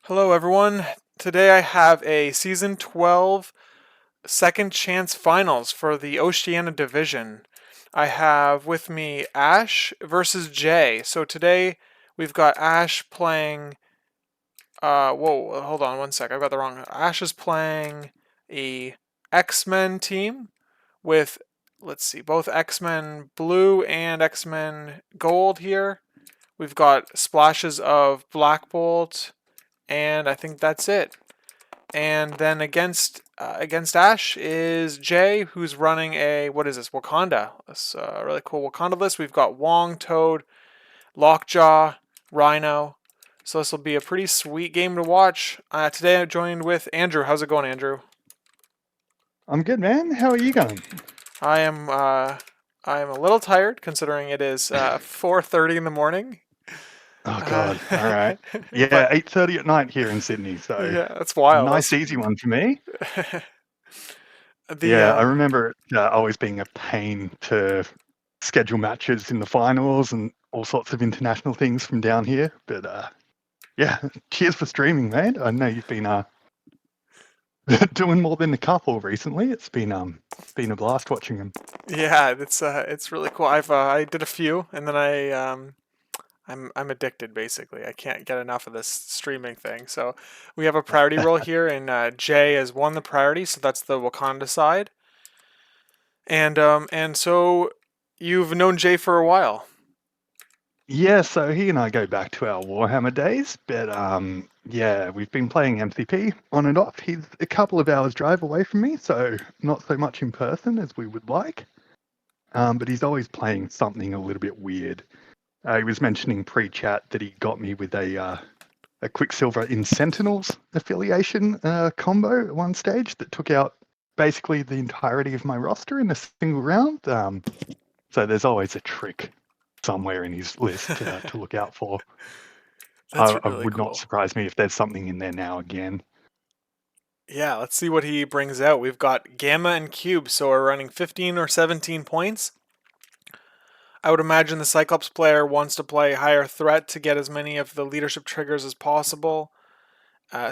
Hello, everyone. Today I have a Season 12 Second Chance Finals for the Oceania Division. I have with me Ash versus Jay. So today we've got Ash playing. Whoa, hold on one sec. I've got the wrong. Ash is playing a X-Men team with, let's see, both X-Men Blue and X-Men Gold here. We've got splashes of Black Bolt, and I think that's it. And then against Ash is Jay, who's running a what is this Wakanda? This really cool Wakanda list. We've got Wong, Toad, Lockjaw, Rhino. So this will be a pretty sweet game to watch. Today I'm joined with Andrew. How's it going, Andrew? I'm good, man. How are you going? I am I am a little tired considering it is 4:30 in the morning. Oh Uh, God. All right. Yeah, but 8:30 at night here in Sydney, so yeah, that's wild. nice That's easy one for me. the Yeah, I remember it always being a pain to schedule matches in the finals and all sorts of international things from down here. But yeah, cheers for streaming, mate. I know you've been doing more than a couple recently. It's been a blast watching them. Yeah, it's really cool. I did a few, and then I'm addicted basically. I can't get enough of this streaming thing. So we have a priority role here, and Jay has won the priority, so that's the Wakanda side. And so you've known Jay for a while. Yeah, so he and I go back to our Warhammer days, but yeah, we've been playing MCP on and off. He's a couple of hours drive away from me, so not so much in person as we would like. But he's always playing something a little bit weird. He was mentioning pre-chat that he got me with a Quicksilver in Sentinels affiliation combo at one stage that took out basically the entirety of my roster in a single round. So there's always a trick somewhere in his list to look out for. That's I really would not cool. surprise me if there's something in there now again. Yeah, let's see what he brings out. We've got Gamma and Cube, so we're running 15 or 17 points. I would imagine the Cyclops player wants to play higher threat to get as many of the leadership triggers as possible.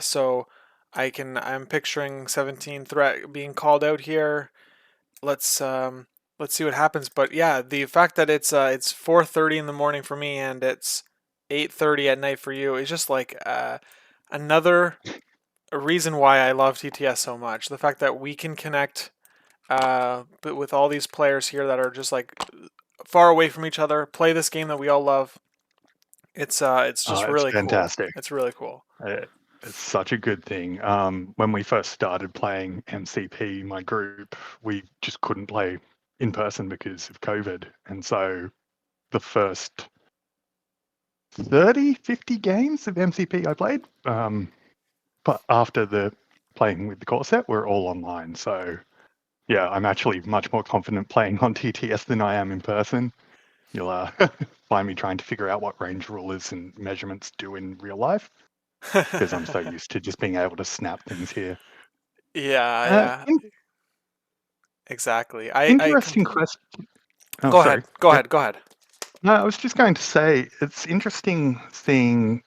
So I'm picturing 17 threat being called out here. Let's um, let's see what happens. But yeah, the fact that it's 4:30 in the morning for me and it's 8:30 at night for you is just like another reason why I love TTS so much. The fact that we can connect but with all these players here that are just like far away from each other, play this game that we all love. It's just It's really cool. fantastic. It's really cool. Uh, it's such a good thing. When we first started playing MCP, my group, we just couldn't play in person because of COVID. And so the first 30, 50 games of MCP I played, but after the playing with the core set, we're all online. So yeah, I'm actually much more confident playing on TTS than I am in person. You'll find me trying to figure out what range rulers and measurements do in real life because I'm so used to just being able to snap things here. Yeah, Uh, yeah, in- exactly. I Interesting completely. question. Oh, Go ahead. sorry. Go Yep. ahead. Go ahead. No, I was just going to say it's interesting seeing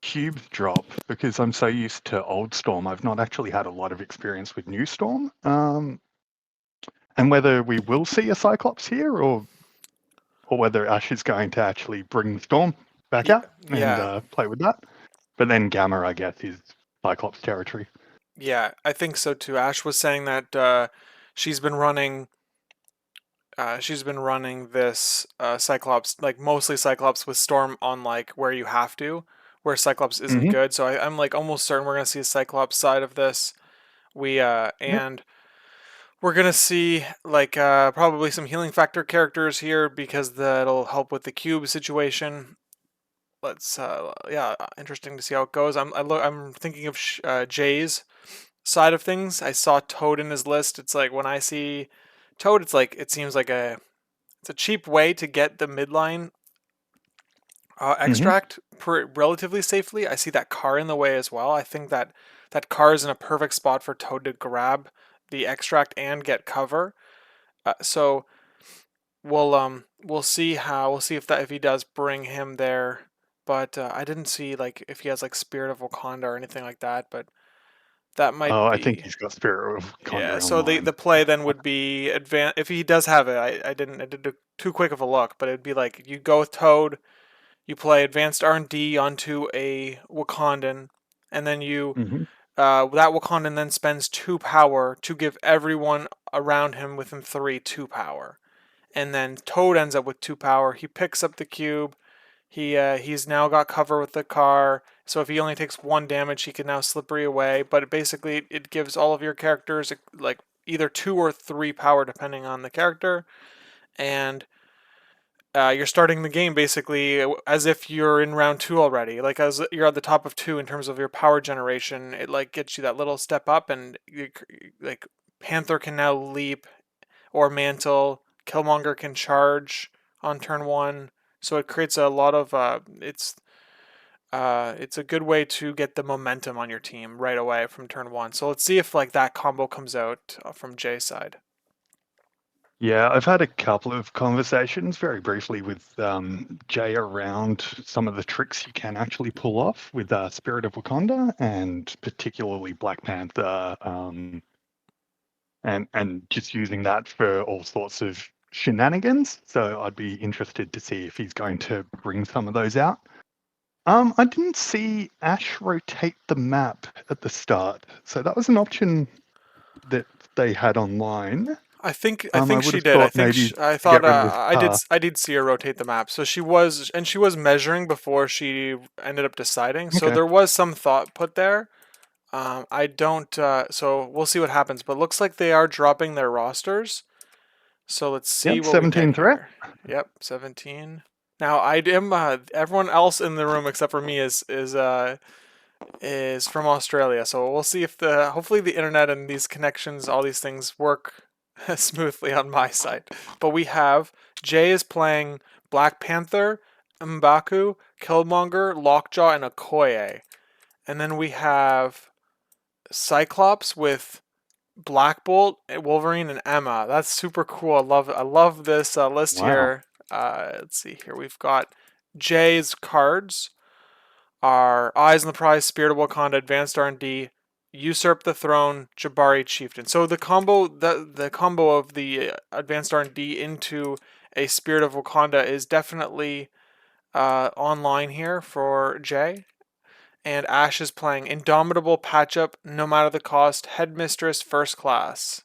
cubes drop because I'm so used to old Storm. I've not actually had a lot of experience with new Storm. And whether we will see a Cyclops here or whether Ash is going to actually bring the Storm back out and Yeah, play with that. But then Gamma, I guess, is Cyclops territory. yeah. I think so too. Ash was saying that she's been running. She's been running this Cyclops, like mostly Cyclops with Storm on like where you have to, where Cyclops isn't Hmm. good. So I'm like almost certain we're gonna see a Cyclops side of this. We Yep. and we're gonna see like probably some healing factor characters here because that'll help with the cube situation. Let's yeah, interesting to see how it goes. I'm thinking of Jay's side of things. I saw Toad in his list. It's like when I see Toad, it's like it seems like it's a cheap way to get the midline Hmm. extract relatively safely. I see that car in the way as well. I think that that car is in a perfect spot for Toad to grab the extract and get cover. So we'll see if he does bring him there. but I didn't see like if he has like Spirit of Wakanda or anything like that. But that might Oh, I think be. he's got Spirit of Yeah, Wakanda so the online. play then would be advan if he does have it. I did too quick of a look, but it'd be like you go with Toad, you play advanced R&D onto a Wakandan, and then you Hmm. that Wakandan then spends 2 power to give everyone around him with him 3 2 power, and then Toad ends up with 2 power. He picks up the cube. He's now got cover with the car. So if he only takes 1 damage, he can now slippery away. But basically, it gives all of your characters like either 2 or 3 power depending on the character, and you're starting the game basically as if you're in round 2 already. Like as you're at the top of 2 in terms of your power generation. It like gets you that little step up, and like Panther can now leap or mantle. Killmonger can charge on turn 1. So it creates a lot of it's a good way to get the momentum on your team right away from turn 1. So let's see if like that combo comes out from Jay's side. Yeah, I've had a couple of conversations very briefly with Jay around some of the tricks you can actually pull off with Spirit of Wakanda and particularly Black Panther, and just using that for all sorts of shenanigans. So I'd be interested to see if he's going to bring some of those out. I didn't see Ash rotate the map at the start, so that was an option that they had online. I I think would she have did. thought maybe I to thought get rid of I did see her rotate the map. So she was measuring before she ended up deciding. So okay. there was some thought put there. I don't. So we'll see what happens. But looks like they are dropping their rosters. So let's see Yep, what we get 17 threat. here. Yep, 17. Now I am. Everyone else in the room except for me is from Australia. So we'll see if the hopefully the internet and these connections, all these things work smoothly on my side. But we have Jay is playing Black Panther, M'Baku, Killmonger, Lockjaw, and Okoye. And then we have Cyclops with Black Bolt, Wolverine, and Emma. That's super cool. I love this list Wow. here. Let's see here. We've got Jay's cards are Eyes on the Prize, Spirit of Wakanda, Advanced R&D, Usurp the Throne, Jabari Chieftain. So the combo of the Advanced R&D into a Spirit of Wakanda is definitely online here for Jay. And Ash is playing Indomitable Patchup, No Matter the Cost, Headmistress, First Class.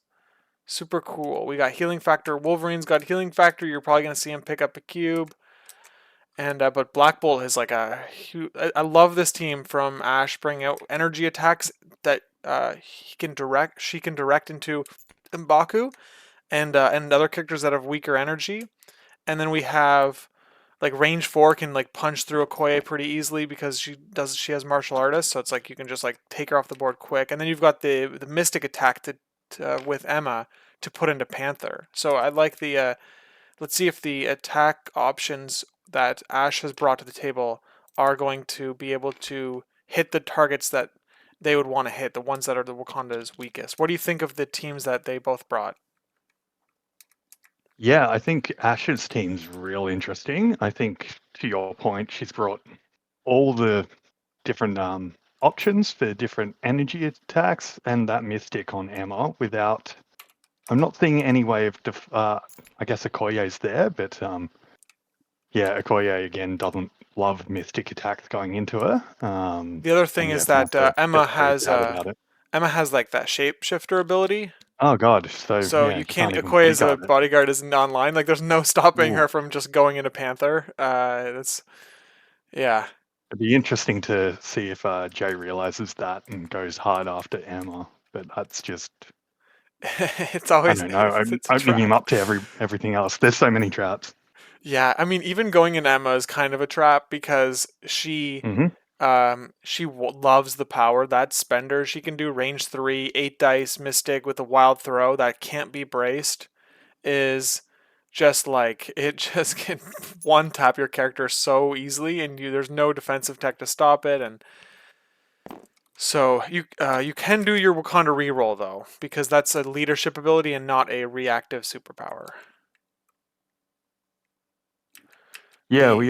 Super cool. We got Healing Factor. Wolverine's got Healing Factor. You're probably going to see him pick up a cube. And but Black Bolt is like I love this team from Ash bringing out energy attacks that she can direct into M'Baku and other characters that have weaker energy. And then we have like range 4 can like punch through Okoye pretty easily because she has martial artist, so it's like you can just like take her off the board quick. And then you've got the mystic attack with Emma to put into Panther. So I like the let's see if the attack options that Ash has brought to the table are going to be able to hit the targets that they would want to hit, the ones that are the Wakanda's weakest. What do you think of the teams that they both brought? Yeah, I think Ash's team's real interesting. I think, to your point, she's brought all the different options for different energy attacks and that mystic on Emma without. I'm not seeing any way of. I guess Okoye's there, but yeah, Okoye again doesn't love mystic attacks going into her. The other thing And yeah, is sounds that very sad about it. Emma has like that shapeshifter ability. Oh God, so So yeah, you you can't. can't even Okoye's a bodyguard it. bodyguard isn't online. Like there's no stopping Ooh. her from just going into Panther. That's yeah. It'd be interesting to see if Jay realizes that and goes hard after Emma. But that's just, It's I always don't know, it's a opening him trap. up to everything else. There's so many traps. Yeah, I mean, even going in Emma is kind of a trap because Hmm. loves the power. That spender she can do range 3, 8 dice mystic with a wild throw that can't be braced is just like it just can one tap your character so easily, and there's no defensive tech to stop it. And so you can do your Wakanda reroll though because that's a leadership ability and not a reactive superpower. Yeah, we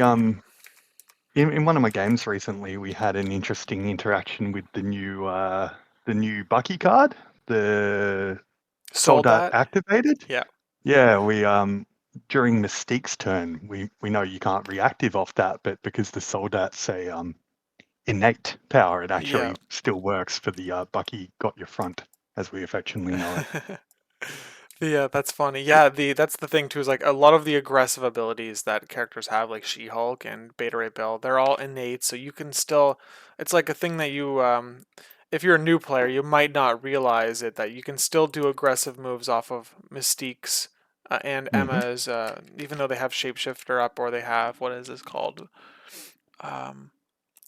The in one of my games recently, we had an interesting interaction with the new Bucky card, the Sold Soldat that? activated. Yeah. Yeah, we during Mystique's turn, we know you can't reactive off that, but because the Soldat's a innate power, it Yeah. actually still works for the Bucky got your front, as we affectionately know it. Yeah, that's funny. Yeah, that's the thing too, is like a lot of the aggressive abilities that characters have, like She-Hulk and Beta Ray Bill, they're all innate, so you can still it's like a thing that you if you're a new player, you might not realize it that you can still do aggressive moves off of Mystique's and Hmm. Emma's even though they have Shapeshifter up or they have what is this called? Um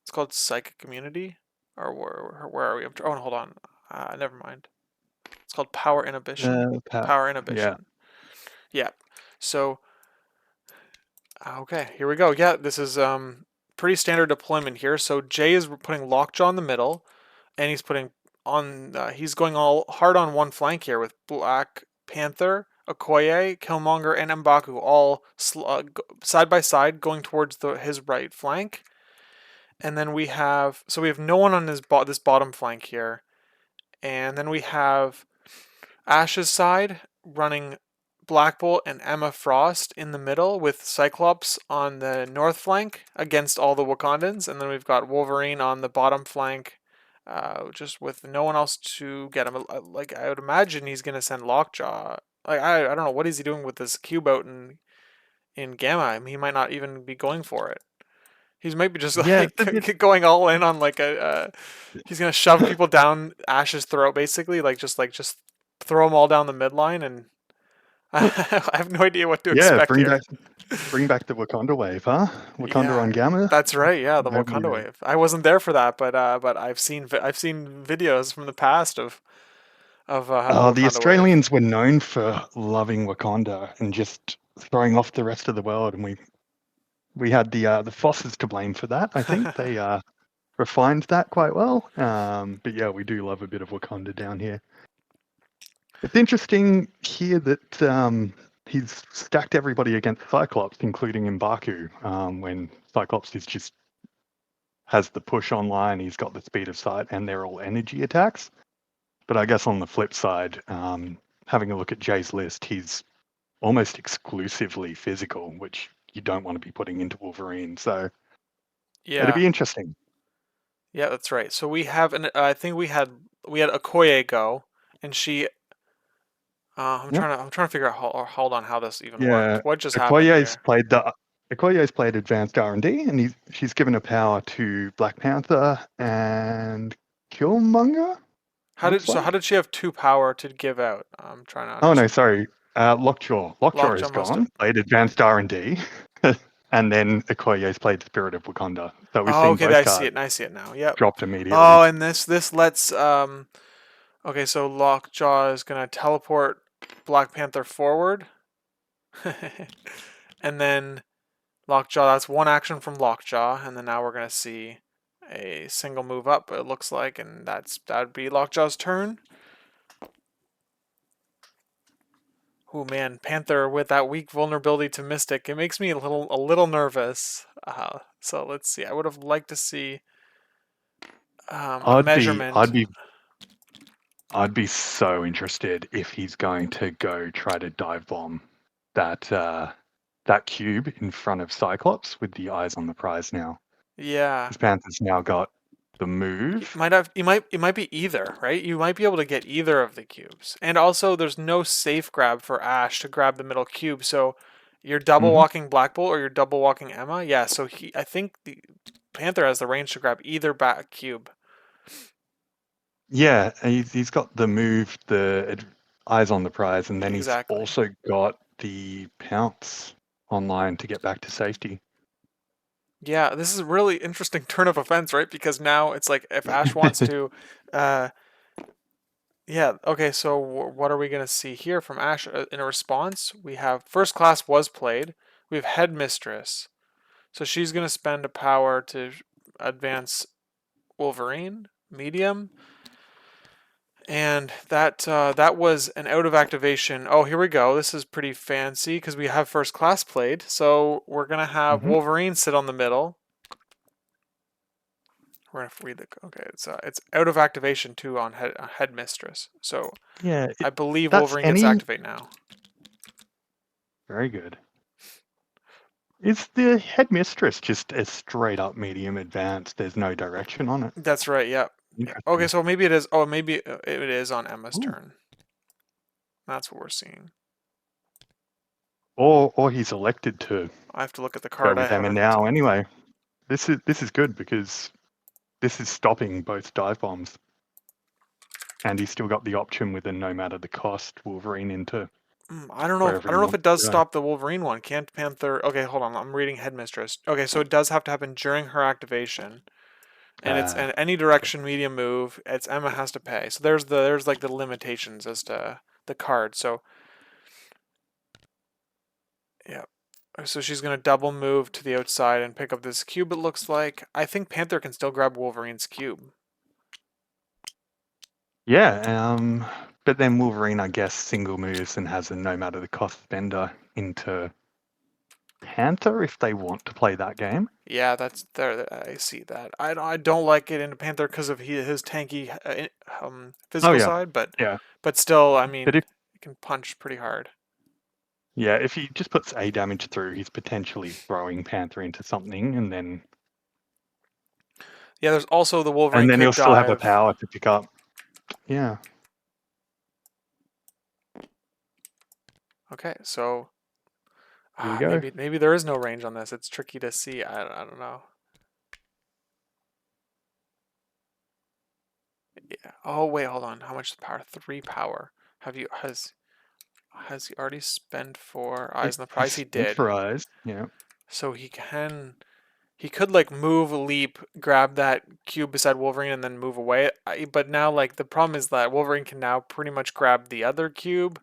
it's called Psychic Immunity or where are we? Oh, hold on. Never mind. It's called Power Inhibition. Power Yeah. Inhibition. Yeah. So, okay, here we go. Yeah, this is pretty standard deployment here. So Jay is putting Lockjaw in the middle, and he's putting on he's going all hard on one flank here with Black Panther, Okoye, Killmonger, and M'Baku all side by side going towards his right flank. And then we have no one on this bottom flank here. And then we have Ash's side running Black Bolt and Emma Frost in the middle with Cyclops on the north flank against all the Wakandans. And then we've got Wolverine on the bottom flank, just with no one else to get him. Like, I would imagine he's going to send Lockjaw. Like, I don't know. What is he doing with this cube out in Gamma? I mean, he might not even be going for it. He's maybe just Yeah, it's a bit. like going all in on like a. He's gonna shove people down Ash's throat, basically, just throw them all down the midline, and I have no idea what to Yeah, expect here. bring back the Wakanda wave, huh? Wakanda Yeah, on Gamma. that's right. Yeah, the Maybe. Wakanda wave. I wasn't there for that, but I've seen videos from the past of the The Wakanda wave. Australians were known for loving Wakanda and just throwing off the rest of the world, and we had the Fosses to blame for that. I think they refined that quite well. But yeah, we do love a bit of Wakanda down here. It's interesting here that he's stacked everybody against Cyclops, including M'Baku, when Cyclops is just has the push online, he's got the speed of sight, and they're all energy attacks. But I guess on the flip side, having a look at Jay's list, he's almost exclusively physical, which you don't want to be putting into Wolverine. So it'd Yeah, be interesting. yeah, that's right. So we have I think we had Okoye go, and she. Yep. I'm trying to figure out. Hold on, how this even Yeah. worked. What just happened Okoye's here? played the Okoye's played advanced R&D, and she's given a power to Black Panther and Killmonger. Looks How like. did she have two power to give out? I'm trying to Oh no, understand. sorry. Lockjaw. Lockjaw Lockjaw is must have. gone. Played advanced R&D, and then Okoye's played Spirit of Wakanda. So we've Oh, seen okay, both I see cards it. I see it now. Yep. dropped immediately. Oh, and this lets okay, so Lockjaw is gonna teleport Black Panther forward, and then Lockjaw. That's one action from Lockjaw, and then now we're gonna see a single move up. It looks like, and that'd be Lockjaw's turn. Oh man, Panther with that weak vulnerability to Mystic, it makes me a little nervous. So let's see. I would have liked to see a I'd be measurement. I'd be I'd be so interested if he's going to go try to dive bomb that that cube in front of Cyclops with the eyes on the prize now. Yeah, Because Panther's now got the he move. might have. It might be either, right? You might be able to get either of the cubes, and also there's no safe grab for Ash to grab the middle cube. So you're double Hmm. walking Black Bolt or you're double walking Emma. Yeah. So I think the Panther has the range to grab either back cube. Yeah, and he's got the move, eyes on the prize, and then he's Exactly. also got the pounce online to get back to safety. Yeah, this is a really interesting turn of events, right? Because now it's like if Ash wants to, uh, yeah, okay. So what are we gonna see here from Ash in a response? We have First Class was played. We have Headmistress, so she's gonna spend a power to advance Wolverine, medium, and that was an out of activation. Oh, here we go. This is pretty fancy because we have First Class played. So we're gonna have Hmm. Wolverine sit on the middle. We're gonna read the okay. It's out of activation too on Headmistress. So Yeah, I believe that's Wolverine gets any. activate now. Very good. Is the headmistress just a straight up medium advanced? There's no direction on it. That's right. Yep. Yeah. Okay, Interesting. so maybe it is. Oh, maybe it is on Emma's Ooh. turn. That's what we're seeing. Or he's elected to I have to look at the go card. I with Emma haven't. now. Anyway, this is good because this is stopping both dive bombs, and he's still got the option with a no matter the cost Wolverine into I don't know. wherever I he don't know if wants it does to go. stop the Wolverine one. Can't Panther? Okay, hold on. I'm reading Headmistress. Okay, so it does have to happen during her activation, and it's Uh, an any direction medium move. It's Emma has to pay. So there's like the limitations as to the card. So yeah. So she's gonna double move to the outside and pick up this cube. It looks like I think Panther can still grab Wolverine's cube. yeah, but then Wolverine, I guess, single moves and has a no matter the cost spender into Panther if they want to play that game. Yeah, that's there. I see that. I don't like it into Panther because of his tanky Oh physical yeah, side, yeah. but still, I But mean, if he can punch pretty hard. yeah, if he just puts A damage through, he's potentially throwing Panther into something, Yeah, there's also the Wolverine and then he'll could still have the dive. power to pick up. Yeah, Okay, so here we go. maybe there is no range on this. It's tricky to see. I don't know. Yeah. Oh wait, hold on. How much is power? 3 power. Have you has he already spent for eyes on the He's prize? He spent did. for eyes. Yeah. So he could like move, leap, grab that cube beside Wolverine, and then move away. But now like the problem is that Wolverine can now pretty much grab the other cube.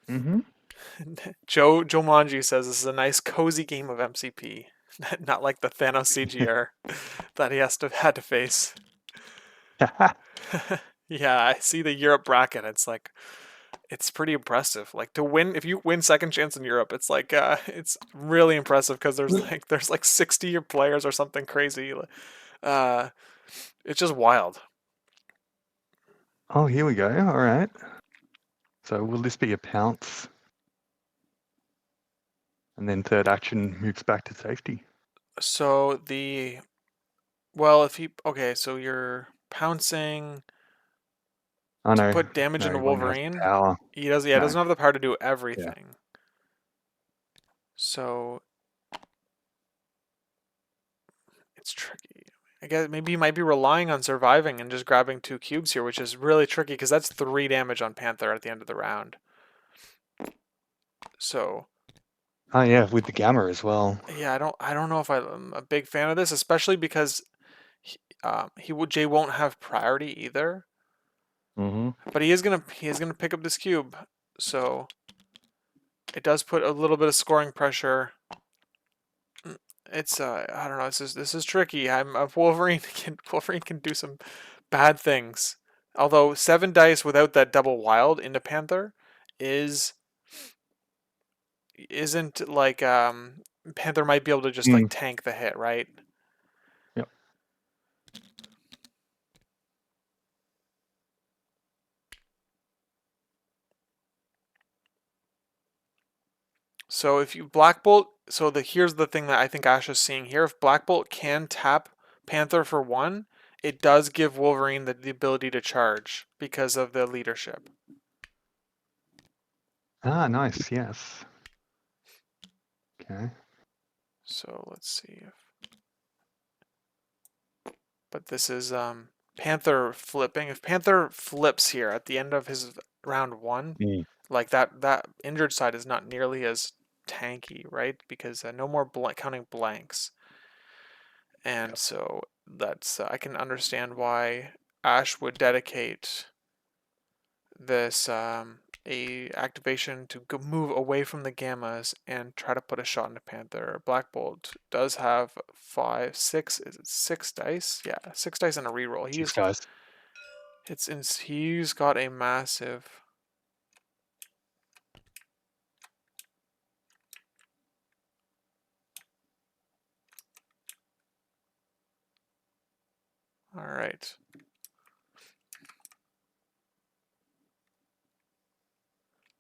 Mm-hmm. Joe Manji says this is a nice cozy game of MCP, not like the Thanos CGR that he had to face. Yeah, I see the Europe bracket. It's pretty impressive. Like to win, if you win second chance in Europe, it's like it's really impressive because there's like 60 players or something crazy. Uh, it's just wild. Oh, here we go. All right. So will this be a pounce? And then third action moves back to safety. So well, if he okay, so you're pouncing Oh to no, put damage no, into he won't have Wolverine. power. He does, yeah, No. doesn't have the power to do Yeah. everything. So it's tricky. I guess maybe he might be relying on surviving and just grabbing 2 cubes here, which is really tricky because that's 3 damage on Panther at the end of the round. So Oh yeah, with the gamma as well. yeah, I don't know if I'm a big fan of this, especially because Jay won't have priority either. Mm-hmm. But he is gonna pick up this cube, so it does put a little bit of scoring pressure. It's I don't know. This is tricky. I'm a Wolverine. Wolverine can do some bad things. Although 7 dice without that double wild into Panther is isn't like Panther might be able to just like Mm. tank the hit, right? Yep. So if you Black Bolt, so here's the thing that I think Ash is seeing here. If Black Bolt can tap Panther for 1, it does give Wolverine the ability to charge because of the leadership. Ah, nice. Yes. Okay. So let's see if, but this is Panther flipping. If Panther flips here at the end of his round 1, Mm. like that injured side is not nearly as tanky, right? Because no more counting blanks. And Yep. so that's I can understand why Ash would dedicate this a activation to move away from the gammas and try to put a shot into Panther. Black Bolt does have 5, 6. Is it 6 dice? Yeah, 6 dice and a reroll. Six dice. He's got a massive. All right.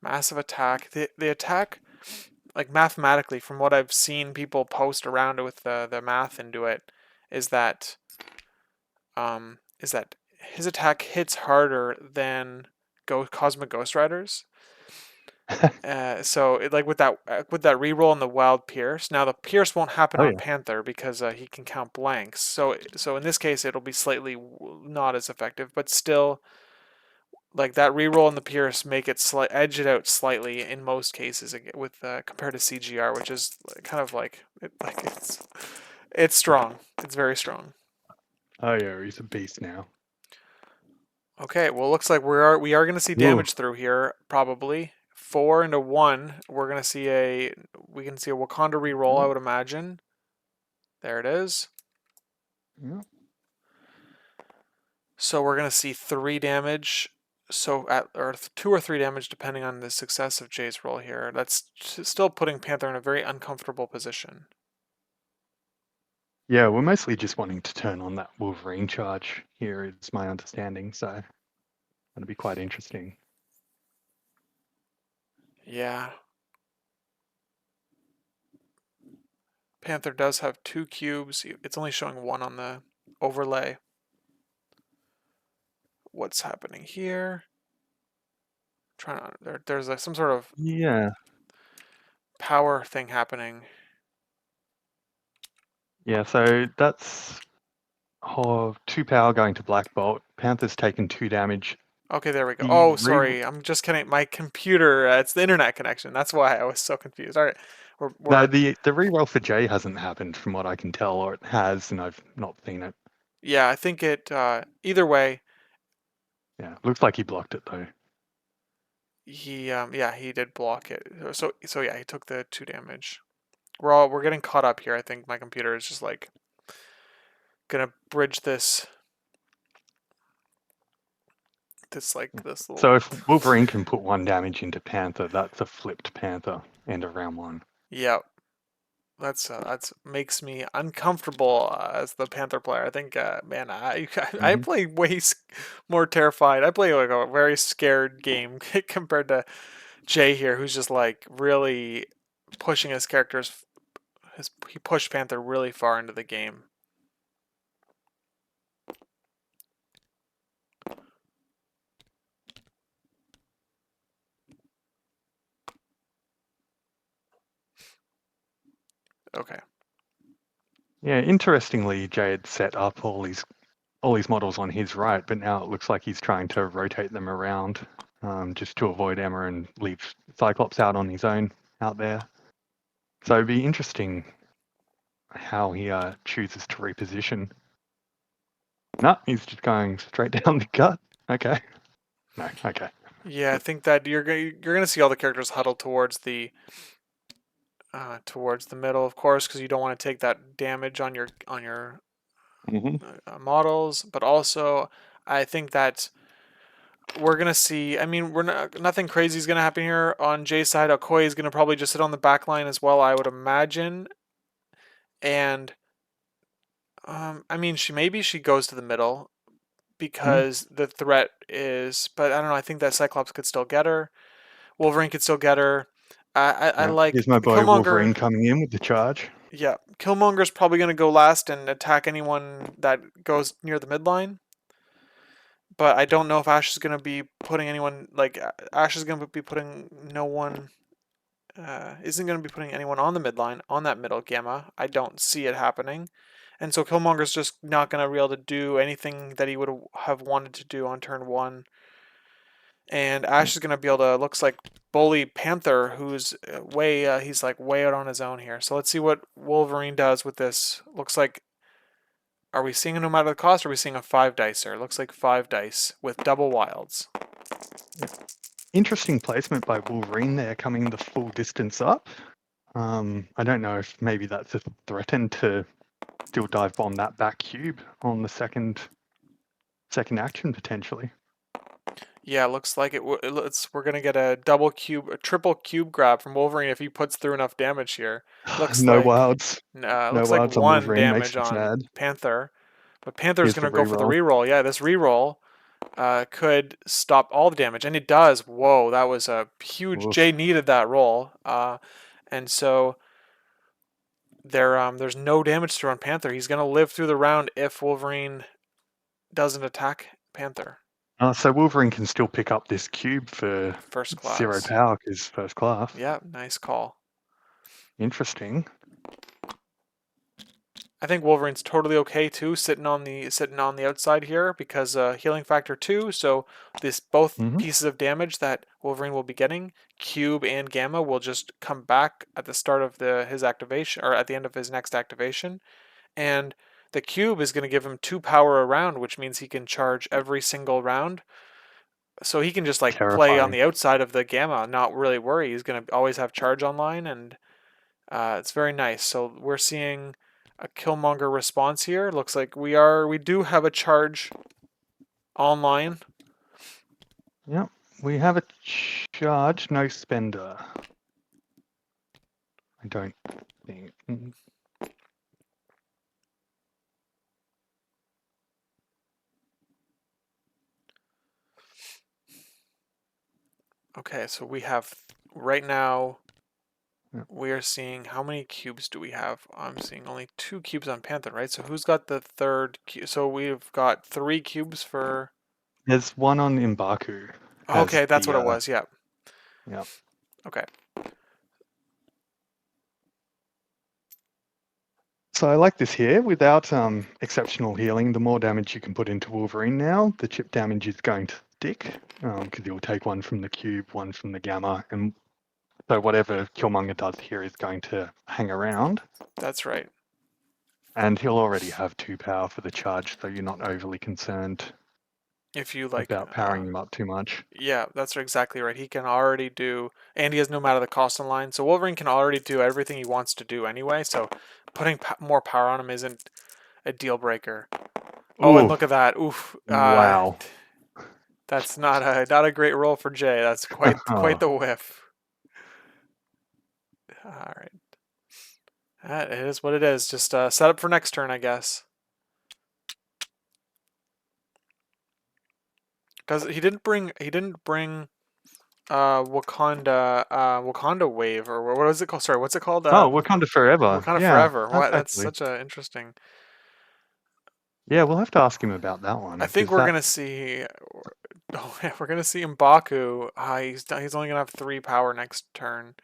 Massive attack. The attack, like mathematically, from what I've seen people post around with the math into it, is that his attack hits harder than Cosmic Ghost Riders. So like with that reroll and the Wild Pierce. Now the Pierce won't happen Oh on yeah. Panther because he can count blanks. So in this case it'll be slightly not as effective, but still like that reroll and the Pierce make it edge it out slightly in most cases with compared to CGR, which is kind of like it's strong. It's very strong. Oh yeah, he's a beast now. Okay, well, looks like we are going to see Ooh. damage through here probably. 4 into 1. We can see a Wakanda reroll, I Yep. would imagine. There it is. Yep. So we're going to see 3 damage. So or 2 or 3 damage depending on the success of Jay's roll here. That's still putting Panther in a very uncomfortable position. Yeah, we're mostly just wanting to turn on that Wolverine charge here, is my understanding. So that'll be quite interesting. Yeah. Panther does have 2 cubes. It's only showing 1 on the overlay. What's happening here? There's some sort of Yeah. power thing happening. Yeah, so that's 2 power going to Black Bolt. Panther's taken 2 damage. Okay, there we go. The Oh, re sorry. I'm just kidding. My computer, it's the internet connection. That's why I was so confused. All right. No, We're the reroll for Jay hasn't happened from what I can tell, or it has, and I've not seen it. yeah, I think either way, Yeah, looks like he blocked it though. he did block it. So yeah, he took the 2 damage. We're getting caught up here. I think my computer is just like gonna bridge this So little. if Wolverine can put 1 damage into Panther, that's a flipped Panther end of round 1. Yep. That's makes me uncomfortable as the Panther player. I think, man, I Hmm. play more terrified. I play like a very scared game compared to Jay here, who's just like really pushing his characters. He pushed Panther really far into the game. Okay. Yeah, interestingly, Jay had set up all these models on his right, but now it looks like he's trying to rotate them around just to avoid Emma and leave Cyclops out on his own out there. So it'd be interesting how he chooses to reposition. No, he's just going straight down the gut. Okay. No, okay. Yeah, I think that you're gonna see all the characters huddle towards the middle, of course, because you don't want to take that damage on your Hmm. models, but also I think that we're gonna see. I mean, nothing crazy is gonna happen here on Jay's side. Okoye is gonna probably just sit on the back line as well, I would imagine. And I mean, she goes to the middle Hmm. because the threat is. But I don't know. I think that Cyclops could still get her. Wolverine could still get her. I Yeah, like here's my boy Killmonger. Wolverine coming in with the charge. Yeah, Killmonger's probably gonna go last and attack anyone that goes near the midline. But I don't know if Ash is gonna be putting anyone like Ash is gonna be putting no one isn't going to be putting anyone on the midline on that middle gamma. I don't see it happening. And so Killmonger's just not going to be able to do anything that he would have wanted to do on turn 1. And Ash is going to be able to, looks like, bully Panther, who's he's like way out on his own here. So let's see what Wolverine does with this. Looks like, are we seeing a no matter the cost, or are we seeing a 5 dicer? Looks like 5 dice with double wilds. Interesting placement by Wolverine there, coming the full distance up. I don't know if maybe that's a threaten to still dive bomb that back cube on the second action potentially. Yeah, looks like we're gonna get a triple cube grab from Wolverine if he puts through enough damage here. Looks No like wilds. No looks like wilds on one Wolverine makes damage me on sad. Panther, But Panther's Here's going the to go for the reroll. reroll. Yeah, this reroll could stop all the damage, and it does. Whoa, that was a huge. Oof. Jay needed that roll, and so there's no damage through on Panther. He's going to live through the round if Wolverine doesn't attack Panther. So Wolverine can still pick up this cube for First 0 class. power because first class. Yeah, nice call. Interesting. I think Wolverine's totally okay too, sitting on the outside here because healing factor 2. So this both Hmm. pieces of damage that Wolverine will be getting, Cube and Gamma, will just come back at the start of his activation or at the end of his next activation, and the Cube is going to give him 2 power a round, which means he can charge every single round. So he can just like play on Terrifying. the outside of the Gamma, not really worry. He's going to always have charge online, and it's very nice. So we're seeing a Killmonger response here. Looks like we do have a charge online. Yep. We have a charge, no spender. I don't think. Okay, so we have right now Yep. we are seeing how many cubes do we have? I'm seeing only 2 cubes on Panther, right? So who's got the third cube? So we've got 3 cubes for. There's one on M'Baku. Has Okay, that's the what it was. Yeah. yeah. Okay. So I like this here. Without exceptional healing, the more damage you can put into Wolverine now, the chip damage is going to stick because you'll take one from the cube, one from the gamma, and so whatever Killmonger does here is going to hang around. That's right. And he'll already have 2 power for the charge, so you're not overly concerned If you like, about powering him up too much. yeah, that's exactly right. He can already do, and he has no matter the cost in line. So Wolverine can already do everything he wants to do anyway. So putting more power on him isn't a deal breaker. Oh, and Ooh, look at that! Oof, wow. that's not a great roll for Jay. That's quite Oh, the whiff. All right, that is what it is. Just set up for next turn, I guess. Does he didn't bring Wakanda wave, or what is it called? Sorry, what's it called? Wakanda forever. Wakanda Yeah, Forever. What? that's That's actually. such a interesting. Yeah, we'll have to ask him about that I one think because we're that. gonna see. Oh yeah, we're gonna see M'Baku. He's only gonna have 3 power next turn.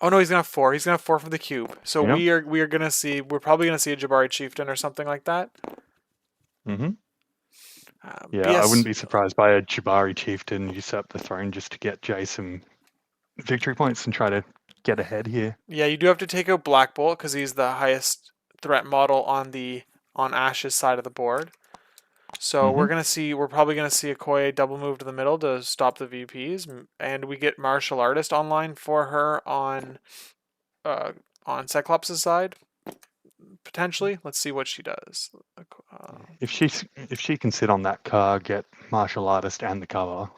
Oh no, he's gonna have 4. He's gonna have 4 from the cube. So Yep. we are gonna see. We're probably gonna see a Jabari Chieftain or something like that. Hmm. Yeah, I wouldn't BS. be surprised by a Jabari chieftain usurp the throne just to get Jay some victory points and try to get ahead here. Yeah, you do have to take out Black Bolt because he's the highest threat model on Ash's side of the board. So Hmm. we're probably gonna see a Okoye double move to the middle to stop the VPs, and we get martial artist online for her uh, on Cyclops' side potentially. Let's see what she does. If she can sit on that car, get martial artist and the cover,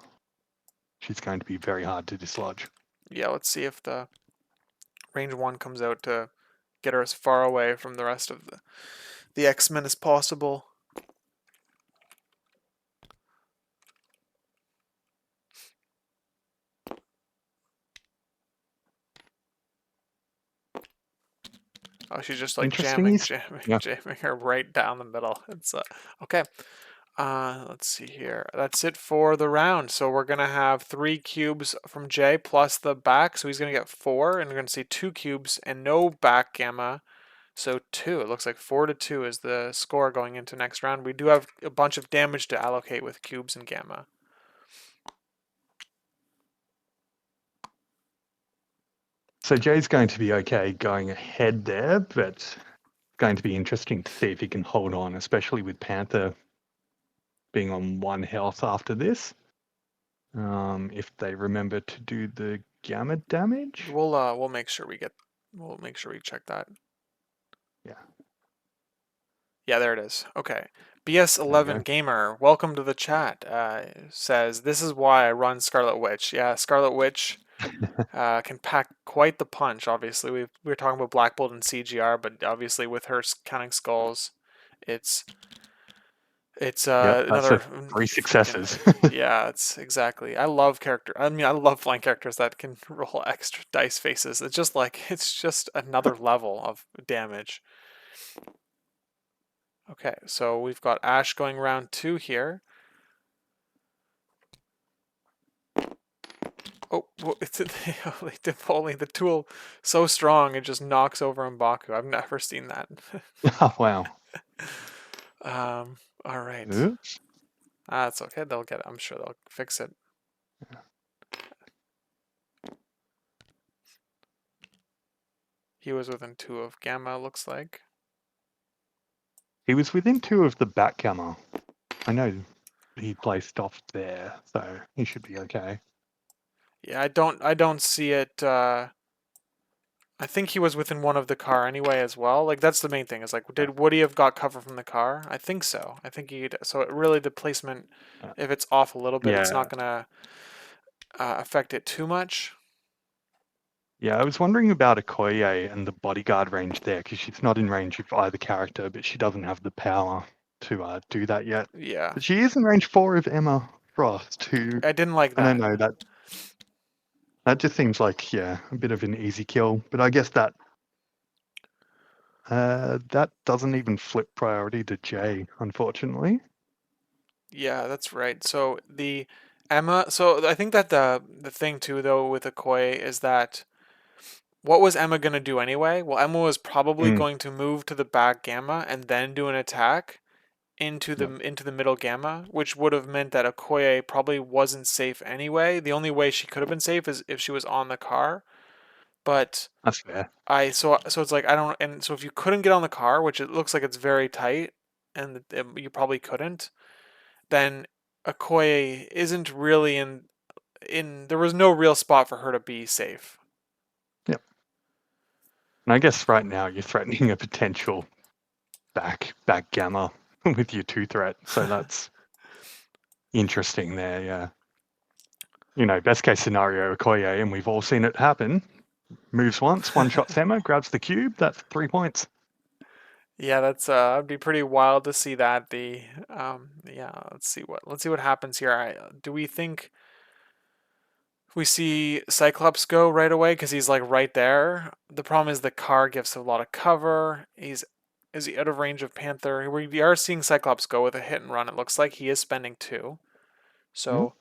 she's going to be very hard to dislodge. Yeah, let's see if the range 1 comes out to get her as far away from the rest of the X-Men as possible. Oh, she's just like Interesting. Yeah. jamming her right down the middle. It's okay. Let's see here. That's it for the round. So we're gonna have 3 cubes from Jay plus the back. So he's gonna get 4, and we're gonna see 2 cubes and no back gamma. So 2. It looks like 4-2 is the score going into next round. We do have a bunch of damage to allocate with cubes and gamma. So Jay's going to be okay going ahead there, but it's going to be interesting to see if he can hold on, especially with Panther being on 1 health after this. If they remember to do the gamma damage. We'll make sure we check that. Yeah. Yeah, there it is. Okay. There we BS11 go. Gamer, welcome to the chat. Says, this is why I run Scarlet Witch. Yeah, Scarlet Witch can pack quite the punch, obviously. We were talking about Black Bolt and CGR, but obviously with her counting skulls It's Yep, that's a another 3 freaking successes. yeah. It's exactly. I love character. I mean, I love flying characters that can roll extra dice faces. It's just like it's just another level of damage. Okay, so we've got Ash going round 2 here. Oh, well, it's only the tool so strong it just knocks over M'Baku. I've never seen that. Oh, wow. um, all right. Oops. That's okay. They'll get it. I'm sure they'll fix it. He was within 2 of Gamma, looks like. He was within 2 of the backgamma. I know he placed off there, so he should be okay. Yeah, I don't see it. I think he was within 1 of the car anyway as well. Like that's the main thing. Is like, Yeah. did Woody have got cover from the car? I think so. I think he. So it really the placement, Uh, if it's off a little bit, it's yeah. not gonna affect it too much. Yeah, I was wondering about Okoye and the bodyguard range there, because she's not in range of either character, but she doesn't have the power to do that yet. Yeah, But she is in range 4 of Emma Frost, who I didn't like I don't that. know, that just seems like, yeah, a bit of an easy kill. But I guess that doesn't even flip priority to Jay, unfortunately. Yeah, that's right. So the Emma. So I think that the thing too though with Okoye is that what was Emma gonna do anyway? Well, Emma was probably Mm, going to move to the back gamma and then do an attack yep, into the middle gamma, which would have meant that Okoye probably wasn't safe anyway. The only way she could have been safe is if she was on the car. But that's fair. so it's like I don't and so if you couldn't get on the car, which it looks like it's very tight, and you probably couldn't, then Okoye isn't really in there was no real spot for her to be safe. Yep. And I guess right now you're threatening a potential back gamma with your 2 threat, so that's interesting there, yeah. Best case scenario, Okoye, and we've all seen it happen. Moves once, one shot Emma, grabs the cube, that's 3 points. Yeah, that's it'd be pretty wild to see that. The yeah, let's see what happens here. Do we think we see Cyclops go right away because he's like right there? The problem is the car gives a lot of cover. Is he out of range of Panther? We are seeing Cyclops go with a hit and run. It looks like he is spending 2. Yeah, So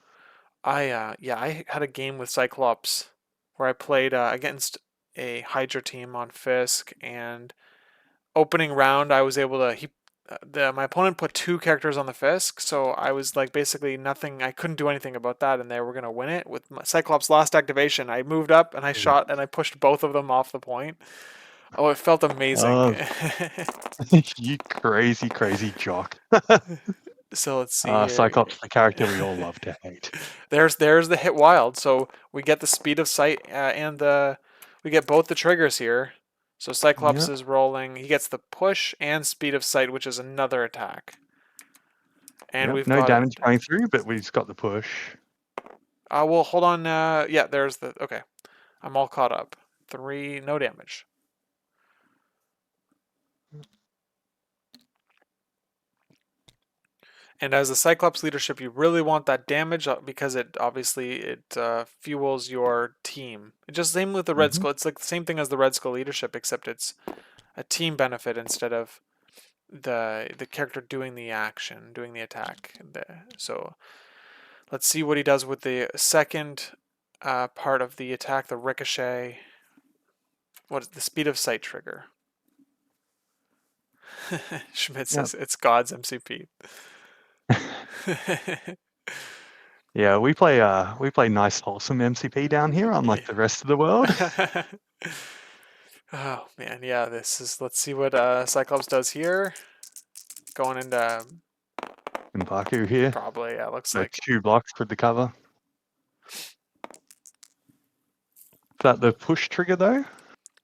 I had a game with Cyclops where I played against a Hydra team on Fisk, and opening round I was able to my opponent put 2 characters on the Fisk, so I was like basically nothing. I couldn't do anything about that, and they were gonna win it with my Cyclops' last activation. I moved up and I cool. shot and I pushed both of them off the point. Oh, it felt amazing. Oh, you crazy, crazy jock. So let's see here. Cyclops, the character we all love to hate. There's the hit wild. So we get the speed of sight and the we get both the triggers here. So Cyclops Yeah, is rolling. He gets the push and speed of sight, which is another attack. And yep, we've no got it. damage going through, but we've got the push. Well, hold on. Yeah, there's the. Okay, I'm all caught up. 3, no damage. And as the Cyclops leadership, you really want that damage because it fuels your team. It's just same with the Red Hmm. Skull. It's like the same thing as the Red Skull leadership, except it's a team benefit instead of the character doing the action, doing the attack. So let's see what he does with the second part of the attack, the ricochet. What is the speed of sight trigger? Schmidt Yep. says it's God's MCP. Yeah, we play nice wholesome MCP down here, unlike the rest of the world. Oh man, yeah. This is. Let's see what Cyclops does here. Going into And Baku here, probably. Yeah, looks so like. 2 blocks for the cover. Is that the push trigger though?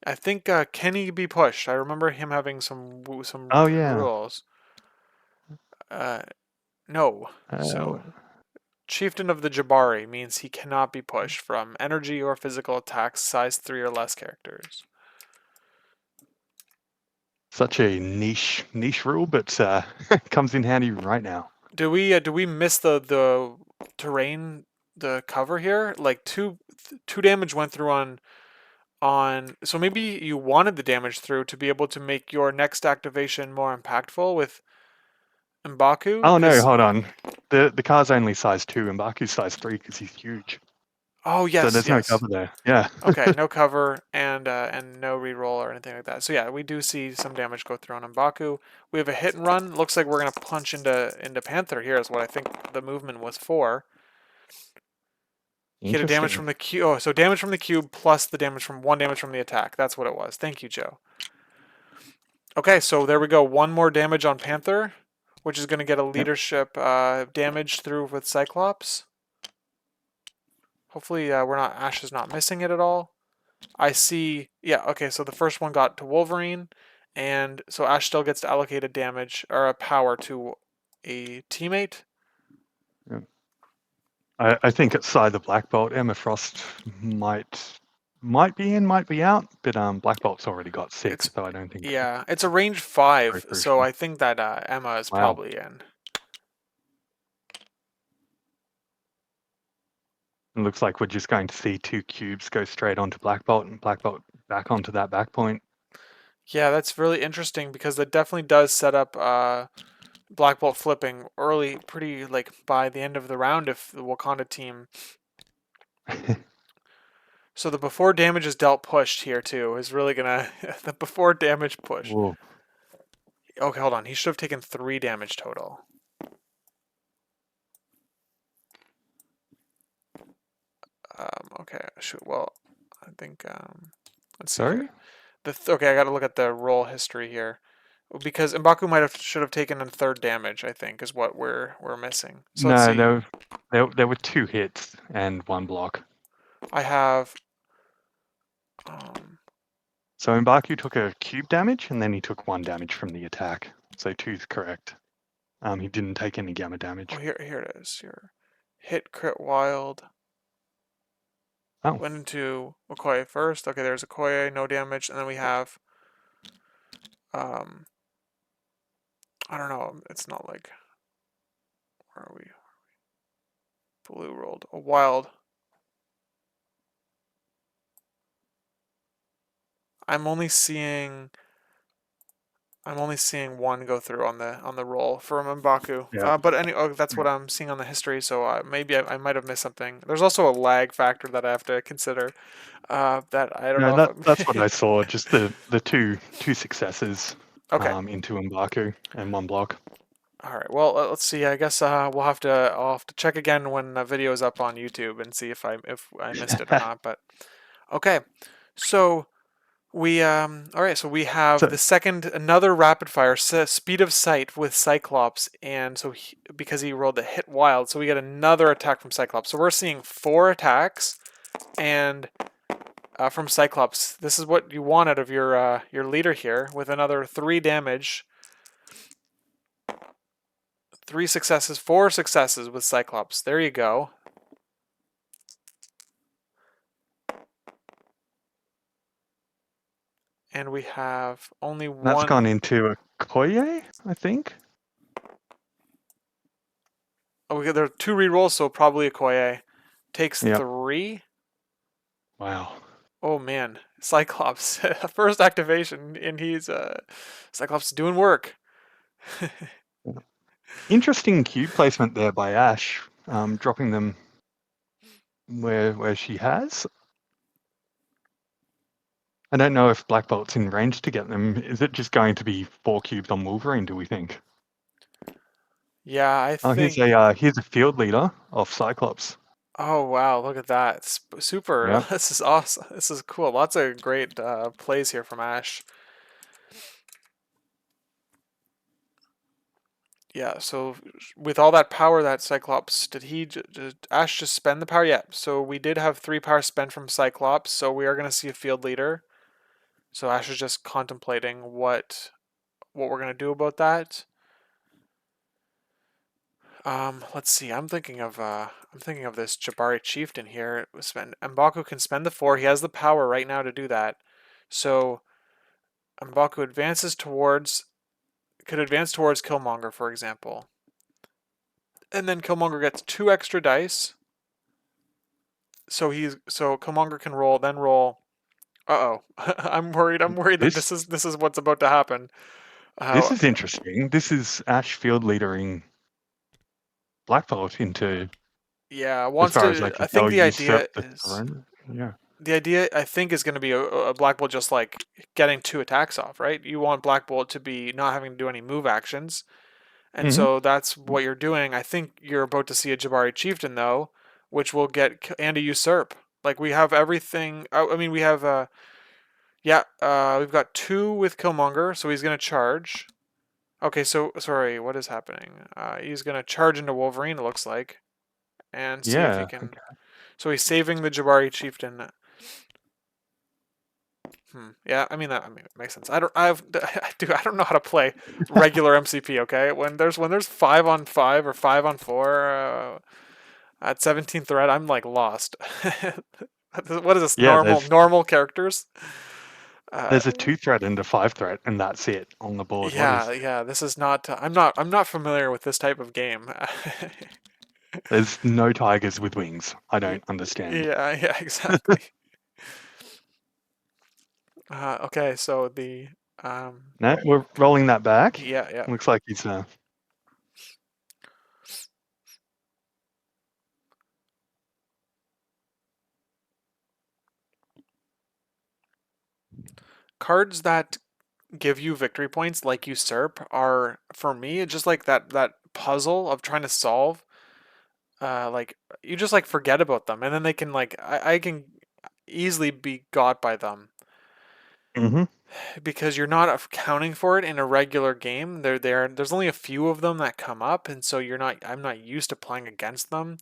I think can he be pushed? I remember him having some Oh yeah. rules. Uh, no. Uh, So Chieftain of the Jabari means he cannot be pushed from energy or physical attacks size 3 or less characters. Such a niche rule, but comes in handy right now. Do we miss the terrain, the cover here? Like two damage went through on, so maybe you wanted the damage through to be able to make your next activation more impactful with M'Baku, Oh no, because hold on. The car's only size 2 and Baku's size 3 because he's huge. oh So yes, there's no yes. cover there. Yeah. Okay, no cover and no reroll or anything like that. So yeah, we do see some damage go through on M'Baku. We have a hit and run. Looks like we're gonna punch into Panther here is what I think the movement was for. He had a damage Interesting. from the cube. Oh, so damage from the cube plus the damage from one damage from the attack. That's what it was. Thank you, Joe. Okay, so there we go. One more damage on Panther, which is going to get a Yep. leadership damage through with Cyclops. Hopefully, Ash is not missing it at all. I see. Yeah. Okay. So the first one got to Wolverine, and so Ash still gets to allocate a damage or a power to a teammate. Yep. I think it's side the Black Bolt. Emma Frost might be in, might be out, but Black Bolt's already got 6, It's so I don't think yeah. It's a range very 5, so crucial. I think that Emma is Wow. probably in. It looks like we're just going to see 2 cubes go straight onto Black Bolt and Black Bolt back onto that back point. Yeah, that's really interesting because that definitely does set up Black Bolt flipping early, pretty like by the end of the round if the Wakanda team. So the before damage is dealt pushed here too is really gonna the before damage push. Whoa. Okay, hold on. He should have taken 3 damage total. Okay, well, I think let's see here. Sorry? Okay, I got to look at the roll history here because M'Baku might have should have taken a 3rd damage. I think is what we're missing. So let's No, see. there were 2 hits and 1 block. I have um, So Mbaku took a cube damage and then he took 1 damage from the attack. So 2's correct. He didn't take any gamma oh damage. here it is. Here, hit crit wild. Oh, Went into Okoye first. Okay, there's Okoye, no damage, and then we have um I don't know. It's not like where are we? Blue rolled a wild. I'm only seeing I'm only seeing 1 go through on the roll for M'Baku. yeah. But that's what I'm seeing on the history. So maybe I might have missed something. There's also a lag factor that I have to consider. That I don't No, know if that's what I'm. I saw. Just the two successes Okay. into Mbaku and 1 block. All right. Well, let's see. I guess I'll have to check again when the video is up on YouTube and see if I missed it or not. But okay. So we all right. So we have So the second another rapid fire speed of sight with Cyclops, and so because he rolled the hit wild, so we get another attack from Cyclops. So we're seeing 4 attacks and from Cyclops. This is what you want out of your leader here with another 3 damage. 3 successes, 4 successes with Cyclops. There you go. And we have only that's one. gone into a Koye, I think. Oh, there are 2 rerolls, so probably Okoye takes Yeah. 3. Wow. Oh man, Cyclops first activation, and he's Cyclops doing work. Interesting cube placement there by Ash, dropping them where she has. I don't know if Black Bolt's in range to get them. Is it just going to be 4 cubes on Wolverine, do we think? Yeah, I Oh, think. here's a field leader of Cyclops. Oh wow, look at that! Super. Yeah. This is awesome. This is cool. Lots of great plays here from Ash. Yeah, so with all that power that Cyclops, did Ash just spend the power? Yeah, so we did have 3 power spent from Cyclops, so we are going to see a field leader. So Ash is just contemplating what we're going to do about that. Let's see. I'm thinking of this Jabari chieftain here. M'Baku can spend the 4. He has the power right now to do that. So M'Baku could advance towards Killmonger, for example. And then Killmonger gets 2 extra dice. So Killmonger can roll. Uh oh. I'm worried that This this is what's about to happen. this Uh, is interesting. This is Ash field leadering Black Bolt into, yeah, as wants far as I to. can I think tell, the idea usurp the is throne. Yeah. I think is going to be a Black Bolt just like getting 2 attacks off, right? You want Black Bolt to be not having to do any move actions, and Hmm. so that's what you're doing. I think you're about to see a Jabari Chieftain though, which will get and a usurp. Like we have everything. I mean, we have yeah, we've got 2 with Killmonger, so he's going to charge. Okay, so sorry, what is happening? He's going to charge into Wolverine. It looks like, and see if he Yeah. can. Okay. So he's saving the Jabari Chieftain. Yeah, it makes sense. I don't know how to play regular MCP. Okay, when there's 5 on 5 or 5 on 4 at 17th threat, I'm like lost. What is this Yeah. normal characters? Uh, There's a 2 threat and a 5 threat, and that's it on the board. What is? yeah. This is not. I'm not familiar with this type of game. There's no tigers with wings. I don't understand. Yeah, exactly. Okay, so the No, we're rolling that back. yeah. Looks like he's Cards that give you victory points like usurp are for me just like that puzzle of trying to solve. Like you just like forget about them, and then they can like I can easily be got by them hmm because you're not accounting for it in a regular game. There's only a few of them that come up, and so I'm not used to playing against them.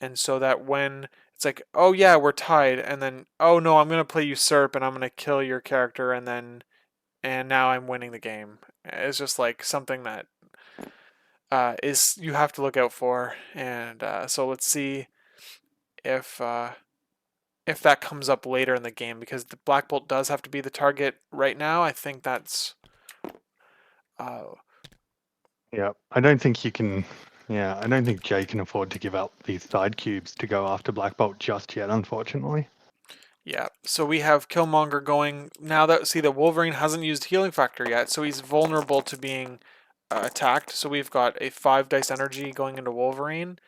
And so that when it's like, oh yeah, we're tied, and then oh no, I'm gonna play usurp and I'm gonna kill your character, and now I'm winning the game. It's just like something that is you have to look out for, and so let's see if uh, if that comes up later in the game because the Black Bolt does have to be the target right now. I think that's uh, Yeah. I don't think you can. Yeah, I don't think Jay can afford to give up these side cubes to go after Black Bolt just yet, unfortunately. yeah. So we have Killmonger going now that see the Wolverine hasn't used healing factor yet, so he's vulnerable to being attacked. So we've got a 5 dice energy going into Wolverine.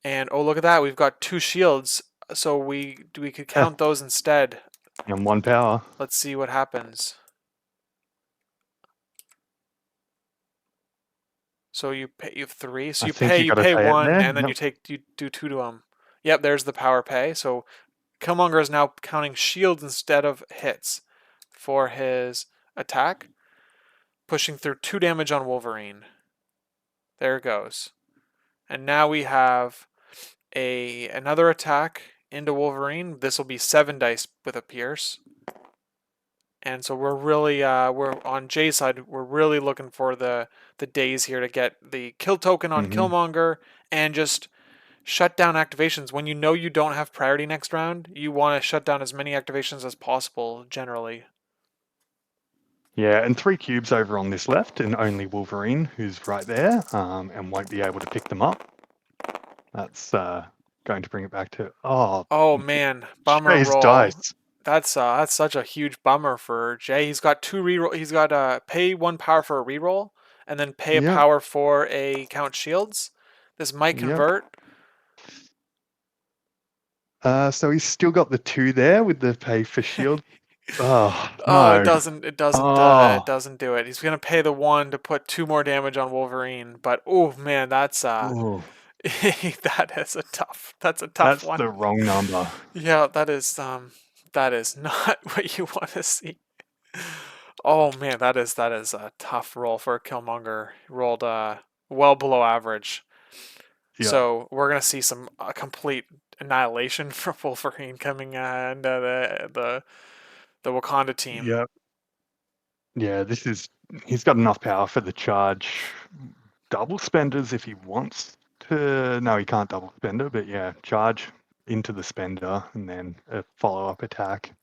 And oh, look at that. We've got 2 shields. So we could Yeah. count those instead. And 1 power. Let's see what happens. So you have 3. So I you think pay you you got to pay say it 1 there. and then Yep. you do 2 to them. Yep, there's the power pay. So Killmonger is now counting shields instead of hits for his attack, pushing through 2 damage on Wolverine. There it goes. And now we have another attack into Wolverine. This will be 7 dice with a pierce. And so we're really we're on Jay's side. We're really looking for the days here to get the kill token on hmm Killmonger and just shut down activations. When you know you don't have priority next round, you want to shut down as many activations as possible. Generally, Yeah, and 3 cubes over on this left, and only Wolverine, who's right there, and won't be able to pick them up. That's going to bring it back to oh man, bummer Jay's roll. dice. That's such a huge bummer for Jay. He's got 2 reroll. He's got pay 1 power for a reroll, and then pay a Yep, power for a count shields. This might yep. convert. So he's still got the 2 there with the pay for shield. Oh Oh, no. it Oh, doesn't do it. He's gonna pay the 1 to put 2 more damage on Wolverine, but oh man, that's oh, that's a tough that's one. the wrong number. Yeah, that is not what you want to see. Oh man, that is a tough roll for Killmonger. He rolled well below average. Yeah, So we're gonna see some complete annihilation from Wolverine coming into the Wakanda team. yeah, yeah. He's got enough power for the charge. Double spenders if he wants to. No, he can't double spender, but yeah, charge into the spender and then a follow-up attack.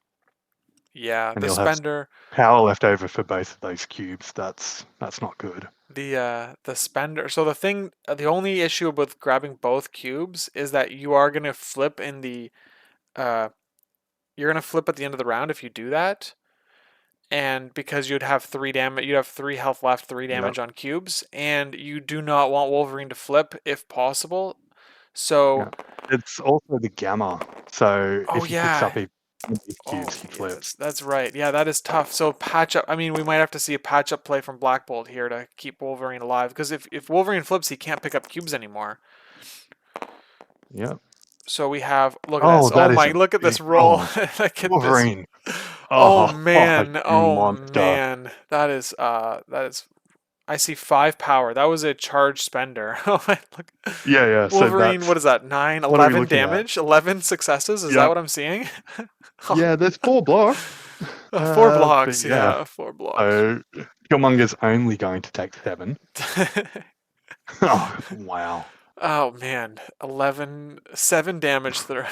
Yeah, and the he'll have spender, power left over for both of those cubes. That's not good. the spender. So the only issue with grabbing both cubes is that you are gonna flip in the uh, you're gonna flip at the end of the round if you do that, and because you'd have 3 damage, you'd have 3 health left, 3 damage Yep. on cubes, and you do not want Wolverine to flip if possible. So, Yeah. It's also the gamma. So oh if he picks yeah, up one of these oh cubes, he flips. yes, that's right. Yeah, that is tough. So patch up. I mean, we might have to see a patch up play from Black Bolt here to keep Wolverine alive, because if Wolverine flips, he can't pick up cubes anymore. Yep. So we have, look at Oh, this. Oh that is my, a look at this big roll. oh Look at this. Wolverine. Oh Oh, man. you Oh monster. man. That is I see 5 power. That was a charge spender. Oh my, look. Yeah, yeah. So Wolverine, what that's is that? 9, what are we 11 looking at? damage? 11 successes? Is that Yep. what I'm seeing? Oh, Yeah, there's 4 blocks. four But blocks. yeah. Yeah, 4 blocks. So Killmonger's only going to take 7. Oh, wow. Oh man, 11, 7 damage through.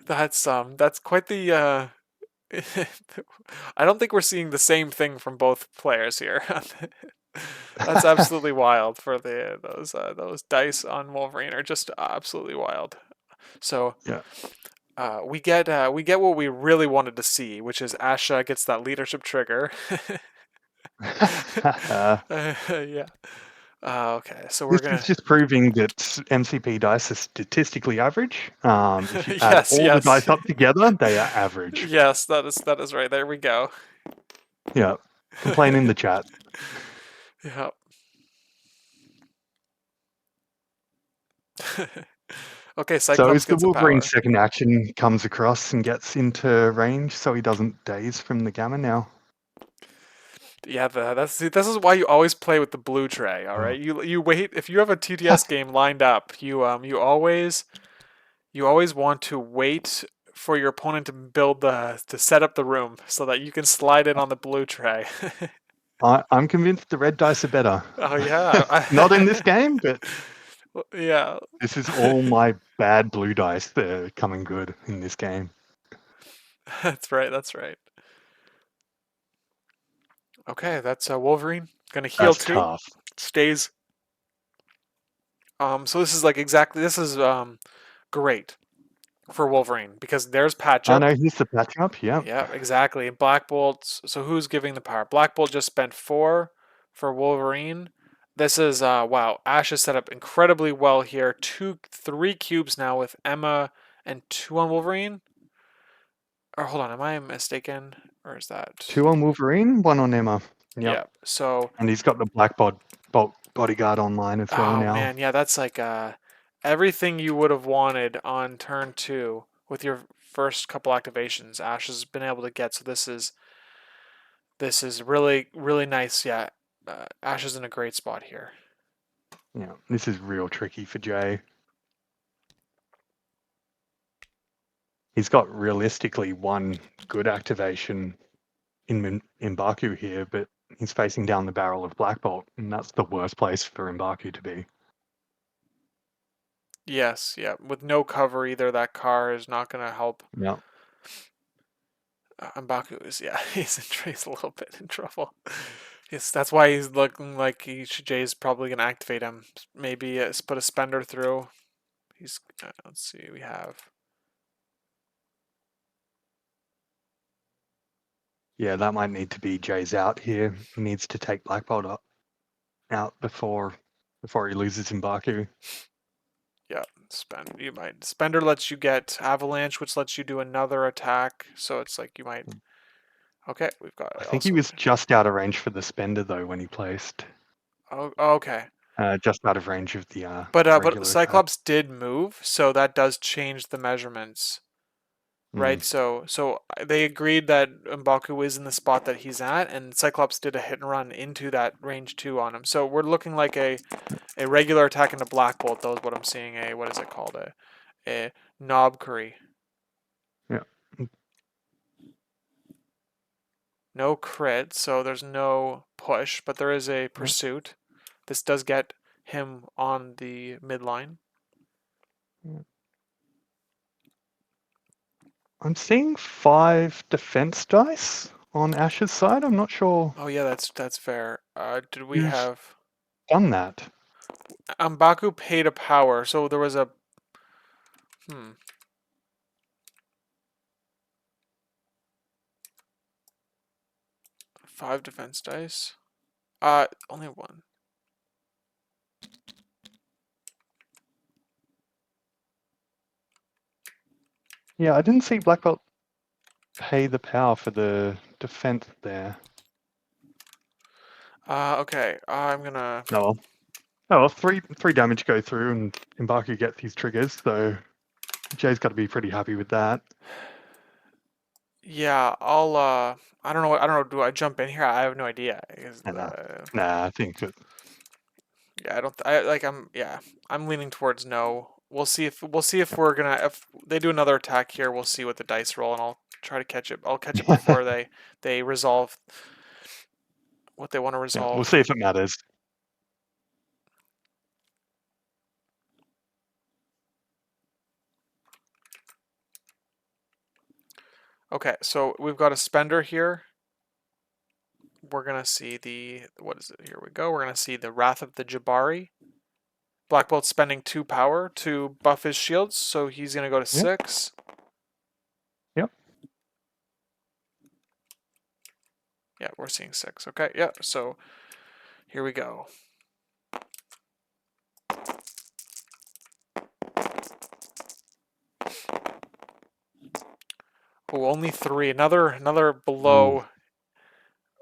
That's quite the I don't think we're seeing the same thing from both players here. That's absolutely wild for those dice on Wolverine are just absolutely wild. So Yeah. we get what we really wanted to see, which is AshC gets that leadership trigger. Yeah. Okay, so we're This is gonna. just proving that MCP dice are statistically average. If you add Yes, all the yes, dice up together, they are average. yes. That is right. There we go. Yeah. Complain in the chat. Yeah. Okay, So Cyclops as the gets a Wolverine's power. second action comes across and gets into range, so he doesn't daze from the gamma now. Yeah, this is why you always play with the blue tray. All right, you wait if you have a TTS game lined up. You always want to wait for your opponent to to set up the room so that you can slide in on the blue tray. I'm convinced the red dice are better. Oh yeah, Not in this game, but yeah. this is all my bad blue dice that are coming good in this game. That's right. That's right. Okay, that's Wolverine gonna heal That's too. tough. Stays. So this is great for Wolverine because there's patch I up. know here's the patch up. Yep. Yeah, exactly. Black Bolt. So who's giving the power? Black Bolt just spent 4 for Wolverine. This is wow. Ash is set up incredibly well here. 3 cubes now with Emma and 2 on Wolverine. Or hold on, am I mistaken? Or is that? 2 on Wolverine, 1 on Emma. Yep. Yeah. So And he's got the Bolt bodyguard online as well oh now. man, yeah, that's like everything you would have wanted on turn 2 with your first couple activations. Ash has been able to get. So this is really really nice. Yeah, Ash is in a great spot here. Yeah, this is real tricky for Jay. He's got realistically 1 good activation in Baku here, but he's facing down the barrel of Black Bolt, and that's the worst place for Mbaku to be. Yes, yeah, with no cover either, that car is not going to help. Yeah. Mbaku is yeah, he's a little bit in trouble. Yes, that's why he's looking like Jay's probably going to activate him. Maybe put a spender through. He's let's see, we have. Yeah, that might need to be Jay's out here. He needs to take Black Bolt out before he loses Mbaku. Yeah, spender lets you get avalanche, which lets you do another attack. So it's like you might. Okay, we've got I think he also. was just out of range for the spender though when he placed. Oh, okay. Just out of range of the But regular attack. Cyclops did move, so that does change the measurements, Mm. right? So they agreed that M'Baku is in the spot that he's at, and Cyclops did a hit and run into that range 2 on him. So we're looking like a regular attack into Black Bolt. Though is what I'm seeing. What is it called? A knob curry. Yeah. No crit, so there's no push, but there is a pursuit. This does get him on the midline. I'm seeing 5 defense dice on AshC's side. I'm not sure Oh yeah, that's fair. Did we who's have done that. M'Baku paid a power, so there was a hmm. 5 defense dice. Only one. Yeah, I didn't see Black Belt pay the power for the defense there. Okay. I'm gonna. Oh well. Oh well, three damage go through and M'Baku gets his triggers, so Jay's got to be pretty happy with that. Yeah, I'll. I don't know. I don't know. Do I jump in here? I have no idea. And nah, I think that Yeah, I don't. I like. I'm. Yeah, I'm leaning towards no. We'll see if we're gonna. If they do another attack here, we'll see what the dice roll, and I'll try to catch it. I'll catch it yeah, before they resolve what they want to yeah, we'll resolve. see if it matters. Okay, so we've got a spender here. We're gonna see the what is it? Here we go. We're gonna see the Wrath of the Jabari. Black Bolt spending 2 power to buff his shields, so he's gonna go to Yep, 6. yep. Yeah, we're seeing 6. Okay, yeah. So here we go. Oh, only 3. Another Ooh, below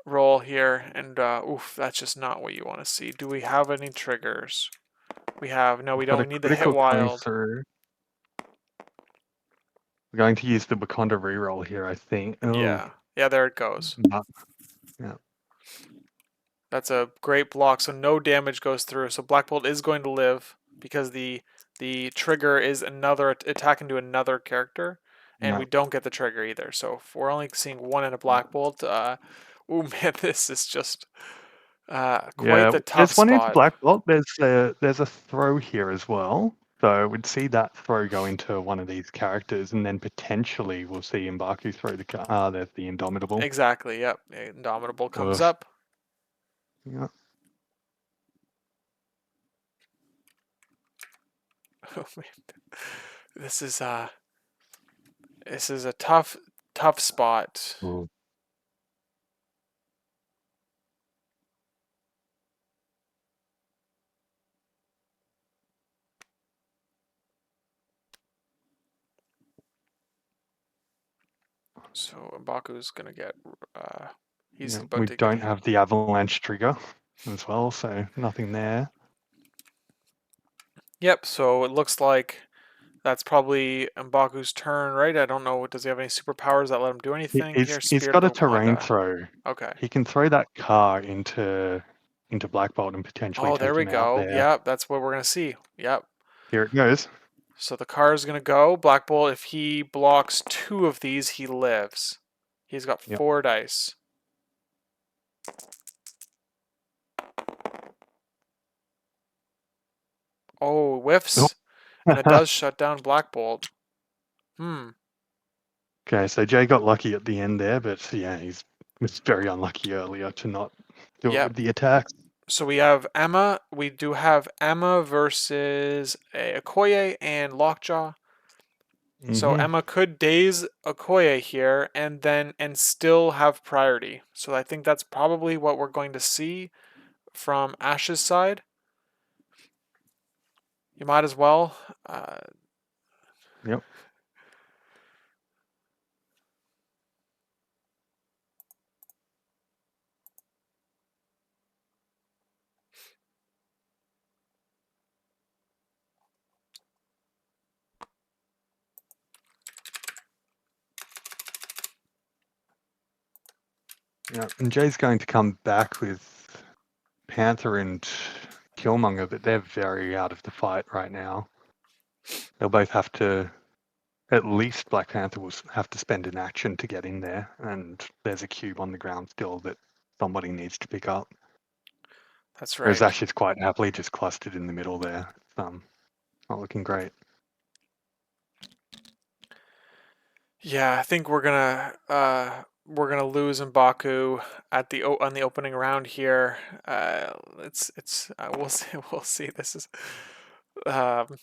roll here, and oof, that's just not what you want to see. Do we have any triggers? We have no. We we've got don't. a We need the hit critical coming wild. through. We're going to use the Wakanda reroll here, I think. Oh, Yeah, yeah. There it goes. no. Yeah, That's a great block. So no damage goes through. So Black Bolt is going to live because the trigger is another attack into another character, and yeah. we don't get the trigger either. So if we're only seeing one in a Black Bolt, oh man, this is just quite Yeah, the tough there's one into spot. Black Bolt. There's a throw here as well. So we'd see that throw go into one of these characters, and then potentially we'll see M'Baku throw the car. Ah, there's the Indomitable. Exactly. Yep. Indomitable comes Ugh. up. Yeah. Oh man, this is a tough spot. Ooh. So Mbaku's gonna get. He's Yeah, about we to get. don't have the avalanche trigger as well, so nothing there. Yep. So it looks like that's probably Mbaku's turn, right? I don't know. Does he have any superpowers that let him do anything here? He's Spirit of got a the terrain Wakanda. throw. Okay. He can throw that car into Black Bolt and potentially Oh, there take we him out go. there. Yep. That's what we're gonna see. Yep. Here it goes. So the car is gonna go. Black Bolt. If he blocks 2 of these, he lives. He's got Yep. 4 dice. Oh, whiffs, and that does shut down Black Bolt. Hmm. Okay, so Jay got lucky at the end there, but yeah, he's was very unlucky earlier to not do it Yep. with the attacks. So we have Emma. We do have Emma versus Okoye and Lockjaw. So Mm-hmm. Emma could daze Okoye here and still have priority. So I think that's probably what we're going to see from AshC's side. You might as well. Yep. Yeah. And Jay's going to come back with Panther and Killmonger, but they're very out of the fight right now. They'll both have to at least Black Panther will have to spend an action to get in there, and there's a cube on the ground still that somebody needs to pick up. That's Whereas right. Ash is quite happily just clustered in the middle there. Not looking great. Yeah, I think we're gonna lose Mbaku at the on the opening round here. It's we'll see we'll see. This is um,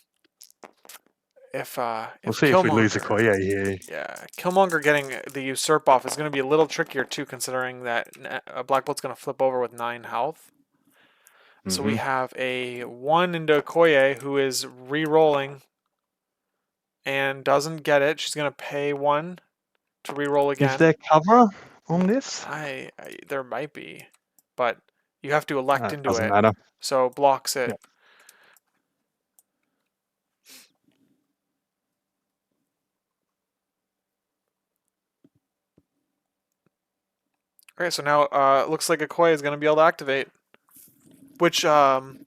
We'll if see if we lose Killmonger, Okoye here. yeah, Killmonger getting the usurp off is gonna be a little trickier too, considering that Black Bolt's gonna flip over with 9 health. So we Hmm. have a 1 into Okoye who is re-rolling and doesn't get it. She's gonna pay 1 to re-roll Is again. there cover on this? I there might be, but you have to elect into Doesn't it, matter. so blocks it. Yep. Okay, so now it looks like Okoye is gonna be able to activate, which Okoye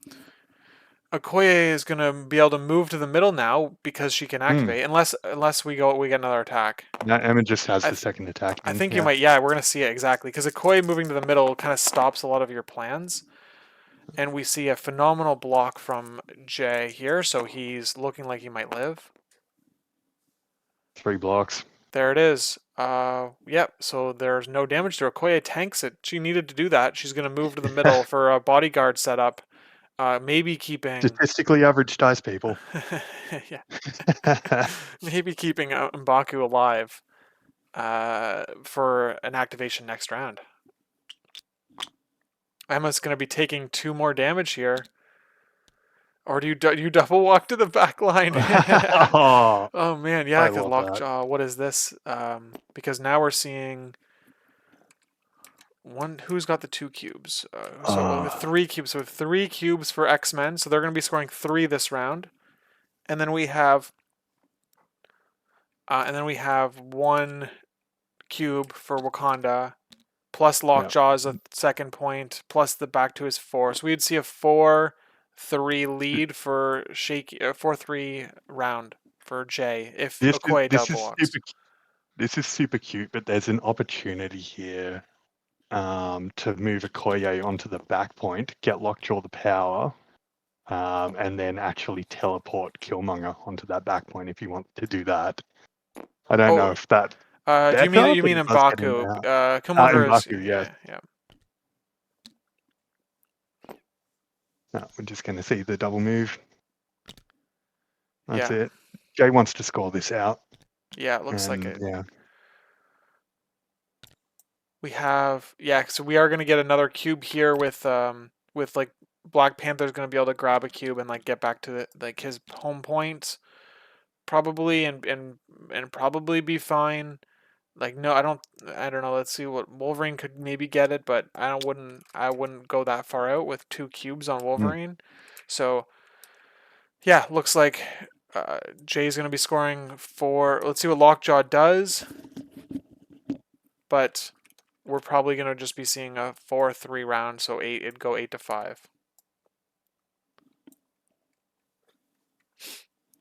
is gonna be able to move to the middle now because she can Hmm. activate, unless we get another attack. Now Emma just has I the th second attack I in. think you Yeah. might, yeah, we're gonna see it exactly because Okoye moving to the middle kind of stops a lot of your plans. And we see a phenomenal block from Jay here, so he's looking like he might live. 3 blocks. There it is. Yep, so there's no damage to her. Okoye tanks it. She needed to do that. She's going to move to the middle for a bodyguard setup. Maybe keeping... Statistically average dice people. yeah, maybe keeping M'Baku alive for an activation next round. Emma's going to be taking 2 more damage here. Or do you double walk to the back line? Oh, Oh man, yeah, I because love that. Lockjaw. What is this? Because now we're seeing one. Who's got the 2 cubes? So Oh, 3 cubes. So we have 3 cubes for X-Men. So they're going to be scoring 3 this round, and then we have, 1 cube for Wakanda, plus yeah. Lockjaw is a second point, plus the back to his 4. So we'd see a 4-3 lead for Shaky, 4-3 round for Jay if This is Okoye this double is walks. super this is super cute, but there's an opportunity here to move Okoye onto the back point, get Lockjaw the power, and then actually teleport Killmonger onto that back point if you want to do that. I don't know Oh, if that's do better, you but mean it does get him M'Baku? out. Killmonger is, M'Baku, yes. yeah, yeah, No, we're just going to see the double move. That's yeah, it. Jay wants to score this out, yeah. It looks like and it. yeah, We have, yeah. So we are gonna get another cube here with like Black Panther's gonna be able to grab a cube and like get back to like his home point probably and probably be fine. Like no, I don't know. Let's see what Wolverine could maybe get it, but I wouldn't go that far out with 2 cubes on mm, Wolverine. So yeah, looks like Jay's going to be scoring 4. Let's see what Lockjaw does, but we're probably going to just be seeing a 4-3 round, so 8. It'd go 8-5.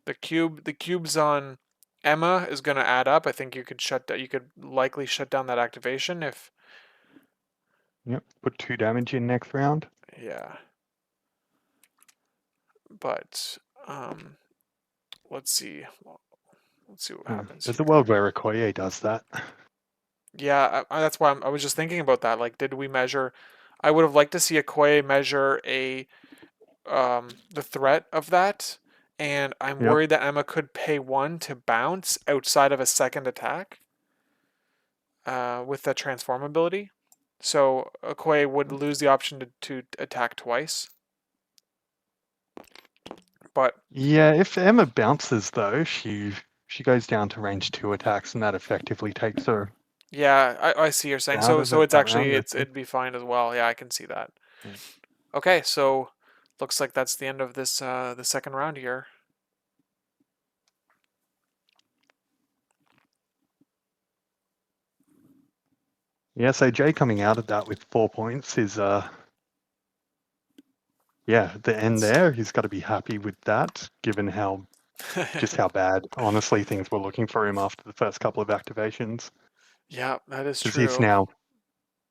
The cubes on Emma is going to add up. I think you could you could likely shut down that activation if, yep. Put 2 damage in next round. yeah. But let's see. Let's see what happens There's a here. world where Okoye does that. Yeah, that's why I was just thinking about that. Like, did we measure? I would have liked to see a Koei measure the threat of that, and I'm Yep. worried that Emma could pay 1 to bounce outside of a second attack with the transform ability. So Okoye would lose the option to attack twice. But Yeah, if Emma bounces though, she goes down to range 2 attacks, and that effectively takes her yeah, I see you're saying. out So of it it's that actually round, I think. it'd be fine as well. Yeah, I can see that. Yeah. Okay, so looks like that's the end of this the second round here. Yeah, so Jay coming out of that with 4 points is yeah, the end That's there. He's got to be happy with that, given how bad honestly things were looking for him after the first couple of activations. yeah, that is Because he's true. now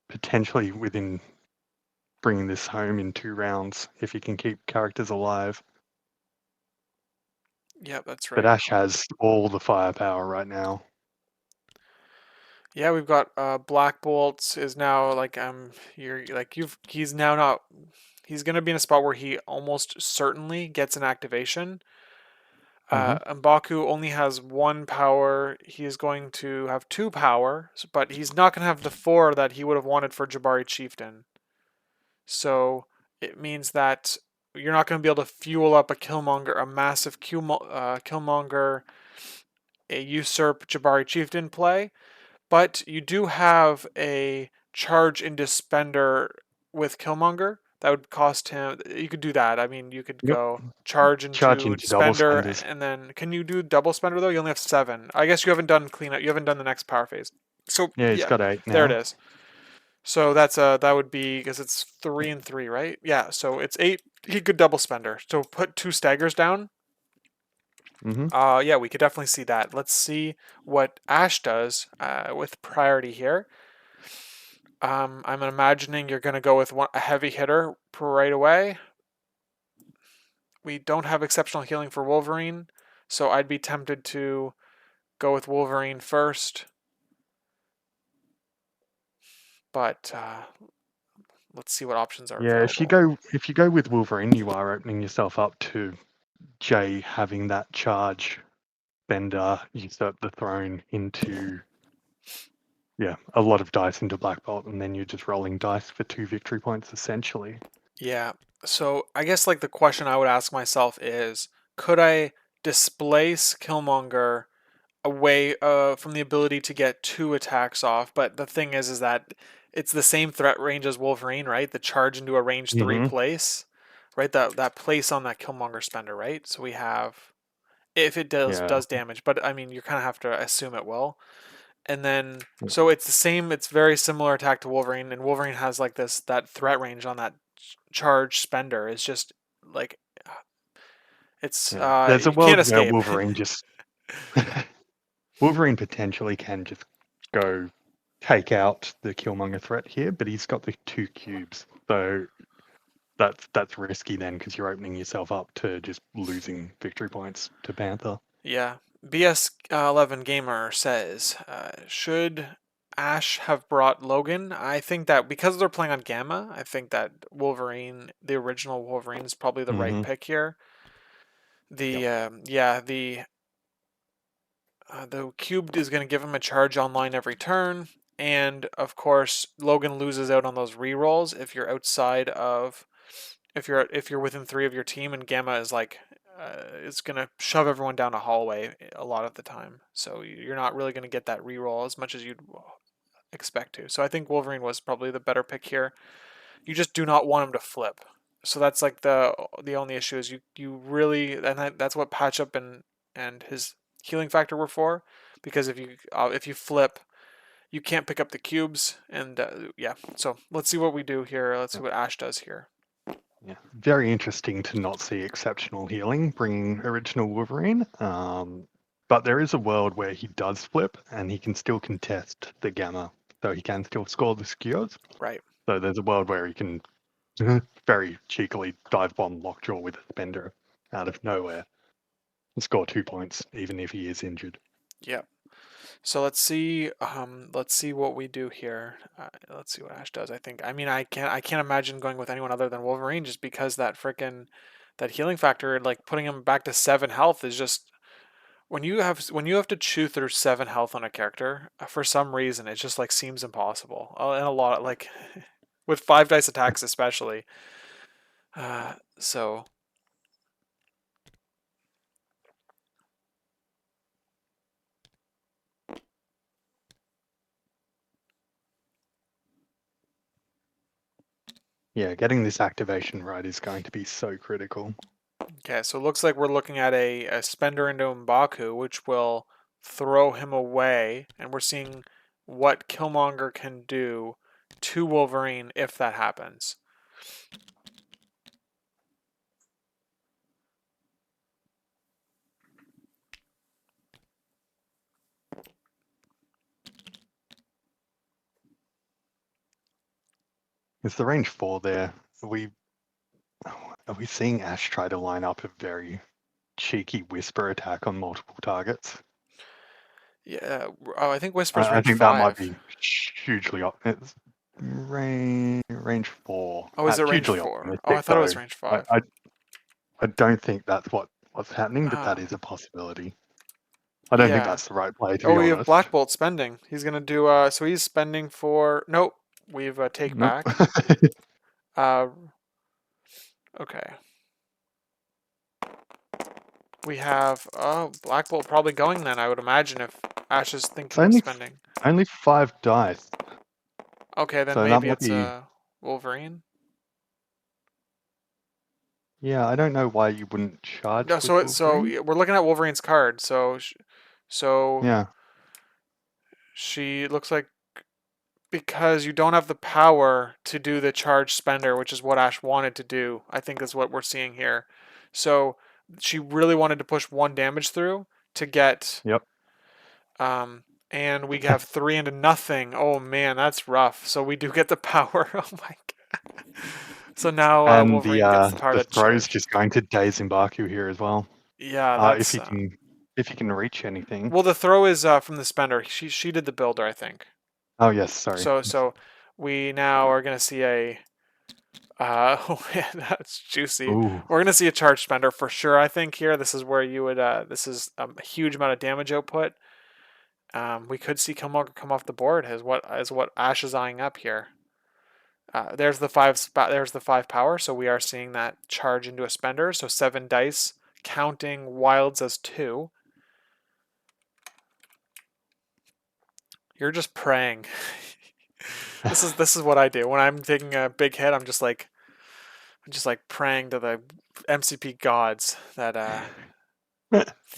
potentially within bringing this home in 2 rounds if he can keep characters alive. Yeah, that's But right. Ash has all the firepower right now. Yeah, we've got Black Bolts is now like you're like you've he's now not he's gonna be in a spot where he almost certainly gets an activation. Hmm. M'Baku only has one power. He is going to have two power, but he's not going to have the four that he would have wanted for Jabari Chieftain. So it means that you're not going to be able to fuel up a Killmonger, a massive Killmonger, a usurp Jabari Chieftain play, but you do have a charge into Spender with Killmonger. That would cost him. You could do that. I mean, you could Yep. go charge Charge into into double Spender, spenders. and then can you do double Spender though? You only have seven. I guess you haven't done cleanup. You haven't done the next power phase. So Yeah, he's yeah, got 8 there it now. is. So that would be because it's 3 and 3, right? Yeah. So it's 8. He could double Spender. So put two staggers down. Hmm. Yeah, we could definitely see that. Let's see what Ash does with priority here. I'm imagining you're going to go with a heavy hitter right away. We don't have exceptional healing for Wolverine, so I'd be tempted to go with Wolverine first. But let's see what options are Yeah, available. if you go with Wolverine, you are opening yourself up to Jay having that charge Bender usurp the throne into a lot of dice into Black Bolt, and then you're just rolling dice for 2 victory points essentially. Yeah, so I guess like the question I would ask myself is, could I displace Killmonger away from the ability to get two attacks off? But the thing is that it's the same threat range as Wolverine, right? The charge into a range 3 Hmm. place, right? That place on that Killmonger spender, right? So we have if it Yeah. does damage, but I mean you kind of have to assume it will. And then Yeah. so it's the same. It's very similar attack to Wolverine, and Wolverine has like that threat range on that charge spender. It's just like it's Yeah. There's a you can't world where escape. Wolverine just Wolverine potentially can just go take out the Killmonger threat here, but he's got the 2 cubes, so that's risky then because you're opening yourself up to just losing victory points to Panther. Yeah. BS11 Gamer says, should Ash have brought Logan? I think that because they're playing on Gamma, I think that Wolverine, the original Wolverine, is probably the right Hmm. pick here. Yep. The cube is going to give him a charge online every turn, and of course Logan loses out on those rerolls if you're outside of if you're within 3 of your team, and Gamma is like it's gonna shove everyone down a hallway a lot of the time. So you're not really gonna get that reroll as much as you'd expect to. So I think Wolverine was probably the better pick here. You just do not want him to flip. So that's like the only issue is you really, and that's what patch up and his healing factor were for, because if you flip, you can't pick up the cubes, and yeah. So let's see what we do here. Let's see Yep. what Ash does here. Yeah. Very interesting to not see exceptional healing bringing original Wolverine. But there is a world where he does flip and he can still contest the Gamma, so he can still score the skewers. Right. So there's a world where he can very cheekily dive bomb Lockjaw with a spender out of nowhere and score 2 points, even if he is injured. Yeah. So let's see what we do here. Let's see what Ash does. I think. I mean, I can't imagine going with anyone other than Wolverine, just because that healing factor, like putting him back to 7 health, is just when you have to chew through 7 health on a character for some reason, it just like seems impossible. And a lot like with 5 dice attacks especially. So Yeah, getting this activation right is going to be so critical. okay, so it looks like we're looking at a spender into M'Baku, which will throw him away, and we're seeing what Killmonger can do to Wolverine if that happens. Is the range 4 there? Are we seeing Ash try to line up a very cheeky whisper attack on multiple targets? Yeah. Oh, I think Whisper's I range think that might 5. be hugely it's range 4. Oh, is it That's range hugely 4? Oh, I optimistic thought it was though. range I, 5. I, I don't think that's what's happening, but that Oh, is a possibility. I don't think yeah. that's the right play, to Oh, be we have honest. Black Bolt spending. He's gonna do. So he's spending for. Nope. We've take Nope. back. Uh, okay. We have Black Bolt probably going then. I would imagine if Ash is It's thinking of spending. only 5 dice, Okay, then so that maybe might it's be. a Wolverine. Yeah, I don't know why you wouldn't No, charge with so Wolverine. yeah, we're looking at Wolverine's card. So Yeah. she looks like because you don't have the power to do the charge spender, which is what Ash wanted to do. I think is what we're seeing here. So she really wanted to push 1 damage through to get Yep. and we have 3 into nothing. Oh man, that's rough. So we do get the power. Oh my god. So now And Wolverine gets the power the to throw's charge. just going to daze Mbaku here as well. Yeah, If that's he can reach anything. well. The throw is from the spender. She did the builder, I think. Oh yes, sorry. So we now are gonna see a oh man, that's juicy. Ooh. We're gonna see a charge spender for sure. I think here this is where you would this is a huge amount of damage output. We could see Killmonger come off the board as what Ash is eyeing up here. There's the 5 spot. There's the 5 power. So we are seeing that charge into a spender. So 7 dice, counting wilds as 2. You're just praying. This is what I do when I'm taking a big hit. I'm just like praying to the MCP gods that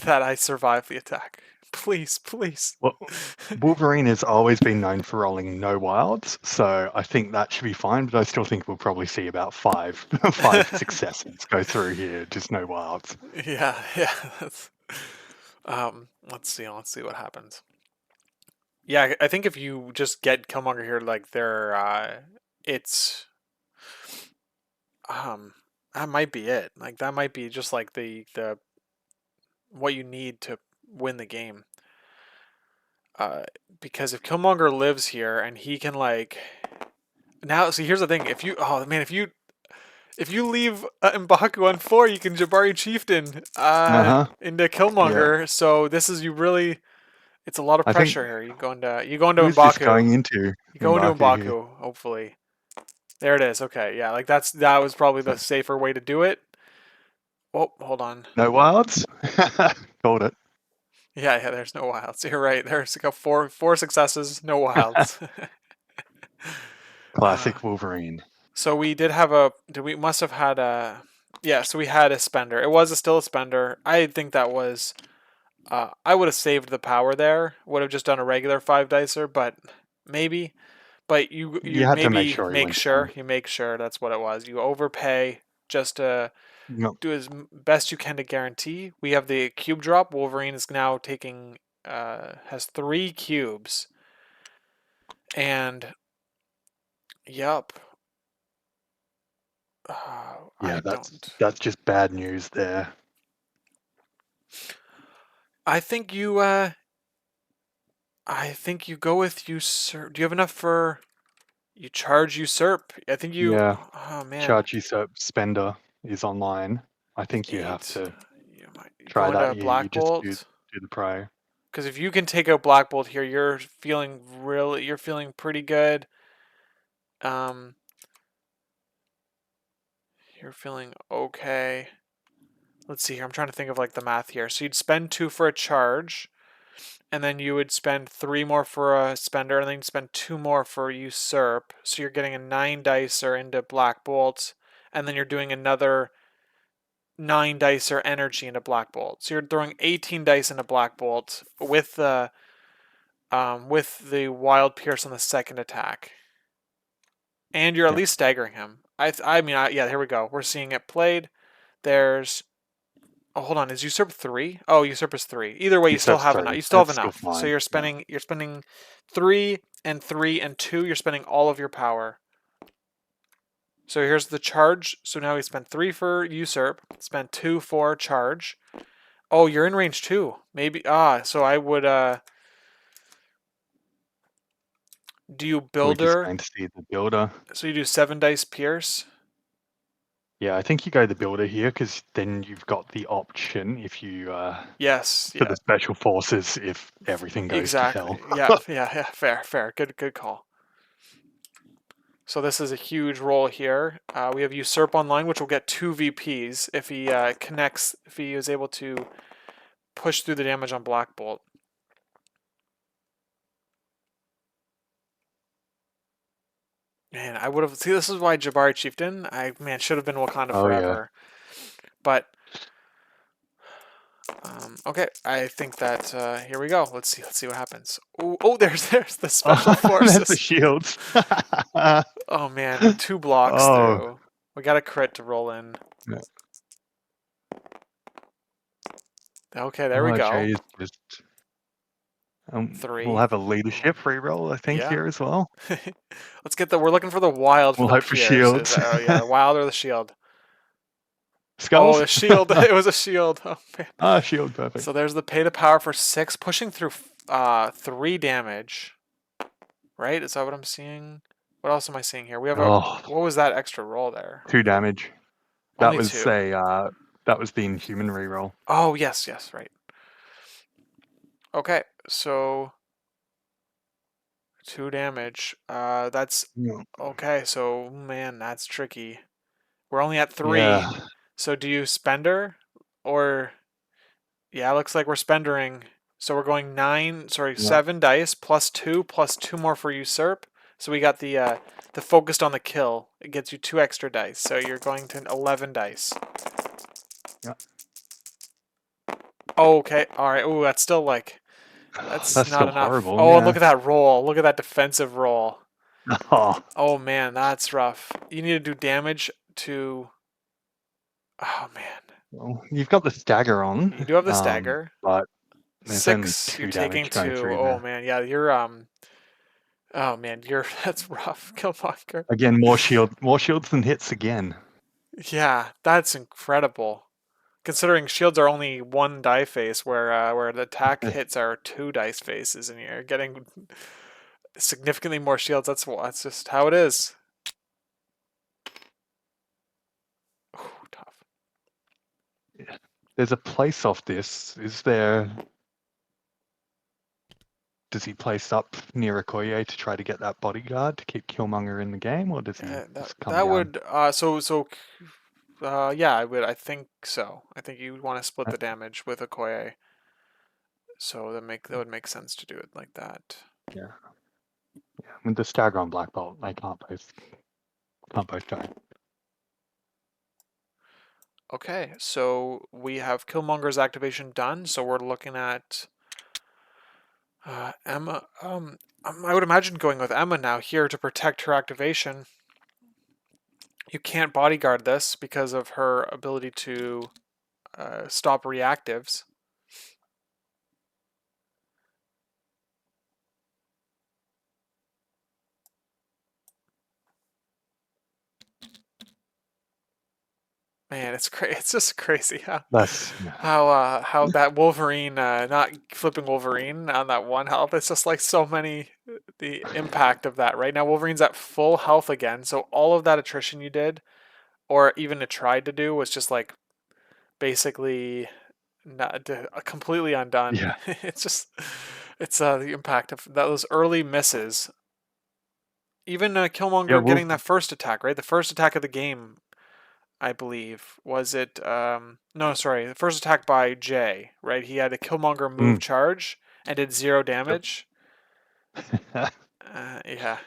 I survive the attack. Please, please. Well, Wolverine has always been known for rolling no wilds, so I think that should be fine. But I still think we'll probably see about 5 5 successes go through here, just no wilds. Yeah, yeah. Let's see. Let's see what happens. Yeah, I think if you just get Killmonger here, like it's um, that might be it. Like that might be just like the what you need to win the game. Uh, because if Killmonger lives here and he can like now, see here's the thing. If you oh man, if you leave M'Baku on 4, you can Jabari Chieftain Uh-huh. into Yeah. Killmonger. So this is you really. It's a lot of I think pressure here. You go into who's just M'Baku. going into You go into Mbaku here. M'Baku. Hopefully, there it is. Okay, yeah, like that was probably the So, safer way to do it. Oh, hold on. no wilds? Called it. Yeah, yeah. There's no wilds. You're right. There's like four successes, no wilds. uh, Classic Wolverine. so we did have a. We must have had a. Yeah, so we had a spender. It was still a spender. I think that was. I would have saved the power there. Would have just done a regular 5 dicer, but maybe. But you You had to make maybe sure he make went sure down. you make sure that's what it was. You overpay just to Yep. do as best you can to guarantee. We have the cube drop. Wolverine is now taking has 3 cubes, and yep. Yeah, I don't. that's just bad news there. I think you. I think you go with usurp. Do you have enough for? You charge usurp. I think you. Yeah, Oh man, Charge Usurp Spender is online. I think you have 8. to You might try go that. into You Black just Bolt. do the pray. Because if you can take out Black Bolt here, you're feeling pretty good. Um, you're feeling okay. Let's see here. I'm trying to think of like the math here. So you'd spend 2 for a charge, and then you would spend 3 more for a spender, and then you'd spend 2 more for usurp. So you're getting a 9 dicer into Black Bolt, and then you're doing another 9 dicer energy into Black Bolt. So you're throwing 18 dice into Black Bolt with the Wild Pierce on the second attack. And you're at Yep. least staggering him. Yeah, here we go. We're seeing it played. There's hold on, is usurp 3? Oh, usurp is 3. Either way, you still Usurp's have enough. 3. You still have That's still enough. So fine. you're Yeah. spending 3 and 3 and 2. You're spending all of your power. So here's the charge. So now we spent 3 for usurp, spent 2 for charge. Oh, you're in range 2. Maybe so I would Do you We're just builder? going to see the builder. So you do 7 dice pierce? Yeah, I think you go the builder here because then you've got the option if you Yes, for yeah. the special forces if everything goes to hell. Exactly. Yeah, yeah, fair, fair. Good call. So this is a huge roll here. We have Usurp online, which will get 2 VPs if he connects, if he is able to push through the damage on Black Bolt. Man, I would have. See, this is why Jabari Chieftain. Should have been Wakanda Oh yeah. forever. But okay, I think that here we go. Let's see. Let's see what happens. Oh, there's the special Oh, that's the forces. shields. Oh man, 2 blocks Oh, through. We got a crit to roll in. yeah. Okay, there we Oh, go. Jay is just. We'll 3. have a leadership reroll, I think, Yeah. here as well. Let's get the. We're looking for the wild for We'll the hope for Pierce. shields. Oh yeah, the wild or the shield. Oh, Skulls? the shield. It was a shield. Oh man. Ah, shield, perfect. So there's the pay to power for 6, pushing through 3 damage. Right? Is that what I'm seeing? What else am I seeing here? We have a. Oh, What was that extra roll there? 2 damage. That Only was 2. that was the Inhuman reroll. Oh yes, yes, right. Okay, so 2 damage. That's Yeah. okay. So man, that's tricky. We're only at 3. Yeah. So do you spender or yeah, it looks like we're spendering. So we're going 7 dice plus 2 more for usurp. So we got the focused on the kill. It gets you 2 extra dice. So you're going to 11 dice. Yeah. Oh, okay. All right. Oh, that's still like that's That's not still enough. horrible. Oh, and look Yeah. at that roll. Look at that defensive roll. Oh, Oh man, that's rough. You need to do damage to. Oh man, well, you've got the stagger on, you do have the stagger. but there's only 6. You're 2 taking damage going 2. through Oh there. man, yeah. You're. Oh man, you're. That's rough, Killmonger. Again, more shields than hits again. Yeah, that's incredible. Considering shields are only 1 die face, where the attack hits are 2 dice faces, and you're getting significantly more shields. That's just how it is. Ooh, tough. There's a place off this. Is there? Does he place up near Okoye to try to get that bodyguard to keep Killmonger in the game, or does he That just come that down? would yeah, I would. I think so. I think you would want to split the damage with Okoye. So that would make sense to do it like that. Yeah. Yeah. With the stagger on Black Bolt, they can't both die. Okay, so we have Killmonger's activation done. So we're looking at Emma. I would imagine going with Emma now here to protect her activation. You can't bodyguard this because of her ability to stop reactives. Man, it's just crazy how that Wolverine not flipping Wolverine on that 1 health. It's just like so many the impact of that. Right now Wolverine's at full health again, so all of that attrition you did, or even tried to do, was just like basically not completely undone. Yeah. It's the impact of those early misses. Even Yeah. Killmonger getting that first attack, right? The first attack of the game, I believe. Was it no, sorry, the first attack by Jay, right? He had a Killmonger move charge and did 0 damage. Yeah,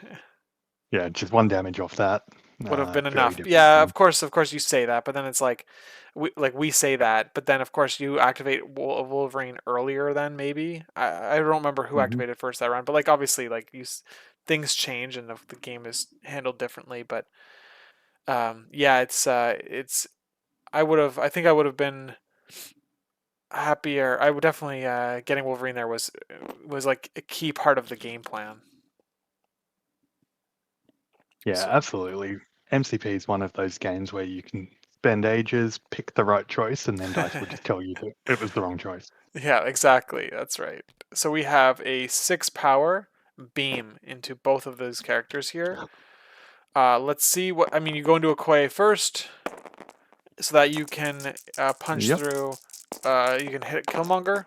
Yeah, just 1 damage off that. would have been Very enough. different Yeah, thing. of course you say that, but then it's like we say that, but then of course you activate Wolverine earlier then maybe. I don't remember who Hmm. activated first that round, but like obviously like things change and the game is handled differently, but yeah, it's I think I would have been happier. I would definitely getting Wolverine there was like a key part of the game plan. Yeah, So, absolutely. MCP is one of those games where you can spend ages, pick the right choice, and then dice will just tell you that it was the wrong choice. yeah, exactly. That's right. So we have a 6 power beam into both of those characters here. Let's see what, I mean, you go into a Quay first so that you can punch Yep. through, you can hit Killmonger.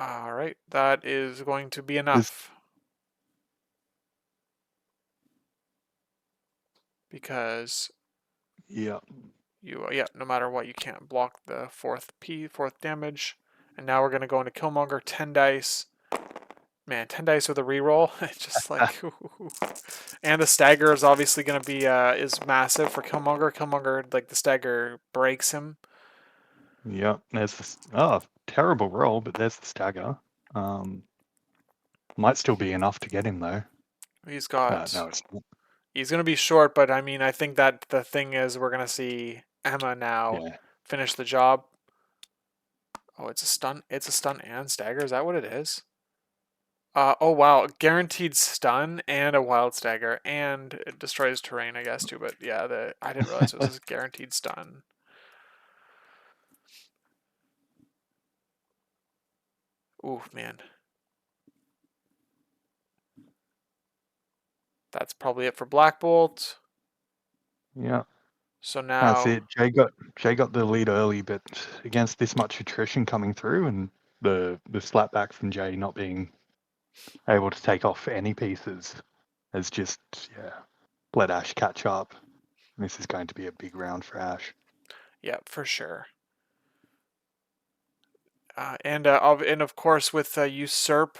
Alright, that is going to be There's, enough. Because yeah. you, yeah, no matter what, you can't block the fourth damage. And now we're going to go into Killmonger, 10 dice. Man, 10 dice with a reroll, it's just like, and the stagger is obviously going to be, is massive for Killmonger. Killmonger, like, the stagger breaks him. Yep. There's this. Oh, terrible roll, but there's the stagger. Might still be enough to get him though. He's got, No, it's not. he's going to be short, but I mean, I think that the thing is we're going to see Emma now Yeah. finish the job. Oh, it's a stun. It's a stun and stagger. Is that what it is? Oh wow, guaranteed stun and a wild stagger, and it destroys terrain, I guess too. But yeah, I didn't realize it was a guaranteed stun. Ooh man, that's probably it for Black Bolt. Yeah. So That's now, it. Jay got the lead early, but against this much attrition coming through and the slapback from Jay not being able to take off any pieces has just let Ash catch up. This is going to be a big round for Ash. yeah, for sure. And of course with Usurp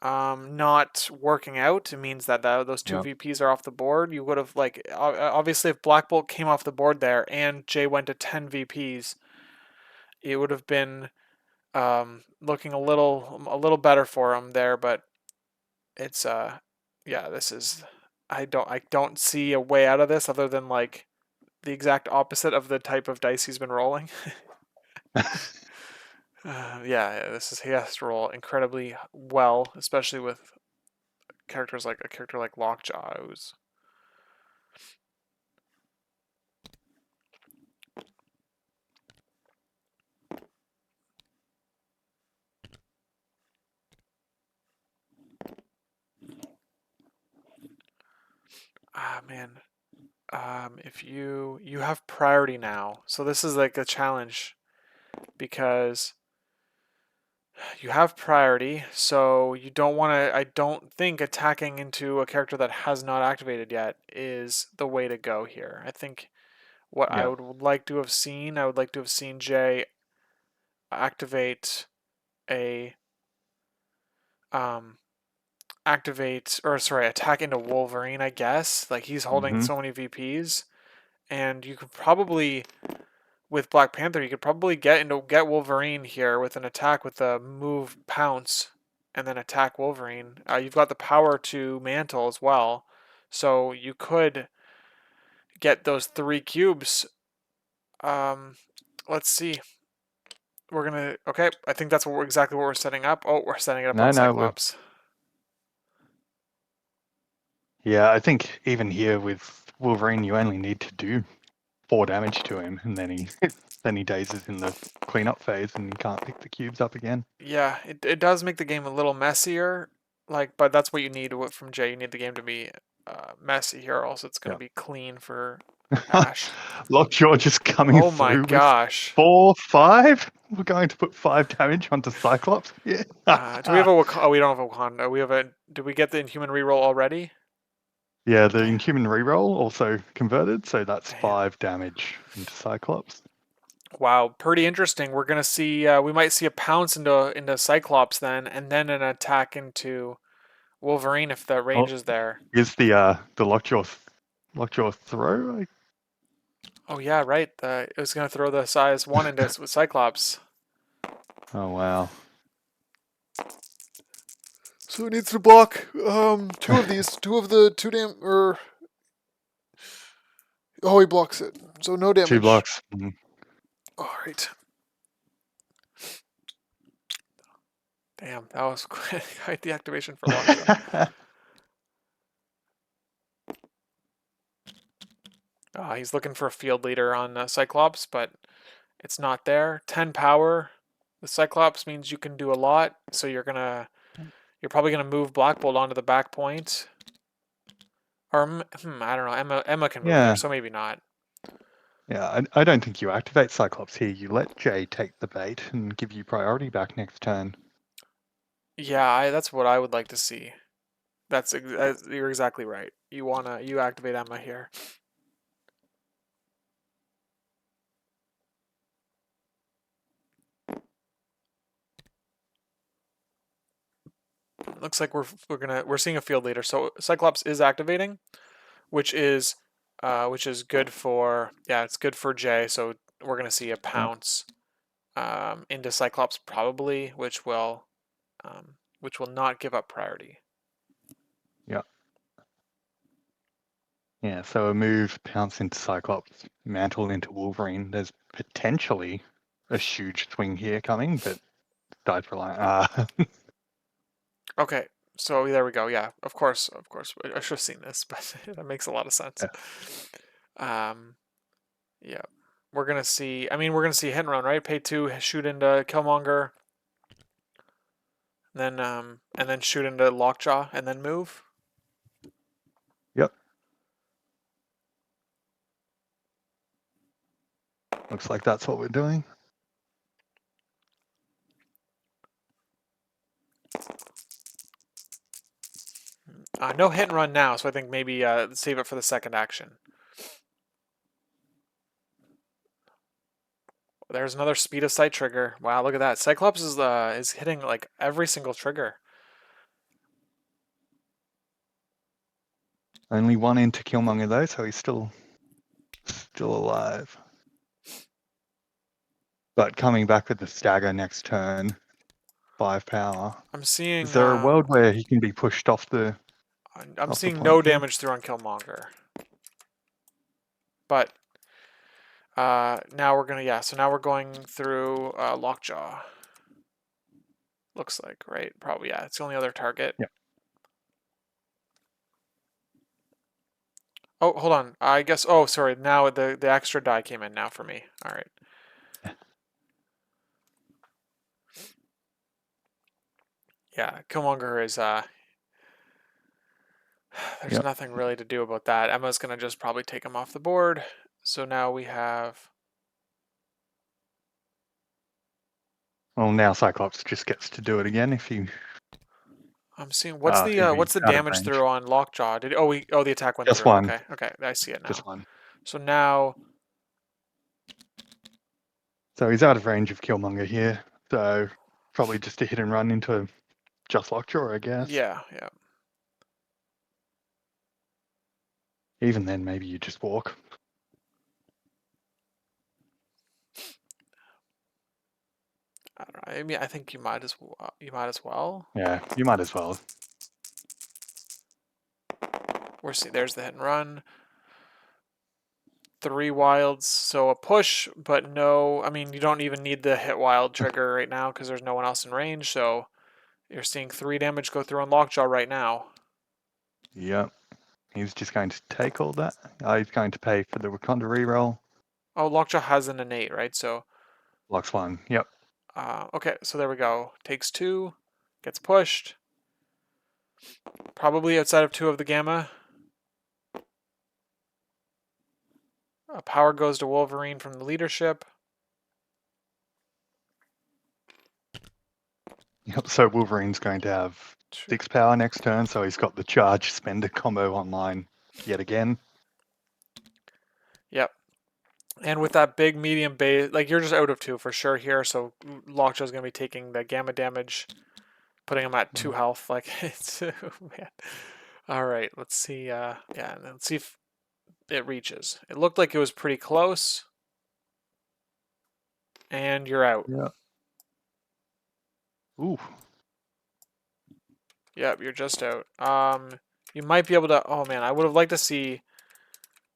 not working out, it means that those two Yep. VPs are off the board. You would have like obviously if Black Bolt came off the board there and Jay went to 10 VPs, it would have been looking a little better for him there. But it's yeah, this is I don't see a way out of this other than like the exact opposite of the type of dice he's been rolling. Yeah, he has to roll incredibly well, especially with characters like a character like Lockjaw, who's man. If you have priority now, so this is like a challenge because you have priority, so you don't want to. I don't think attacking into a character that has not activated yet is the way to go here. I think what I Yeah. would like to have seen, I would like to have seen Jay activate a um or sorry, attack into Wolverine, I guess. Like he's holding Mm-hmm. so many VPs, and you could probably with Black Panther, you could probably get Wolverine here with an attack with a move pounce, and then attack Wolverine. You've got the power to mantle as well, so you could get those 3 cubes. Um, let's see. We're gonna okay. I think that's exactly what we're setting up. Oh, we're setting it up No, on no, Cyclops. yeah, I think even here with Wolverine, you only need to do 4 damage to him, and then he then he dazes in the cleanup phase and can't pick the cubes up again. Yeah, it does make the game a little messier. Like, but that's what you need from Jay. You need the game to be messy here, or else it's going to Yeah. be clean for Ash. Lockjaw just coming Oh my through with gosh. 4, 5. We're going to put 5 damage onto Cyclops. Yeah. Do we have a Wakanda? Oh, we don't have a Wakanda. We have a. Did we get the Inhuman reroll already? Yeah, the Damn. Inhuman reroll also converted, so that's Damn. 5 damage into Cyclops. Wow, pretty interesting. We're gonna see. We might see a pounce into Cyclops and then an attack into Wolverine if the Oh, range is there. is the Lockjaw throw? Oh yeah, right. It was gonna throw the size 1 into Cyclops. Oh wow. So it needs to block 2 of these, 2 or oh, he blocks it. So no Two damage. blocks. All right. Damn, that was quite the activation for Lockjaw. He's looking for a field leader on Cyclops, but it's not there. 10 power. The Cyclops means you can do a lot, so you're probably gonna move Black Bolt onto the back point. Or I don't know. Emma can move there, Yeah. so maybe not. Yeah, I don't think you activate Cyclops here. You let Jay take the bait and give you priority back next turn. Yeah, that's what I would like to see. You're exactly right. You activate Emma here. Looks like we're seeing a field leader. So Cyclops is activating, which is good for it's good for Jay. So we're gonna see a Yeah. pounce into Cyclops probably, which will not give up priority. Yeah. Yeah, so a move, pounce into Cyclops, mantle into Wolverine. There's potentially a huge swing here coming, but died for line. Okay, so there we go. Yeah, of course. I should have seen this, but that makes a lot of sense. Um, yeah, we're gonna see. I mean, we're gonna see hit and run, right? Pay 2, shoot into Killmonger, and then shoot into Lockjaw, and then move. Yep. Looks like that's what we're doing. No hit and run now, so I think maybe save it for the second action. There's another speed of sight trigger. Wow, look at that. Cyclops is hitting like every single trigger. Only one into Killmonger though, so he's still alive. But coming back with the stagger next turn, 5 power. I'm seeing Is there a world where he can be pushed off the no point here? damage through on Killmonger. But now we're gonna so now we're going through Lockjaw. Looks like, right? Probably, yeah. It's the only other target. Yeah. Oh, hold on. I guess. Oh, sorry. Now the extra die came in now for me. All right. Yeah, Killmonger is there's Yep. nothing really to do about that. Emma's gonna just probably take him off the board. So now we have. Well, now Cyclops just gets to do it again if he I'm seeing if he's what's the out of damage range. through on Lockjaw? The attack went Just through. one. Okay, I see it Just now. one. So now. So he's out of range of Killmonger here. So probably just a hit and run into just Lockjaw, I guess. Yeah. Even then, maybe you just walk. I don't know. I mean, I think you might as well. Yeah, you might as well. There's the hit and run. 3 wilds, so a push, but no. I mean, you don't even need the hit wild trigger right now because there's no one else in range. So you're seeing 3 damage go through on Lockjaw right now. Yep. He's just going to take all that. He's going to pay for the Wakanda reroll. Oh, Lockjaw has an innate, right? So Locks one. Yep. okay, so there we go. Takes 2, gets pushed. Probably outside of 2 of the gamma. Power goes to Wolverine from the leadership. Yep. So Wolverine's going to have 6 power next turn, so he's got the charge spender combo online yet again. Yep. And with that big medium base, like you're just out of 2 for sure here. So Lockjaw's going to be taking the gamma damage, putting him at 2 health. Like, it's, oh, man. All right, let's see. Let's see if it reaches. It looked like it was pretty close. And you're out. Yeah. Ooh. Yep, you're just out. You might be able to. Oh man, I would have liked to see.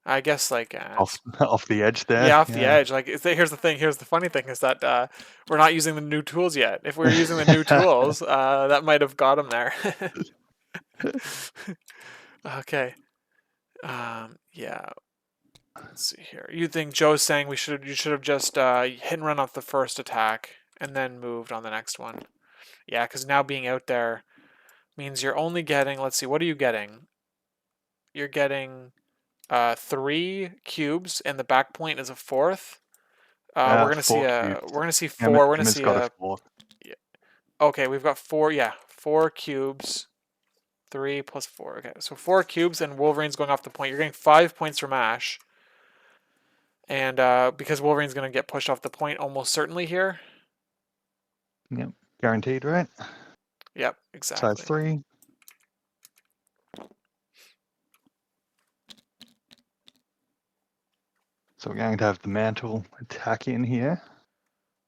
I guess like Off the edge there. yeah, off the edge. Like here's the thing. Here's the funny thing is that we're not using the new tools yet. If we were using the new tools, that might have got him there. Okay. Yeah. Let's see here. You think Joe's saying you should have just hit and run off the first attack and then moved on the next one. Yeah, because now being out there means you're only getting, let's see, what are you getting? You're getting 3 cubes, and the back point is a 4th. We're gonna see 4 cubes. four. We're gonna Emma's see got a 4. yeah. Okay, we've got 4. Yeah, 4 cubes. 3 plus 4. Okay, so 4 cubes, and Wolverine's going off the point. You're getting 5 points from Ash, and because Wolverine's gonna get pushed off the point almost certainly here. Yep. Guaranteed, right? Yep, Size exactly. 3. So we're going to have the mantle attack in here.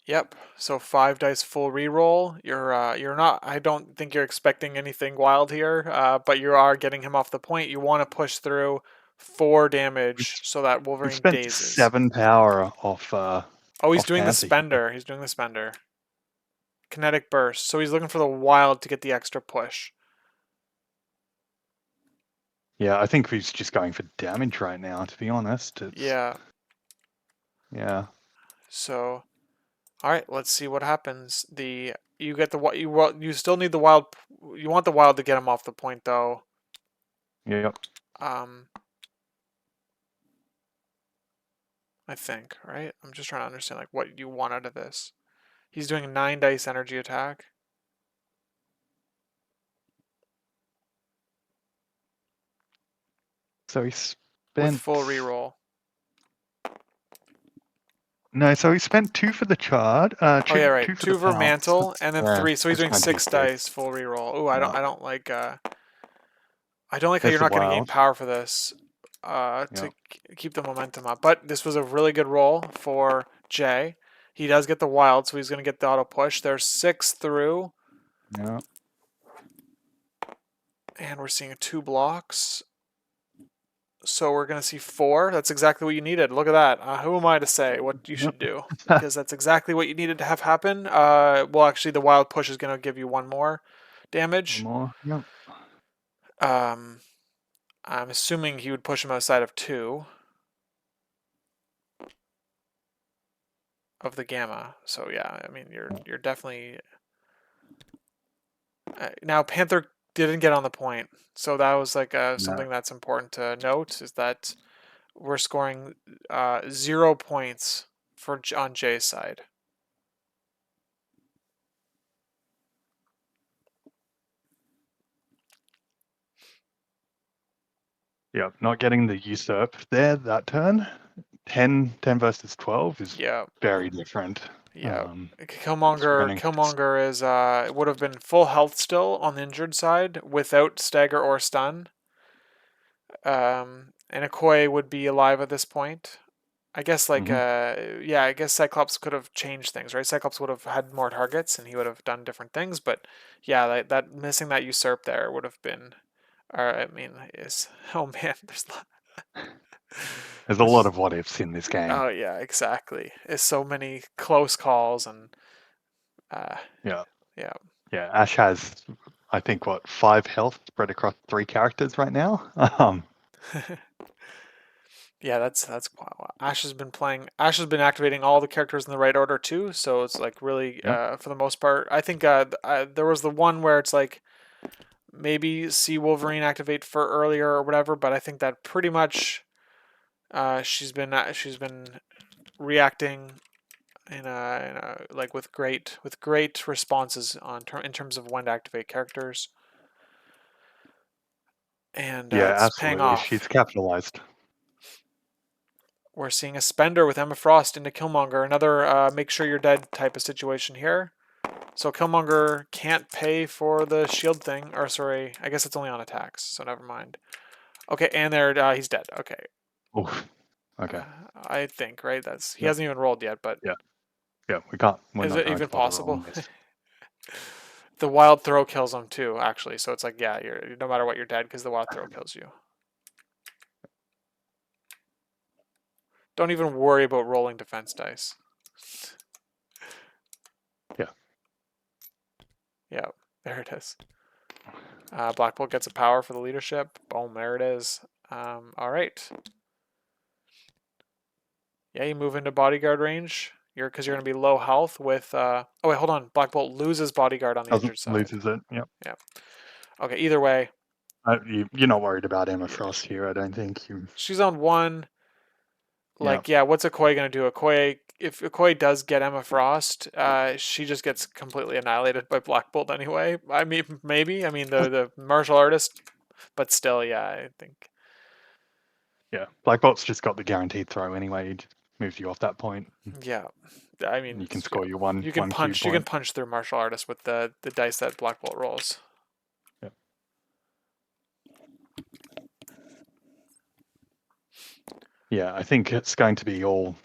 Yep. So 5 dice full reroll. You're not. I don't think you're expecting anything wild here, but you are getting him off the point. You want to push through 4 We've, damage so that we've Wolverine spent dazes. 7 power off Oh, he's off doing the Panther here. spender. He's doing the spender. Kinetic burst. So he's looking for the wild to get the extra push. Yeah, I think he's just going for damage right now, to be honest. Yeah. Yeah. So, all right. Let's see what happens. You get the you still need the wild. You want the wild to get him off the point though. Yep. Um, I think, right? I'm just trying to understand like what you want out of this. He's doing a 9 dice energy attack. So he With spent full reroll. no. So he spent 2 for the chard. Oh yeah, right. 2 for the 2 for pounce. mantle and then Yeah, 3. So he's that's doing going to be 6 good. dice full reroll. Ooh, Yeah. I don't like I don't like how There's you're the not getting gain wild. power for this Yeah. to keep the momentum up. But this was a really good roll for Jay. He does get the wild, so he's going to get the auto push. There's 6 through, Yeah. and we're seeing 2 blocks. So we're going to see 4. That's exactly what you needed. Look at that. Who am I to say what you should do? Because that's exactly what you needed to have happen. Well, actually, the wild push is going to give you 1 more One damage. more. Yep. Um, I'm assuming he would push him outside of 2 of the gamma. So yeah, I mean you're definitely now Panther didn't get on the point, so that was like No. something that's important to note is that we're scoring 0 points for on Jay's side. Yep. Not getting the usurp there that turn. 10 versus 12 is Yeah, very different. yeah. So we're Killmonger going to Killmonger is would have been full health still on the injured side without stagger or stun. And Okoye would be alive at this point. I guess like yeah, I guess Cyclops could have changed things, right? Cyclops would have had more targets and he would have done different things, but yeah, that missing that usurp there would have been I mean, is oh man, There's a lot there's of what ifs in this game. oh yeah, exactly. It's so many close calls and uh Yeah. yeah. Yeah. Ash has, I think, what, 5 health spread across 3 characters right now. Yeah, that's wow. Ash has been activating all the characters in the right order too, so it's like really Yep. for the most part. I think there was the one where it's like maybe see Wolverine activate for earlier or whatever, but I think that pretty much she's been reacting in a like with great responses in terms of when to activate characters, and Yeah, it's paying absolutely. off. She's capitalized. We're seeing a spender with Emma Frost into Killmonger, another make sure you're dead type of situation here. So Killmonger can't pay for the shield thing, or sorry, I guess it's only on attacks, so never mind. Okay, and there he's dead. Okay, Oof. Okay. I think right. That's he Yep. hasn't even rolled yet, but Yeah. Yeah. We can't. We're is not it going even to bother possible? rolling this. The wild throw kills him too, actually. So it's like yeah, you're no matter what you're dead because the wild throw kills you. Don't even worry about rolling defense dice. Yeah. Yeah, there it is. Black Bolt gets a power for the leadership. Boom, there it is. All right. Yeah, you move into bodyguard range. Because you're going to be low health with. Oh wait, hold on. Black Bolt loses bodyguard on the Doesn't injured side. loses it. Yep. Yeah. Okay. Either way, You're not worried about Emma yeah. Frost here, I don't think. You. She's on one. Yeah. Like, yeah, what's Okoye gonna do? Okoye, if Okoye does get Emma Frost, she just gets completely annihilated by Black Bolt anyway. I mean, maybe. I mean, the martial artist, but still, yeah, I think. Yeah. Black Bolt's just got the guaranteed throw anyway. He just moves you off that point, Yeah, I and mean, you can yeah, score your one you can one cube punch. You can point. punch through martial artist with the dice that Black Bolt rolls. Yeah. Yeah, I think it's going to be all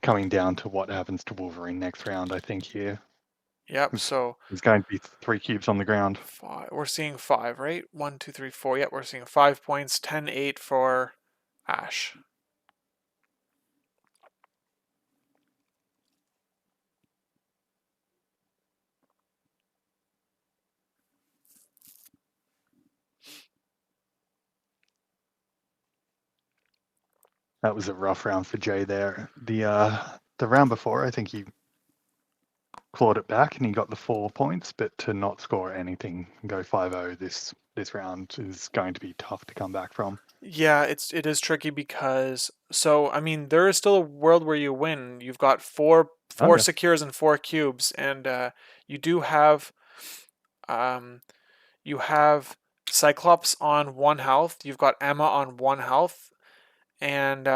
coming down to what happens to Wolverine next round. I think here Yep. So there's going to be 3 cubes on the ground. five. We're seeing five, right? 1, 2, 3, 4. Yep, we're seeing 5 points. 10-8 for Ash. That was a rough round for Jay there. The round before, I think he clawed it back and he got the 4 points, but to not score anything and go 5-0 this round is going to be tough to come back from. Yeah, it is tricky because I mean there is still a world where you win. You've got Oh four yeah. secures and 4 cubes, and you do have um you have Cyclops on 1 health. You've got Emma on 1 health, and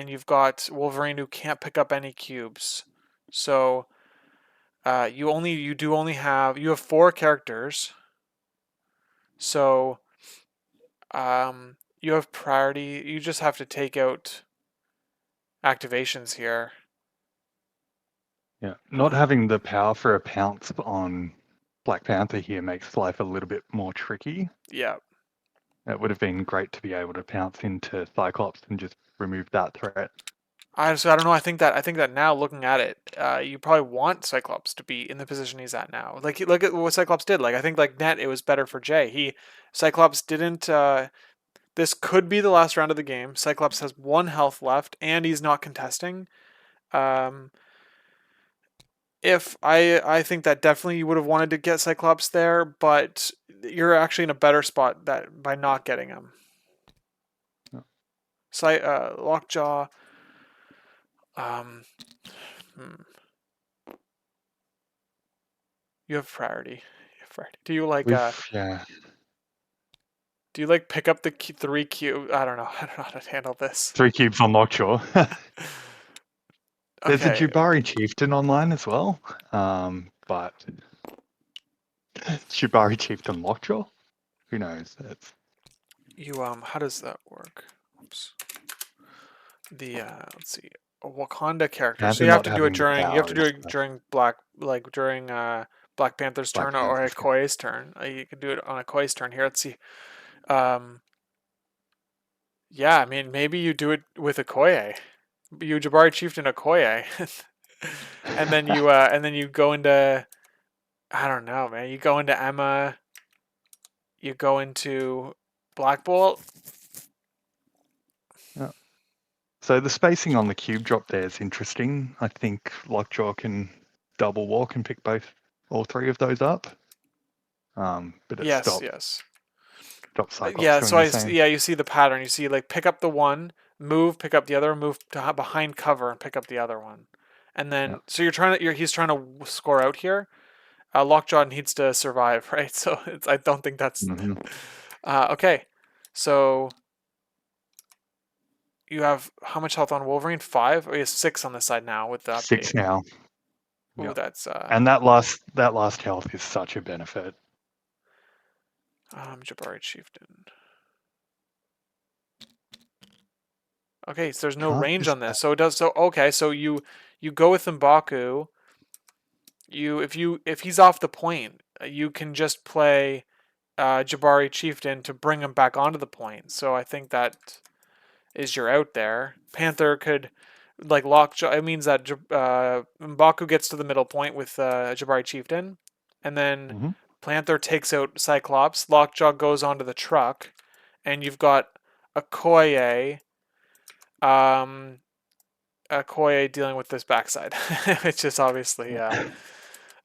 you've got Wolverine who can't pick up any cubes. So you have 4 characters. So you have priority. You just have to take out activations here. Yeah. Not Um, having the power for a pounce on Black Panther here makes life a little bit more tricky. yeah. It would have been great to be able to pounce into Cyclops and just remove that threat. I don't know. I think that now looking at it, you probably want Cyclops to be in the position he's at now. Like look at what Cyclops did. Like I think like net it was better for Jay. Cyclops didn't. This could be the last round of the game. Cyclops has 1 health left and he's not contesting. Um, if I think that definitely you would have wanted to get Cyclops there, but you're actually in a better spot that by not getting him. Yeah. Lockjaw. Um, hmm. You have priority. You have priority. Yeah. Do you like pick up the 3 cube? I don't know. I don't know how to handle this. 3 cubes on Lockjaw. There's a Okay. Jabari Chieftain online as well, but Jabari Chieftain Lockjaw? Who knows? It's How does that work? Oops. Let's see. A Wakanda character. So Panther you have not to do it having the during power is Black Panther's Black turn or Panther's turn. Okoye's turn. You can do it on Okoye's turn here. Let's see. Um, yeah, I mean maybe you do it with Okoye. You Jabari Chieftain Okoye. And then you go into I don't know, man. You go into Emma, you go into Black Bolt. Yeah. So the spacing on the cube drop there is interesting. I think Lockjaw can double walk and pick all 3 of those up. But it Yes, stops yes. Cyclops Yeah, doing the same. you see the pattern. You see like pick up the one, move, pick up the other, move to behind cover and pick up the other one. And Yeah. then so he's trying to score out here. Lockjaw needs to survive, right? So I don't think that's Hmm. okay. So you have how much health on Wolverine? 5? Oh, he has 6 on this side now with the 6 update. now. Ooh, Yeah. that's And that last health is such a benefit. Jabari Chieftain. Okay, so there's no Can't range just on this. So it does so okay, so you go with M'Baku. If he's off the point, you can just play Jabari Chieftain to bring him back onto the point. So I think that is your out there. Panther could like lock. It means that M'Baku gets to the middle point with Jabari Chieftain, and then Mhm. Panther takes out Cyclops. Lockjaw goes onto the truck, and you've got Okoye, um, Okoye dealing with this backside, which is obviously not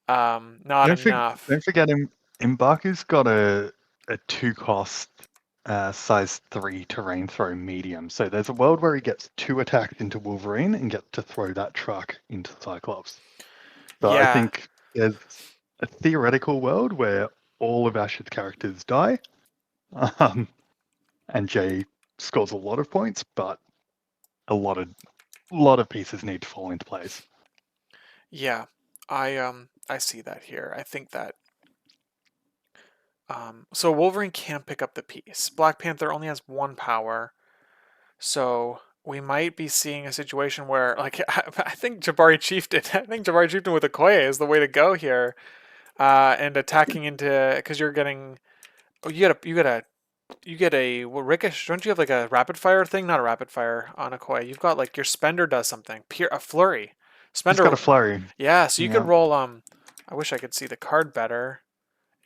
Don't, for, enough. don't forget him. M'Baku's got a 2 cost size 3 terrain throw medium. So there's a world where he gets 2 attacks into Wolverine and gets to throw that truck into Cyclops. So I Yeah, think there's a theoretical world where all of Ash's characters die, um, and Jay scores a lot of points, but a lot of pieces need to fall into place. yeah. I see that here. I think that so Wolverine can't pick up the piece. Black Panther only has 1 power. So we might be seeing a situation where, like, I think Jabari Chieftain, I think Jabari Chieftain with Okoye is the way to go here, and attacking into because you're getting, oh, you get a well, ricochet. Don't you have like a rapid fire thing? Not a rapid fire on Okoye. You've got like your spender does something. A flurry, He's got spender. a flurry. Yeah, so you could Yeah. roll. I wish I could see the card better.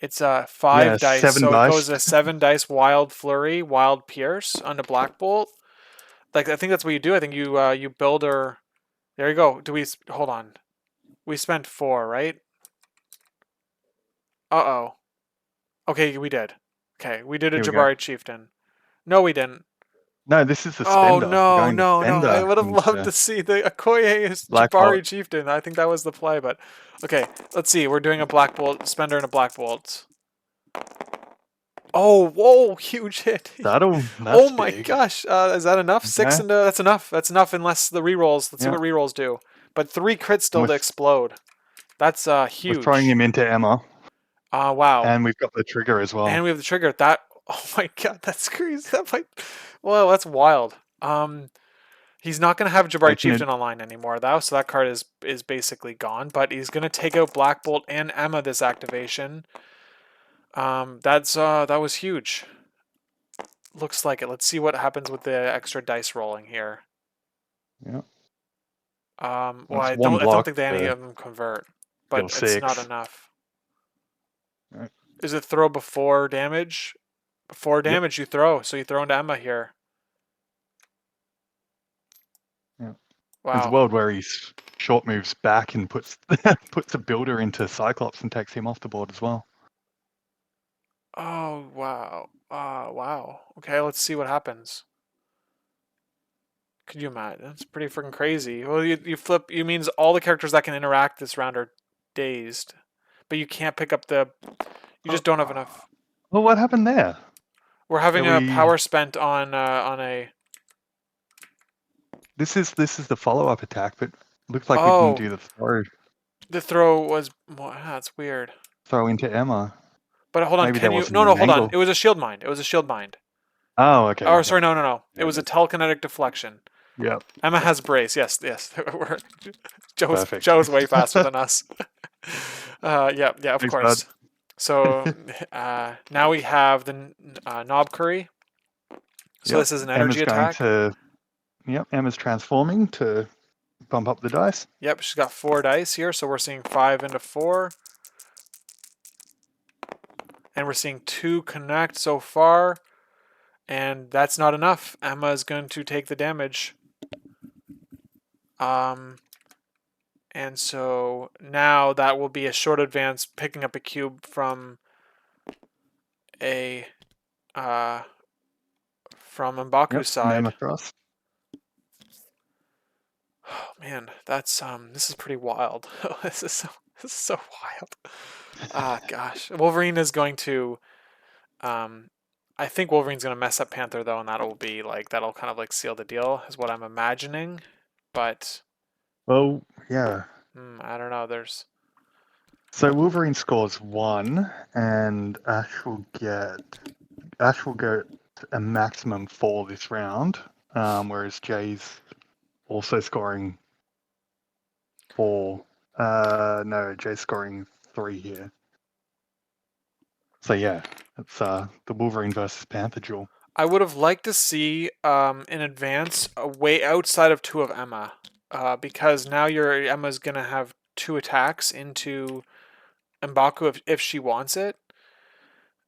It's Yeah, 5 dice, 7 so it dice. goes a 7 dice wild flurry, wild pierce onto Black Bolt. Like I think that's what you do. I think you build her. There you go. Do we hold on? We spent 4, right? Uh-oh. Okay, we did. Okay, we did a Here we go. Jabari Chieftain. No, we didn't. No, this is the Oh spender. We're no, going to no, no. I spender would have loved into to see the Okoye is Black Bolt. Jabari Chieftain. I think that was the play, but okay, let's see. We're doing a Black Bolt, spender and a Black Bolt. Oh, whoa, huge hit. Oh That's my big. gosh. Is that enough? 6 Okay. into that's enough. That's enough unless the rerolls. Let's see Yeah. what rerolls do. But 3 crits And still to explode. That's we're throwing huge. him into Emma. Wow. And we've got the trigger as well. And we have the trigger. That oh my god, that's crazy. That might well, that's wild. He's not gonna have Jabari Making it Chieftain online anymore though, so that card is basically gone. But he's gonna take out Black Bolt and Emma this activation. That was huge. Looks like it. Let's see what happens with the extra dice rolling here. yeah. Well, That's I one don't block think any to of them convert, deal but it's not 6. enough. Right. Is it throw before damage? Before Yep. damage, you throw. So you throw into Emma here. Yeah. There's a Wow. world where he short moves back and puts puts a builder into Cyclops and takes him off the board as well. Oh, wow. Wow. Okay, let's see what happens. Could you imagine? That's pretty freaking crazy. Well, you flip. You means all the characters that can interact this round are dazed, but you can't pick up the. You just don't have enough. Well, what happened there? We're having a We power spent on a. this is the follow-up attack, but looks like we didn't Oh, do the the throw was. Well, that's weird. throw into Emma. But hold on, Maybe there can you? wasn't No, no, an hold on. angle. It was a shield mind. It was a shield mind. Oh, okay. Oh, Yep. sorry, no, no, no. It There was it a is. telekinetic deflection. Yep. Emma has brace. Yes, yes. Perfect. Joe's way faster than us. Yeah, yeah, of Thanks, bud. course. So now we have the knob curry. So Yep. this is an Emma's energy going attack. to. Yep. Emma's transforming to bump up the dice. Yep, she's got 4 dice here, so we're seeing 5 into 4. And we're seeing 2 connect so far. And that's not enough. Emma is going to take the damage. And so now that will be a short advance, picking up a cube from a from M'Baku's Yep. And side. Emma cross. Oh man, that's this is pretty wild. this is so wild. Gosh. Wolverine is going to I think Wolverine's gonna mess up Panther though, and that'll kind of like seal the deal, is what I'm imagining. But Well, yeah. I don't know. There's So Wolverine scores 1, and Ash will get a maximum 4 this round, whereas Jay's also scoring 4. No, Jay's scoring 3 here. So yeah, it's the Wolverine versus Panther duel. I would have liked to see in advance a way outside of 2 of Emma, because now your Emma's gonna have 2 attacks into M'Baku if she wants it.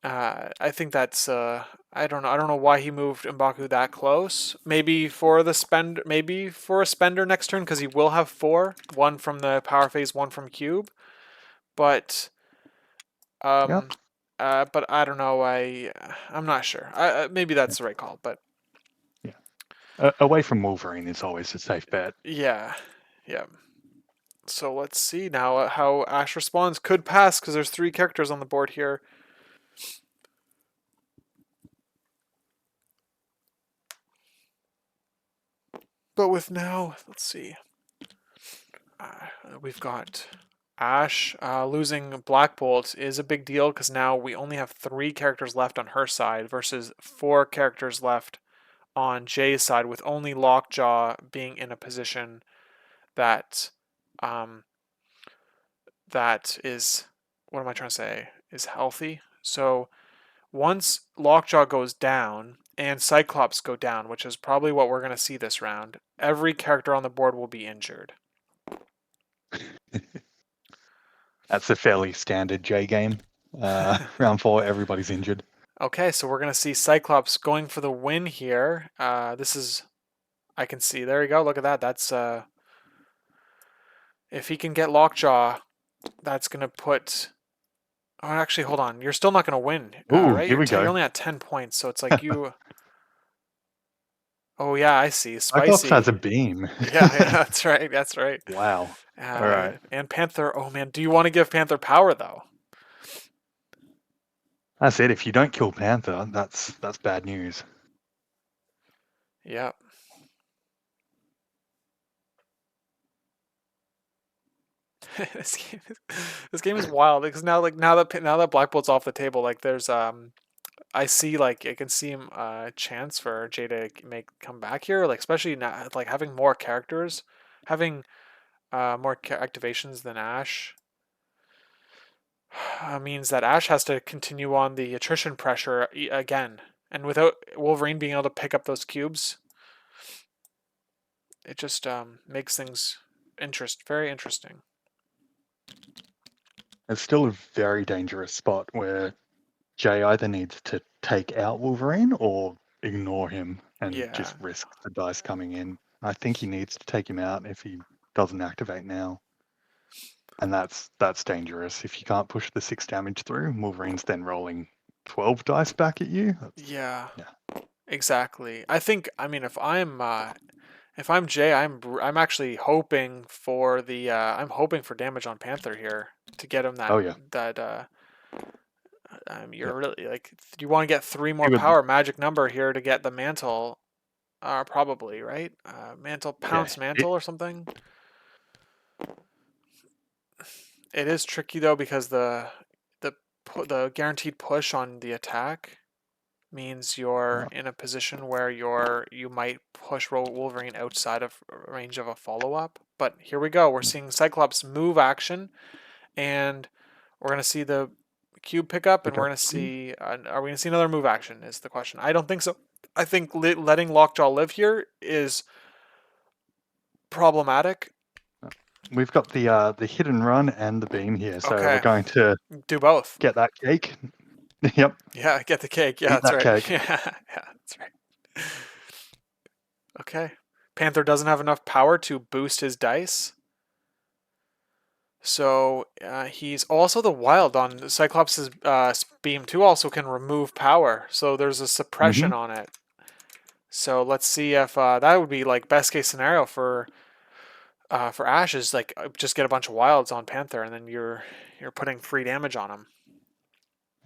I think that's I don't know. I don't know why he moved M'Baku that close. Maybe for the spend, maybe for a spender next turn because he will have four, one from the power phase, one from cube. But Yep. um, but I don't know. I'm not sure. Maybe that's the right call. But Yeah. Away from Wolverine is always a safe bet. yeah, yeah. So let's see now how Ash responds. Could pass because there's three characters on the board here. But with now, let's see. We've got Ash losing Black Bolt is a big deal because now we only have three characters left on her side versus four characters left on Jay's side, with only Lockjaw being in a position that um, that is, what am I trying to say, is healthy. So once Lockjaw goes down and Cyclops go down, which is probably what we're going to see this round, every character on the board will be injured. That's a fairly standard J game. Round 4, everybody's injured. Okay, so we're going to see Cyclops going for the win here. This is, I can see, there you go, look at that. That's, if he can get Lockjaw, that's going to put, oh, actually, hold on. You're still not going to win, Ooh, right? here we You're go. only at 10 points, so it's like you, oh yeah, I see, Cyclops has spicy. a beam. Yeah, yeah, that's right, that's right. Wow. All right. And Panther, oh man, do you want to give Panther power though? That's it. If you don't kill Panther, that's bad news. Yeah. This game is wild because now that Black Bolt's off the table, like there's I see like I can see him chance for Jay to make come back here, like especially now like having more characters, having more activations than Ash means that Ash has to continue on the attrition pressure again, and without Wolverine being able to pick up those cubes, it just makes things very interesting. It's still a very dangerous spot where Jay either needs to take out Wolverine or ignore him and Yeah, just risk the dice coming in. I think he needs to take him out if he doesn't activate now. And that's dangerous. If you can't push the 6 damage through, Wolverine's then rolling 12 dice back at you. yeah, Yeah. exactly. I mean, if I'm Jay, I'm actually hoping for the I'm hoping for damage on Panther here to get him Oh yeah. that you're Yep. really like you want to get three He more would power magic number here to get the mantle, probably right, mantle yeah. pounce mantle or something. It is tricky though because the guaranteed push on the attack means you're Yeah. in a position where you might push Wolverine outside of range of a follow up. But here we go. We're seeing Cyclops move action, and we're gonna see the cube pick up, and Pick we're up gonna the cube. see. Are we gonna see another move action? Is the question. I don't think so. I think letting Lockjaw live here is problematic. We've got the hit and run and the beam here, so we're Okay, going to do both. get that cake. Yep. Yeah, get the cake. Yeah, Eat that's that right. cake. Yeah, yeah, that's right. Okay. Panther doesn't have enough power to boost his dice. So he's also the wild on Cyclops' beam too. Also can remove power. So there's a Mm-hmm. suppression on it. So let's see if that would be like best case scenario for Ash is like just get a bunch of wilds on Panther and then you're putting free damage on him.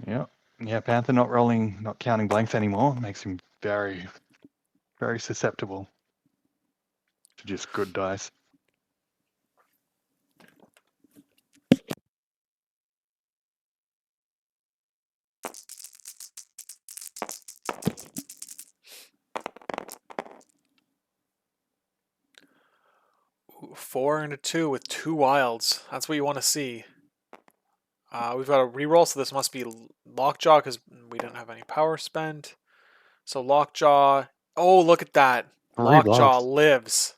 Yep. Yeah, Panther not counting blanks anymore makes him very, very susceptible to just good dice. Ooh, 4 and a 2 with two wilds. That's what you want to see. We've got a reroll, so this must be Lockjaw because we didn't have any power spent. So Lockjaw. Oh, look at that. 3 Lockjaw loves. lives.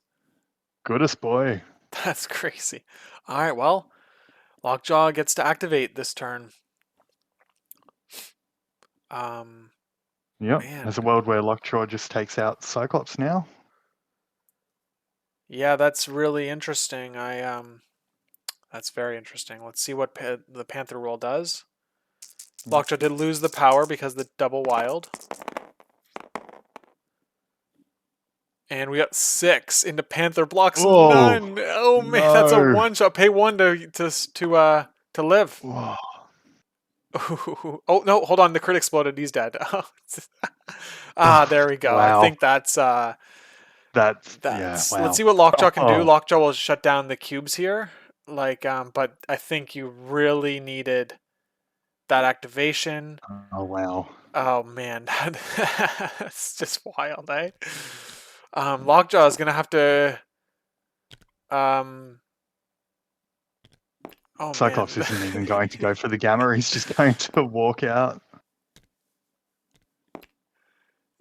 Goodest boy. That's crazy. All right, well, Lockjaw gets to activate this turn. Um, Yep. There's man. a world where Lockjaw just takes out Cyclops now. Yeah, that's really interesting. That's very interesting. Let's see what the Panther roll does. Yep. Lockjaw did lose the power because the double wild. And we got 6 into Panther blocks Oh none. Oh man, that's a no! one shot. Pay 1 to live. Whoa. Oh no, hold on. The crit exploded. He's dead. Ah, there we go. I Wow. think that's Yeah. Let's Wow. see what Lockjaw can do. Oh. Lockjaw will shut down the cubes here. But I think you really needed that activation. Oh wow. Oh man, that's just wild, eh? Lockjaw is gonna have to. Um, oh Cyclops man, isn't even going to go for the gamma. He's just going to walk out.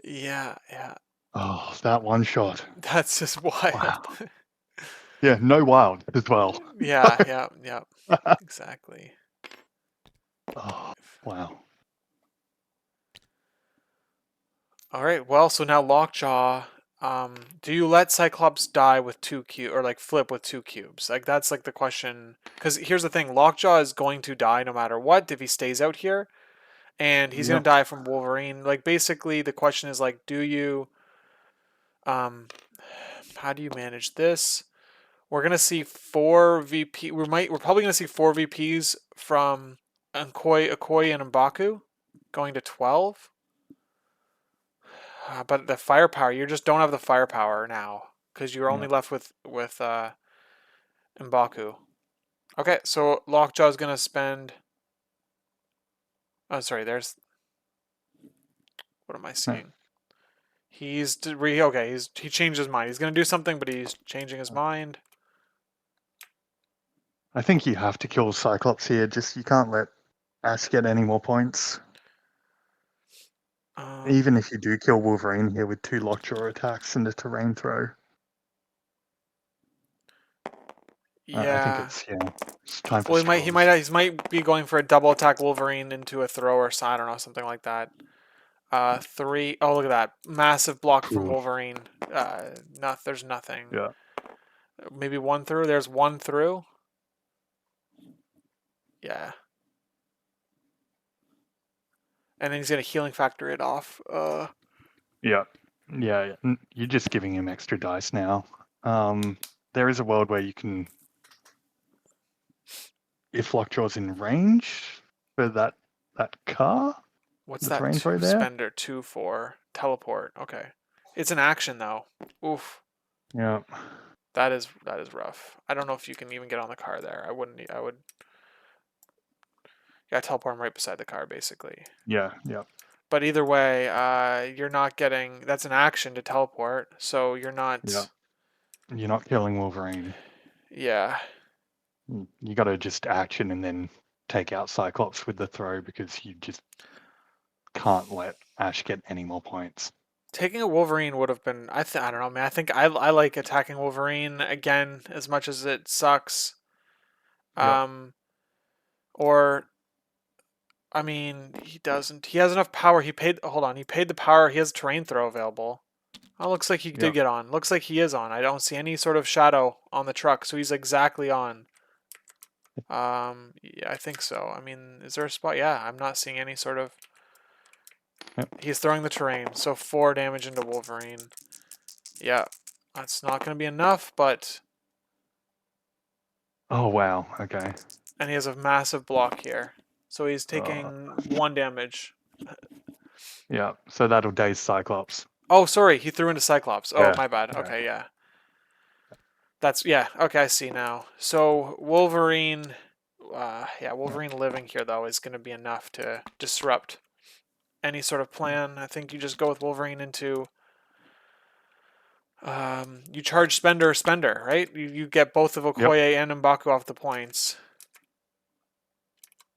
yeah, Oh, that one shot. that's just wild. Wow. Yeah. No wild as well. Yeah, exactly. Oh wow. All right, well, so now Lockjaw. Do you let Cyclops die with 2 cubes or like flip with 2 cubes? Like that's like the question. Because here's the thing: Lockjaw is going to die no matter what if he stays out here, and he's gonna Yep. die from Wolverine. Like basically, the question is like, do you how do you manage this? We're gonna see 4 VP. We're probably gonna see 4 VPs from Okoye, and M'Baku going to 12. But the firepower, you just don't have the firepower now because you're only Yep. left with M'Baku. Okay, so Lockjaw's gonna spend. Oh, sorry. There's what am I No, seeing? Okay. He changed his mind. He's gonna do something, but he's changing his mind. I think you have to kill Cyclops here. Just you can't let Ash get any more points. Even if you do kill Wolverine here with 2 Lockjaw attacks and a terrain throw. I think Yeah. it's time for Well, straws. he might be going for a double attack Wolverine into a throw or so, I don't know, something like that. 3. Oh, look at that massive block from Cool. Wolverine. There's nothing. Yeah. Maybe 1 through. There's 1 through. Yeah. And then he's gonna healing factor it off. Yeah. Yeah. You're just giving him extra dice now. There is a world where you can, if Lockjaw's in range for that car, What's the that terrain throw there. spender 2 for? Teleport. Okay. It's an action though. Oof. Yeah. That is rough. I don't know if you can even get on the car there. I wouldn't. I would. Yeah, teleport him right beside the car, basically. Yeah. Yeah. But either way, you're not getting. That's an action to teleport, so you're Yeah. not. You're not killing Wolverine. Yeah. You got to just action and then take out Cyclops with the throw because you just can't let Ash get any more points. Taking a Wolverine would have been. I don't know, man. I think I like attacking Wolverine again as much as it sucks. Yep. Um. Or I mean, he doesn't. He has enough power. He paid. Hold on. He paid the power. He has terrain throw available. Oh, looks like he did Yep. get on. Looks like he is on. I don't see any sort of shadow on the truck, so he's exactly on. Yeah, I think so. I mean, is there a spot? Yeah, I'm not seeing any sort of. Yep. He's throwing the terrain, so 4 damage into Wolverine. Yeah, that's not going to be enough, but. Oh wow. Okay. And he has a massive block here, so he's Uh, taking 1 damage. yeah. So that'll daze Cyclops. Oh, sorry, he threw into Cyclops. Oh, Yeah. my bad. Yeah. Okay, yeah. Okay, I see now. So Wolverine, yeah, Yeah. Wolverine living here though is going to be enough to disrupt any sort of plan. I think you just go with Wolverine into, you charge Spender, right? You get both of Yep. Okoye and M'Baku off the points,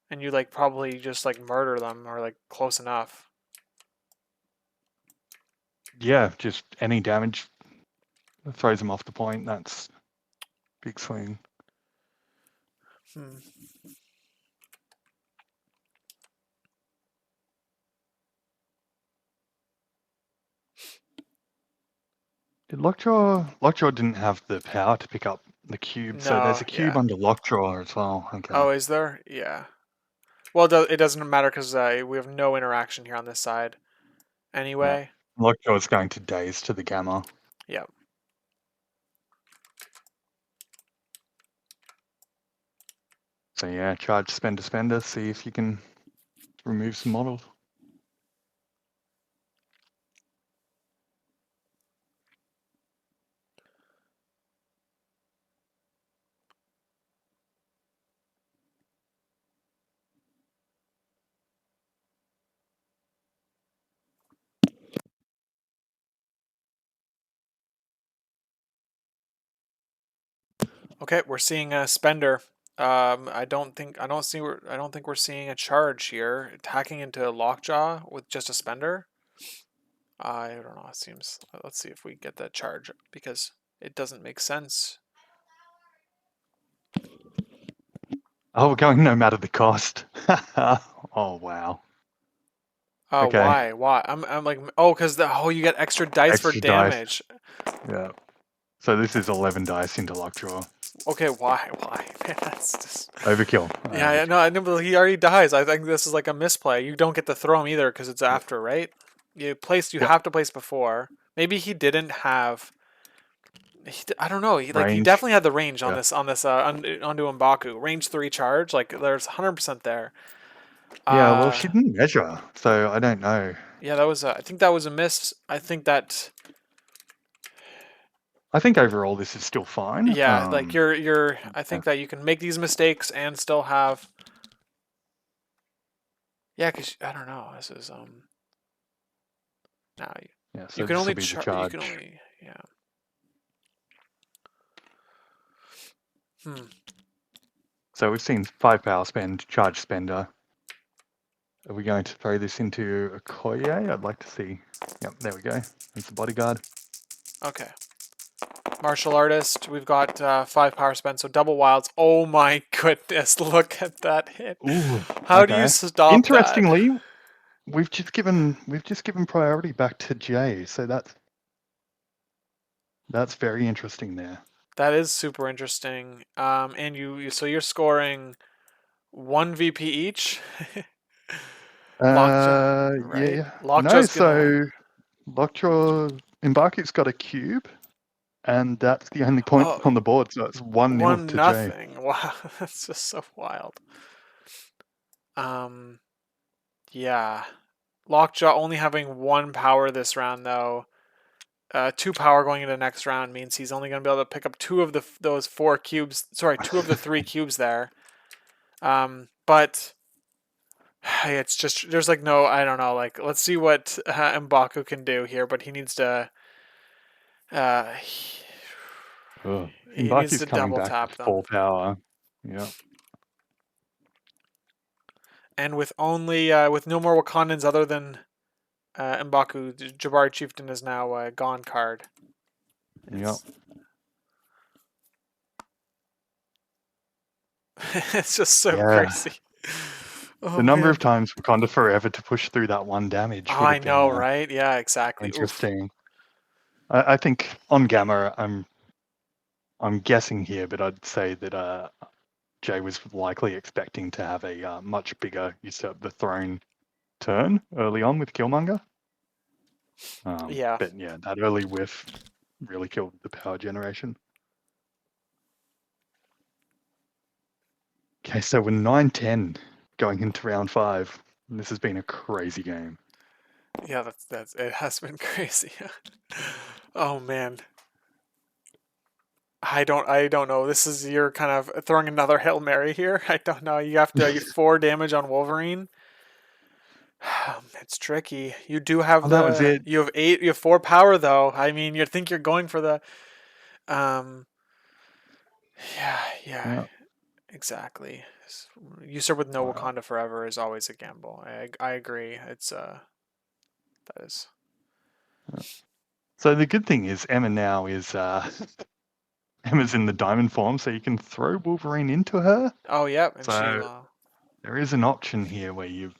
and you like probably just like murder them or like close enough. Yeah. Just any damage throws him off the point. That's big swing. Hmm. Did Lockjaw didn't have the power to pick up the cube, so there's No, a cube yeah. under Lockjaw as well. Okay. Oh, is there? Yeah. Well, it doesn't matter because we have no interaction here on this side. Yeah. Anyway. Lockjaw's going to daze to the gamma. Yeah. So yeah, charge spender, see if you can remove some models. Okay, we're seeing a spender. I don't think we're seeing a charge here. Attacking into Lockjaw with just a spender. I don't know. It seems. Let's see if we get that charge because it doesn't make sense. Oh, we're going no matter the cost. Oh wow. Oh, Okay. why? Why? I'm like, oh, because you get extra dice for Extra dice. damage. Yeah. So this is 11 dice into Lockjaw. Okay, why? Why? Man, that's just. Overkill. Yeah, no, I know, but he already dies. I think this is like a misplay. You don't get to throw him either because it's Yep. after, right? You Yep. have to place before. Maybe he didn't have. I don't know. He Range. definitely had the range on Yeah. this onto M'Baku. Range 3 charge. Like there's 100% there. Yeah, well, Uh, she didn't measure, so I don't know. yeah, that was. I think that was a miss. I think that. I think overall this is still fine. Yeah, like you're. I Yeah. think that you can make these mistakes and still have. Yeah, cause I don't know. This is Now Yeah, you so can this will only be the you can charge. only yeah. Hmm. So we've seen 5 power spend, charge spender. Are we going to throw this into a Koye? I'd like to see. Yep, there we go. There's the bodyguard. Okay. Martial artist. We've got 5 power spent, so double wilds. Oh my goodness! Look at that hit. Ooh, How do you okay. stop that? Interestingly, we've just given priority back to Jay, so that's very interesting there. That is super interesting. And so you're scoring 1 VP each. Lockjaw, right? Yeah. No, Lockjaw's gonna. so Lockjaw Embarku's got a cube, and that's the only point Oh, on the board, so it's 1-0 one to Jay. nothing. Wow, that's just so wild. Um, yeah. Lockjaw only having 1 power this round though. 2 power going into the next round means he's only going to be able to pick up two of those 4 cubes. Sorry, 2 of the 3 cubes there. But it's just there's like no, I don't know. Like let's see what M'Baku can do here, but he needs to. Uh, he, Ugh. he needs Embarku's to coming double back with tap them, full power. Yeah. and with only with no more Wakandans other than M'Baku, Jabari Chieftain is now a gone card. Yep. It's it's just so Yeah. crazy. The Oh number of man. times Wakanda forever to push through that 1 damage Oh, would I have been know, right? Yeah, exactly. Oof. interesting. I think on Gamma, I'm guessing here, but I'd say that Jay was likely expecting to have a much bigger usurp the throne turn early on with Killmonger. Yeah. But yeah, that early whiff really killed the power generation. Okay, so we're 9-10 going into round 5. And this has been a crazy game. Yeah, that's it has been crazy. Oh man. I don't know. This is you're kind of throwing another Hail Mary here. I don't know. You 4 damage on Wolverine. It's tricky. You do have Oh, that was it. you have 8 you have 4 power though. I mean you think you're going for the um yeah, yeah, Yeah. exactly. Usurp with no Wow. Wakanda forever is always a gamble. I agree. It's that is. So the good thing is Emma now is Emma's in the diamond form, so you can throw Wolverine into her. Oh, yep, and she So will. there is an option here where you're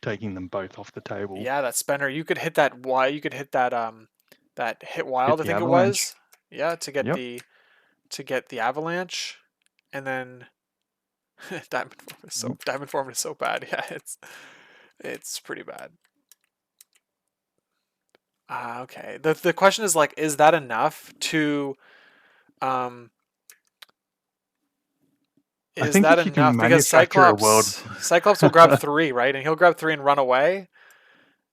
taking them both off the table. Yeah, that spender. You could hit that. Why? You could hit that. that hit wild, Hit I the think it avalanche. was. Yeah, Yep. to get the avalanche, and then Diamond Form is so bad. Yeah, it's pretty bad. Okay. The question is like, is that enough to um I is think that if you can enough? Because manufacture a world. Cyclops will grab three, right? And he'll grab three and run away.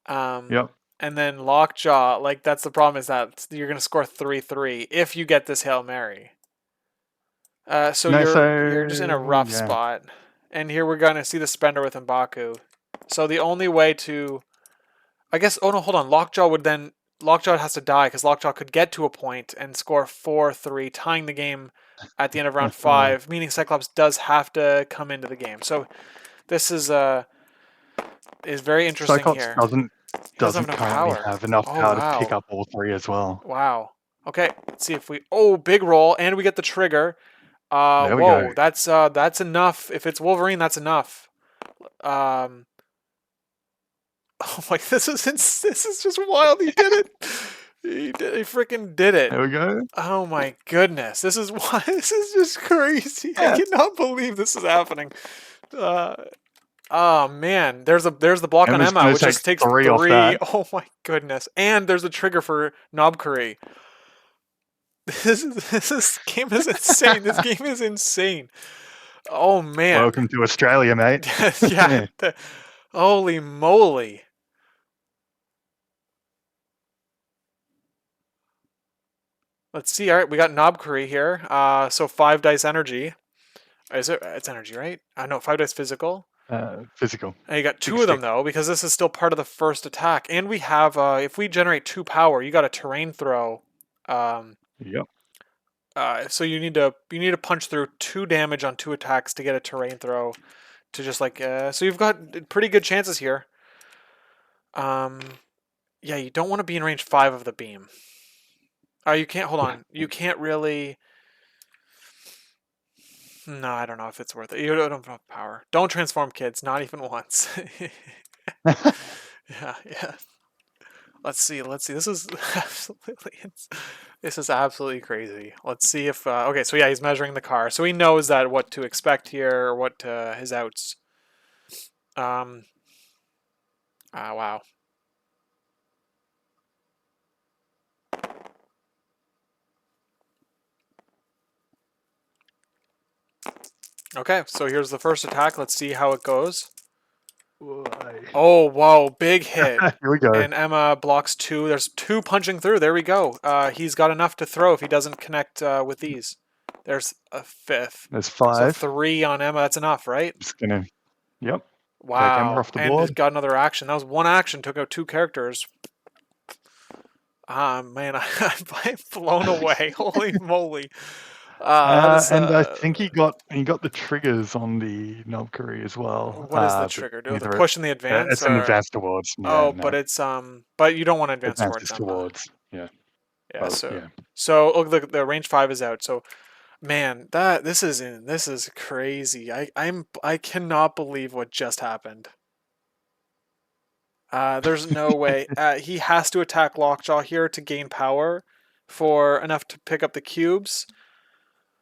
Um, Yep. and then Lockjaw, like that's the problem is that you're gonna score 3-3 if you get this Hail Mary. So No, you're just in a so rough yeah. spot. And here we're gonna see the spender with M'Baku. So the only way to, I guess, oh no, hold on. Lockjaw has to die because Lockjaw could get to a point and score 4-3, tying the game at the end of round five, meaning Cyclops does have to come into the game. So this is very interesting Cyclops here. doesn't He doesn't have enough currently power. have enough Oh power to pick wow. up all three as well. Wow. Okay, let's see if we, oh, big roll and we get the trigger. There we go. Whoa, that's enough. If it's Wolverine, that's enough. Um Oh my, this is just wild. He did it. He freaking did it. There we go. Oh my goodness. This is why this is just crazy. I Yeah. cannot believe this is happening. Uh Oh man, there's the block on Emma's Emma, going to which take just takes three off three. that. Oh my goodness. And there's a trigger for Knobkerry. This game is insane. This game is insane. Oh man. Welcome to Australia, mate. Yeah. Holy moly. Let's see. All right, we got Knobkerry here. So 5 dice energy. Is it? It's energy, right? No, 5 dice physical. Physical. And you got Big two of them stick. though, because this is still part of the first attack. And we have, if we generate 2 power, you got a terrain throw. Um, Yep. so you need to punch through 2 damage on 2 attacks to get a terrain throw. To just like, so you've got pretty good chances here. Yeah, you don't want to be in range 5 of the beam. You can't. Hold on. You can't really. No, I don't know if it's worth it. You don't have power. Don't transform, kids. Not even once. Yeah, yeah. Let's see. Let's see. This is this is absolutely crazy. Let's see if okay. So yeah, he's measuring the car, so he knows that what to expect here, or what his outs. Um. Wow. Okay, so here's the first attack. Let's see how it goes. Oh, whoa, big hit. Here we go. And Emma blocks 2. There's 2 punching through. There we go. He's got enough to throw if he doesn't connect with these. There's a 5th. There's So 5. 3 on Emma. That's enough, right? Just gonna. Yep. Take Emma Wow. off the And he's board. got another action. That was 1 action. Took out 2 characters. Man, I'm blown away. Holy moly. That is And I think he got the triggers on the Knobkerry as well. what is the But trigger? Do the neither push and the advance, it's an or advanced awards. Yeah, oh, no, but you don't want to advance advanced towards is Emma. towards. Yeah. Yeah, Well, yeah. so look, the range 5 is out. So man, this is crazy. I cannot believe what just happened. There's no way. He has to attack Lockjaw here to gain power for enough to pick up the cubes.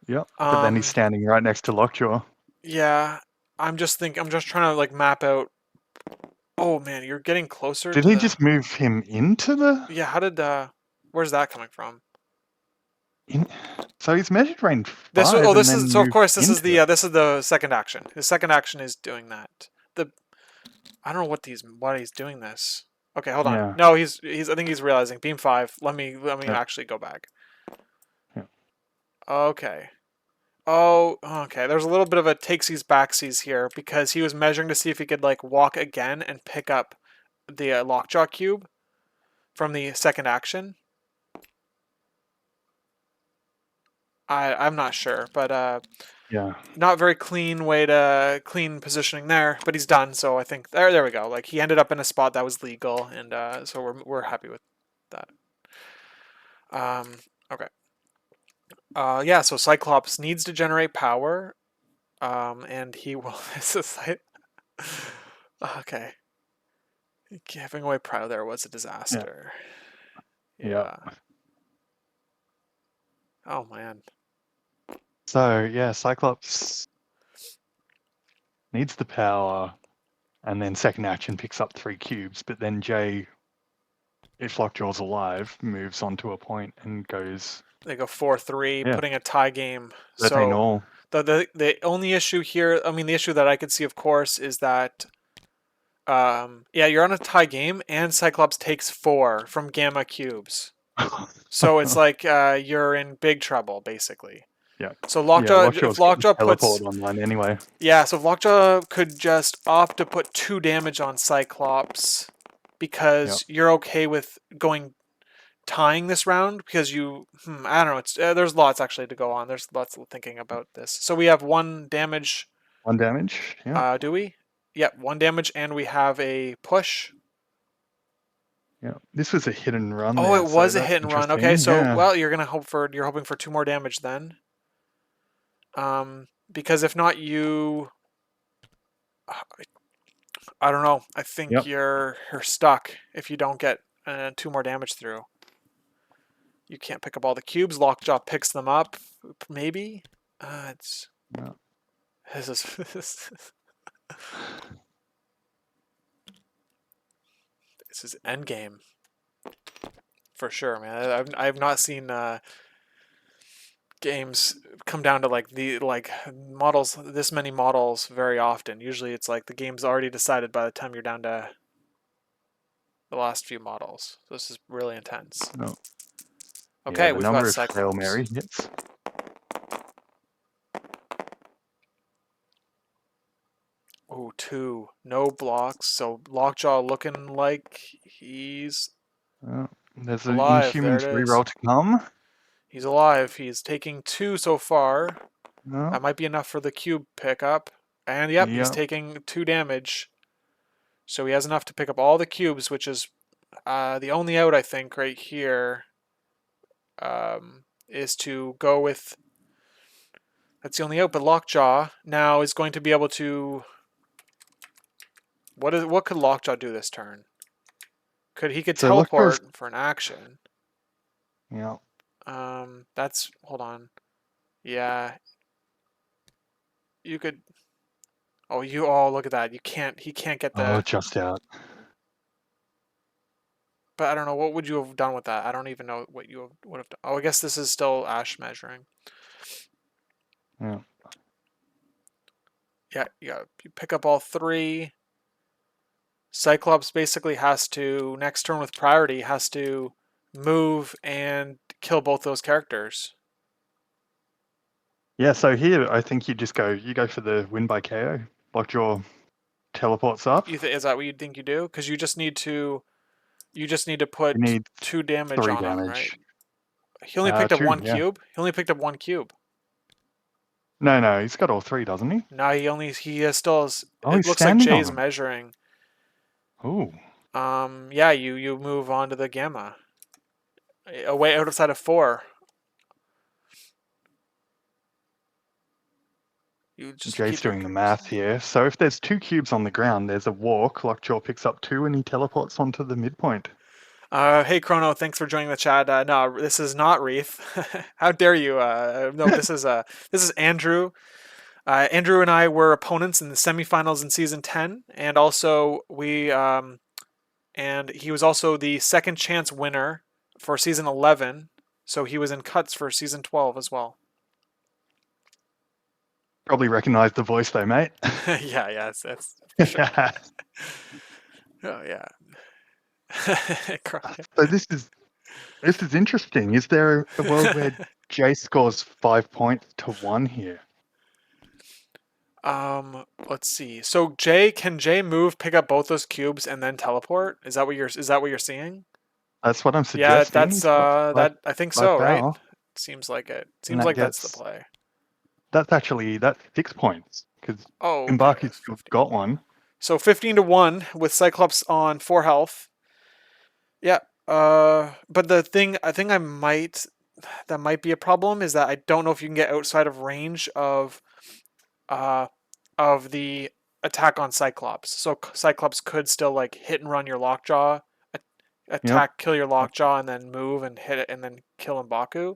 Yep. But then he's Um, standing right next to Lockjaw. yeah, I'm just trying to like map out. Oh man, you're getting closer Did to he the. just move him into the? Yeah, how did where's that coming from? So he's measured range This was, 5 oh, and this is, then so of moved course into it. this is the second action. His second action is doing that. The I don't know why he's doing this. Okay, hold on. Yeah. No, he's I think he's realizing beam 5. Let me Yep. actually go back. Yep. Okay. Oh, okay. There's a little bit of a takesies backsies here because he was measuring to see if he could like walk again and pick up the lockjaw cube from the second action. I'm not sure, but Yeah. not very clean positioning there. But he's done, so I think there we go. Like he ended up in a spot that was legal, and so we're happy with that. Okay. Yeah. So Cyclops needs to generate power, and he will. This is like, okay. Giving away Prow there was a Yeah. disaster. Yep. Yeah. Oh man. So yeah, Cyclops needs the power, and then second action picks up 3 cubes, but then Jay, if Lockjaw's alive, moves onto a point and goes, They go 4-3, yeah, putting a tie game. 13 So all. the only issue here, I mean, the issue that I could see, of course, is that yeah, you're on a tie game, and Cyclops takes 4 from Gamma cubes. So it's like you're in big trouble, basically. Yeah. So Yeah, Lockjaw, if Lockjaw's got his Lockjaw puts, teleport online anyway. yeah, so if Lockjaw could just opt to put 2 damage on Cyclops, Yep. because you're okay with tying this round, because I don't know, it's there's lots actually to go on. There's lots of thinking about this. So we have 1 damage. 1 damage. Yeah. Do we? Yep, 1 damage, and we have a push. Yeah. This was a hit and run Oh, there, it so was a that's hit and run. Okay, interesting. so Yeah. well, you're hoping for 2 more damage then. Because if not, I don't know. I think Yep. you're stuck if you don't get 2 more damage through. You can't pick up all the cubes. Lockjaw picks them up, maybe. It's Yeah. this is this is endgame for sure, man. I've not seen games come down to like models, this many models very often. Usually it's like the game's already decided by the time you're down to the last few models. So this is really intense. No. Yeah, Okay, the we've got number of Hail Cyclops. Mary hits. Ooh, 2. No blocks. So Lockjaw looking like he's There's an alive. There it Inhumans is. reroll to come. He's alive. He's taking 2 so far. No. That might be enough for the cube pickup. And yep, he's Yep. taking 2 damage. So he has enough to pick up all the cubes, which is the only out, I think, right here, is to go with. That's the only out, but Lockjaw now is going to be able to. What could Lockjaw do this turn? He could So Lockjaw's. teleport for an action. Yeah. That's hold on. Yeah, you could. Oh, look at that. He can't get Oh, the. just out. But I don't know, what would you have done with that? I don't even know what you would have done. Oh, I guess this is still Ash measuring. Yeah. Yeah, you pick up all 3. Cyclops basically has to, next turn with priority, has to move and kill both those characters. Yeah, so here I think you go for the win by KO. Lockjaw teleports up. Is that what you think you do? Because you just need to He put needs 2 damage 3 on him, right? damage. He only picked up 2, 1 yeah. cube. He only picked up 1 cube. No, he's got all 3, doesn't he? No, he still has. Oh, It he's looks like standing on Jay's them. measuring. Ooh. Yeah, you move on to the gamma. Away outside of 4. You just Jay's keep your. doing the math here. So if there's 2 cubes on the ground, there's a walk. Lockjaw picks up 2 and he teleports onto the midpoint. Hey Chrono, thanks for joining the chat. No, this is not Reef. How dare you? No, this is Andrew. Andrew and I were opponents in the semifinals in season 10, and also and he was also the second chance winner for season 11. So he was in cuts for season 12 as well. Probably recognize the voice though, mate. Yeah, it's for sure. Oh yeah. So this is interesting. Is there a world where Jay scores 5 points to 1 here? Let's see. So can Jay move, pick up both those cubes, and then teleport? Is that what you're seeing? That's what I'm Yeah, suggesting. that's He's got 5, I think 5 so, right? power, Seems like it. and Seems like that's the play. that's 6 points because Oh, okay. Embarky's It's still 15. got one. So 15 to 1 with Cyclops on 4 health. Yeah. But the thing I think that might be a problem is that I don't know if you can get outside of range uh of the attack on Cyclops. So Cyclops could still like hit and run your Lockjaw Yep. attack, kill your Lockjaw, and then move and hit it, and then kill M'Baku.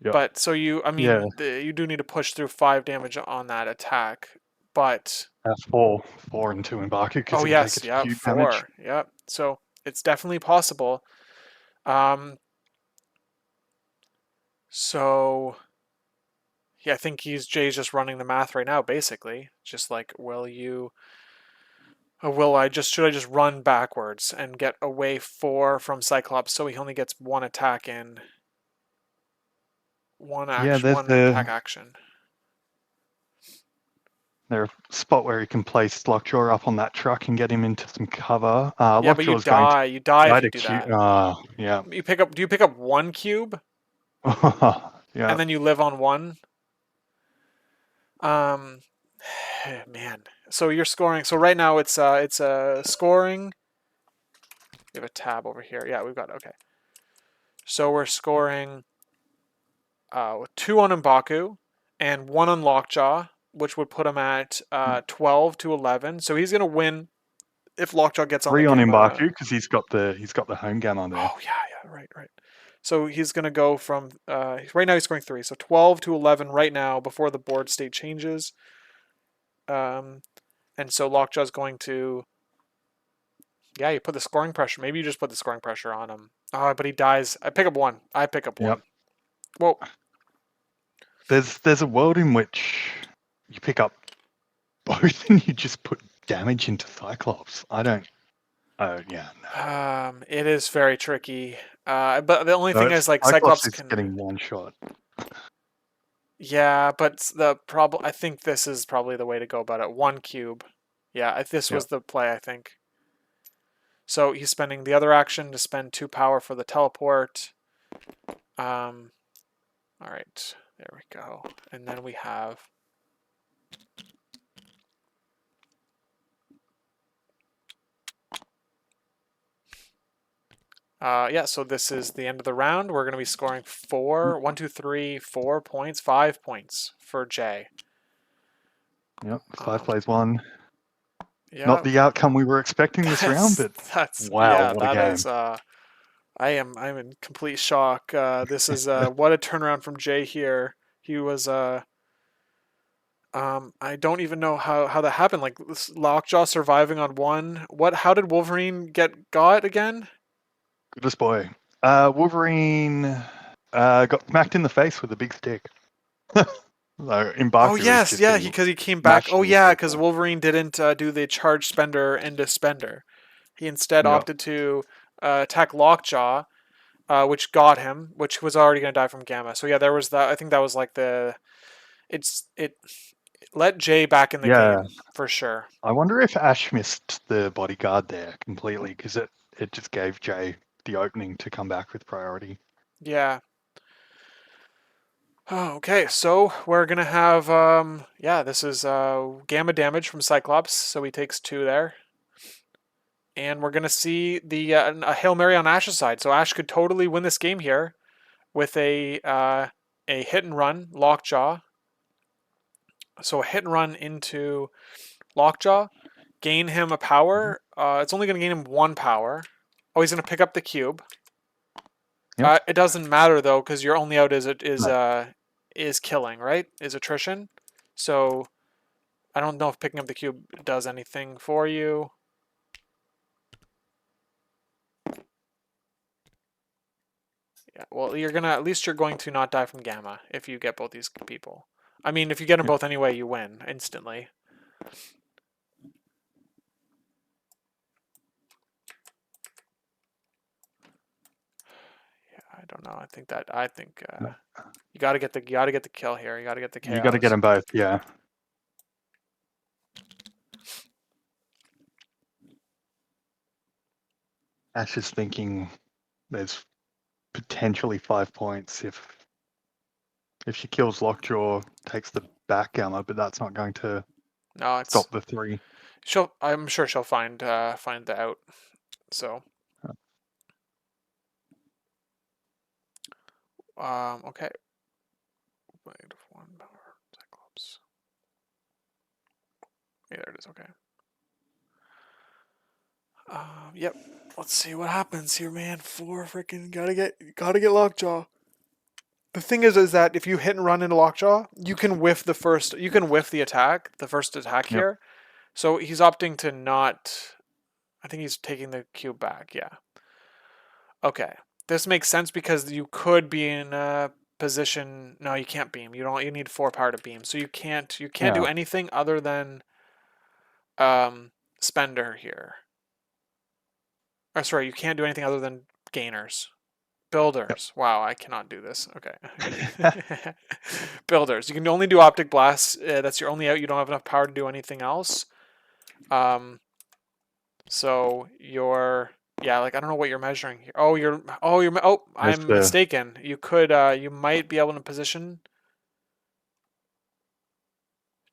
Yep. But so I Yeah. mean, you do need to push through 5 damage on that attack. But That's four and two M'Baku because oh he can take yes, it to yeah, cube damage. 4, yeah. So it's definitely possible. Um, so yeah, I think Jay's just running the math right now, basically. Just like, should I just run backwards and get away 4 from Cyclops so he only gets 1 attack in, Yeah, one attack action. there's a spot where you can place Lockjaw up on that truck and get him into some cover. Yeah, but Lockjaw's going to you die die if you to do cube. that. Yeah. Do you pick up 1 cube Yeah. and then you live on 1? Um, man. So you're scoring. So right now it's scoring. We have a tab over here. Yeah, we've got okay. So we're scoring 2 on M'Baku and 1 on Lockjaw, which would put him at 12 to 11. So he's gonna win if Lockjaw gets on the 3 on Gamma. M'Baku because he's got the home gamma there. Oh yeah, right. So he's gonna go from right now he's scoring 3, so 12 to 11 right now before the board state changes. And so Lockjaw's going to, yeah, you put the scoring pressure. Maybe you just put the scoring pressure on him. Oh, but he dies. I pick up 1. I pick up 1. Yep. Whoa. There's a world in which you pick up both and you just put damage into Cyclops. I don't. Oh yeah, no. It is very tricky. But the only No, thing it's is like Cyclops Cyclops is can. getting one shot. Yeah, but the problem. I think this is probably the way to go about it. 1 cube. Yeah, this Yep. was the play. I think. So he's spending the other action to spend 2 power for the teleport. All right, there we go. And then we have. Yeah, so this is the end of the round. We're going to be scoring 1, 2, 3, 4 points, 5 points for Jay. Yep. 5 plays 1. Not Yeah, the outcome we were expecting this round, but wow, yeah, what a that is. game. I'm in complete shock. This is what a turnaround from Jay here. He was I don't even know how that happened. Like Lockjaw surviving on 1. How did Wolverine got again? Goodness boy. Wolverine got smacked in the face with a big stick. So Oh M'Baku is yes, just yeah, getting because he came back. smashed Oh into yeah, because people. Wolverine didn't do the charge spender into spender. He instead Yep. opted to attack Lockjaw, which got him, which was already going to die from Gamma. So yeah, there was that. I think that was like it let Jay back in the Yeah. game for sure. I wonder if Ash missed the bodyguard there completely because it just gave Jay the opening to come back with priority. Yeah. Oh, okay, so we're gonna have yeah, this is Gamma damage from Cyclops, so he takes 2 there. And we're gonna see a Hail Mary on Ash's side. So Ash could totally win this game here with a hit and run Lockjaw. So a hit and run into Lockjaw, gain him a Mhm. power. It's only gonna gain him 1 power. Oh, he's gonna pick up the cube. Yep. It doesn't matter though, because your only out No. is killing, right? Is attrition. So I don't know if picking up the cube does anything for you. Yeah, well, at least you're going to not die from Gamma if you get both these people. I mean, if you get them Yep. both anyway, you win instantly. Yeah, I don't know. I think No. you got to get the kill here. You got to get the You got to get KOs. them both. Yeah. Ash is thinking there's potentially 5 points if she kills Lockjaw, takes the back gamma, but that's not going to No, it's stop the 3. I'm sure she'll find the out. So okay. Wait, 1 power Cyclops. Yeah, there it is. Okay. Yep. Let's see what happens here, man. 4 freaking gotta get Lockjaw. The thing is that if you hit and run into Lockjaw, you can whiff the attack, the first attack Yep. here. So he's opting to not. I think he's taking the cube back. Yeah. Okay. This makes sense because you could be in a position. No, you can't beam. You don't. You need 4 power to beam. So you can't. You can't do Yeah. anything other than spender here. Or sorry, you can't do anything other than gainers. Builders. Wow, I cannot do this. Yep. Okay. Builders. You can only do optic blasts. That's your only out. You don't have enough power to do anything else. So you're, yeah, like I don't know what you're measuring here. Oh, There's I'm the mistaken. You could, you might be able to position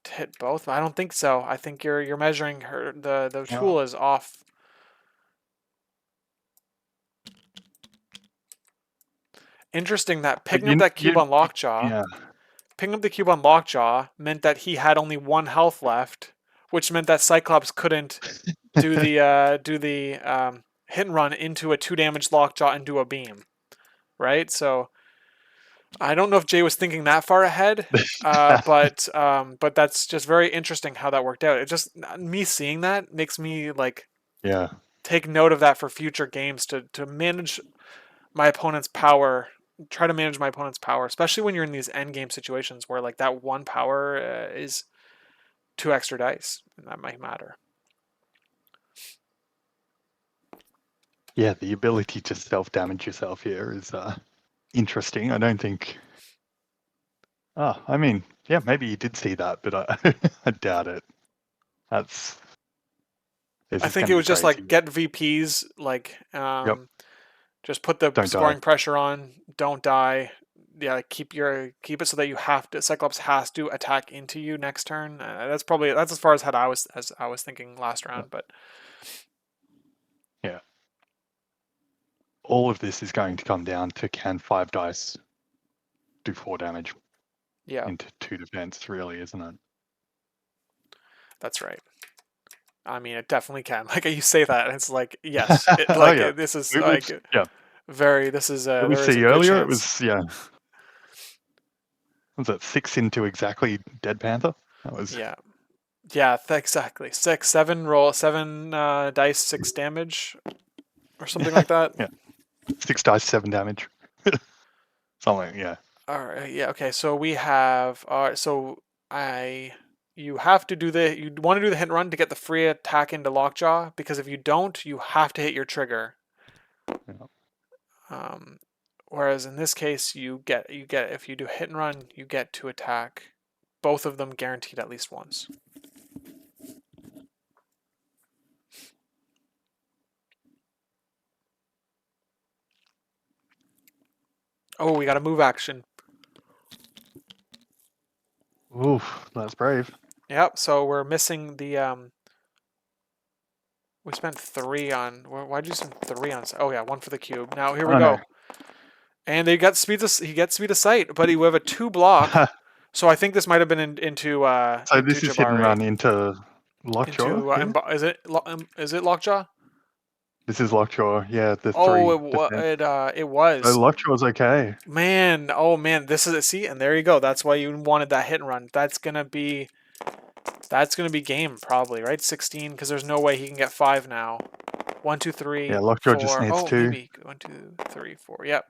to hit both, but I don't think so. I think you're measuring her. The oh, tool is off. Interesting that but picking up that cube on Lockjaw. yeah. Picking up the cube on Lockjaw meant that he had only 1 health left, which meant that Cyclops couldn't do the hit and run into a 2 damage Lockjaw and do a beam, right? So I don't know if Jay was thinking that far ahead, but that's just very interesting how that worked out. It just me seeing that makes me like Yeah. take note of that for future games to manage my opponent's power. Try to manage my opponent's power, especially when you're in these end game situations where like that 1 power is 2 extra dice, and that might matter. Yeah, the ability to self-damage yourself here is interesting. I don't think. Oh, I mean, yeah, maybe you did see that, but I, I doubt it. That's This I is think going it to be was just like crazy. get VPs, like Yep. just put the Don't die. scoring pressure on, don't die. Yeah, keep it so that you have to. Cyclops has to attack into you next turn. That's as far as I was thinking last Yep. round. But Yeah. All of this is going to come down to can 5 dice do 4 damage yeah, into 2 defense, really, isn't it? that's right. I mean, it definitely can. Like you say that, and it's like yes, Oh yeah. this is It's like yeah. very. This is Did we there is a see good earlier? It chance. was yeah. Was it 6 into exactly Dead Panther? That was Yeah, yeah, exactly. 6, 7 roll, 7 dice, 6 damage, or something like that. yeah. 6 dice, 7 damage. Something, yeah. All right. Yeah. Okay. So we have. So I. You have to do the. You want to do the hit and run to get the free attack into Lockjaw because if you don't, you have to hit your trigger. Yeah. Um, whereas in this case, you get if you do hit and run, you get to attack. Both of them guaranteed at least once. Oh, we got a move action. Oof, that's brave. Yep. So we're missing the. We spent 3 on. Why did you spend 3 on? Oh yeah, 1 for the cube. Now here we Oh no. go. And they got speed. He gets speed of sight, but he have a 2 block. So I think this might have been So into this is hit and Jabari. run into Lockjaw Into here. is it Lockjaw? This is Lockjaw, yeah, the Oh, 3 defense. it So was. Lockjaw's okay. Man, oh man, this is it. See, and there you go. That's why you wanted that hit and run. That's gonna be game probably, right? 16 because there's no way he can get 5 now. 1, 2, Yeah, 3, Lockjaw just 4. needs Oh, 2. maybe 1, 2, 3, 4. Yep.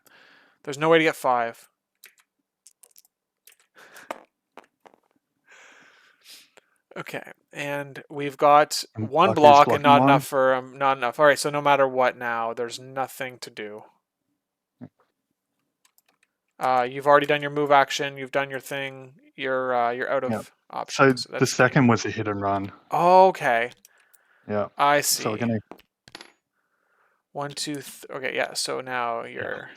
There's no way to get 5. Okay, and we've got And 1 Bucky's block and blocking not enough 1. for not enough. All right, so no matter what now, there's nothing to do. You've already done your move action. You've done your thing. You're out Yeah. of So options. the That's game. second was a hit and run. Okay, Yeah. I So we're see. gonna 1, 2. Okay, yeah. So now yeah.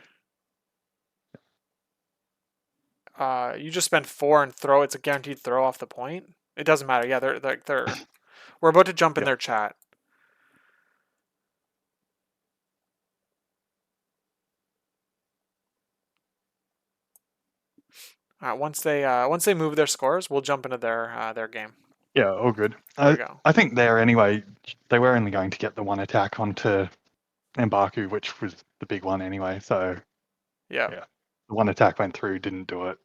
you're. You just spend 4 and throw. It's a guaranteed throw off the point. It doesn't matter. Yeah, they're. We're about to jump in Yeah. their chat. Once they move their scores, we'll jump into their game. Yeah, all good. There we I go. I think there anyway. They were only going to get the one attack onto M'Baku, which was the big one anyway. So Yeah. yeah, the one attack went through, didn't do it.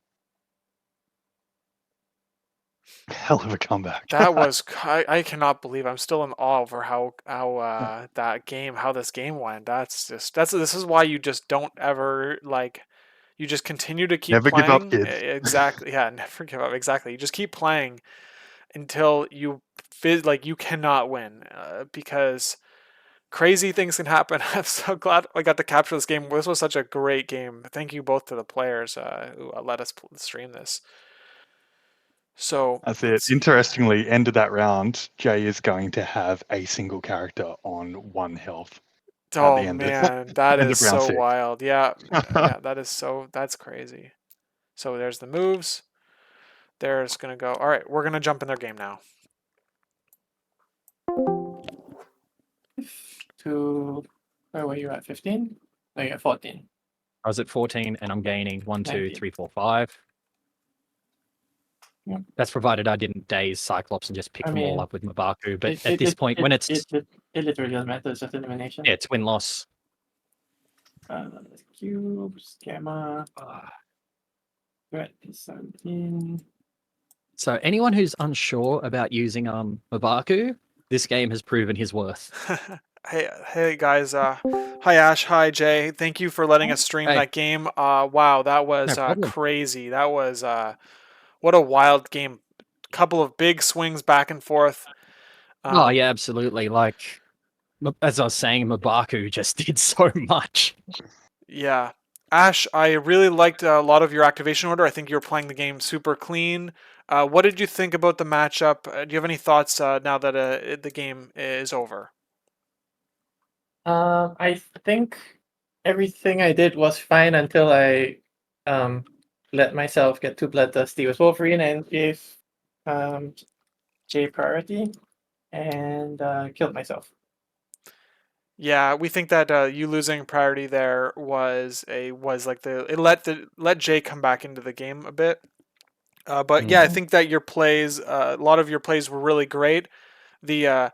Hell of a comeback. That was I cannot believe I'm still in awe over how how this game went. That's this is why you just don't ever like you just continue to keep Never give up, playing. kids. Exactly. Yeah, never give up. Exactly. You just keep playing until you feel like you cannot win because crazy things can happen. I'm so glad I got to capture this game. This was such a great game. Thank you both to the players who let us stream this. So That's it. let's see. Interestingly, end of that round, Jay is going to have a single character on 1 health at Oh the end of man, that end is of round so 6. wild. Yeah, yeah, that's crazy. So there's the moves. There's gonna go. All right, we're gonna jump in their game now. To where were you at? 15? No, you're at 14. I was at 14 and I'm gaining 1, 2, 19. 3, 4, 5. Yep. That's provided I didn't daze Cyclops and just pick I them all mean, up with M'Baku. But It, at it, this it, point, it, when it's it literally doesn't matter. It's just elimination. yeah, it's win loss. Cubes, gamma, red 17. So anyone who's unsure about using M'Baku, this game has proven his worth. Hey guys. Hi Ash. Hi Jay. Thank you for letting us stream Hey, that game. Wow, that was no problem. crazy. That was what a wild game. Couple of big swings back and forth. Oh yeah, absolutely. Like as I was saying, M'Baku just did so much. Yeah. Ash, I really liked a lot of your activation order. I think you were playing the game super clean. What did you think about the matchup? Do you have any thoughts now that the game is over? I think everything I did was fine until I let myself get too bloodthirsty with Wolverine and gave Jay priority and killed myself. Yeah, we think that you losing priority there was like it let Jay come back into the game a bit. But yeah, I think that your plays, a lot of your plays were really great. The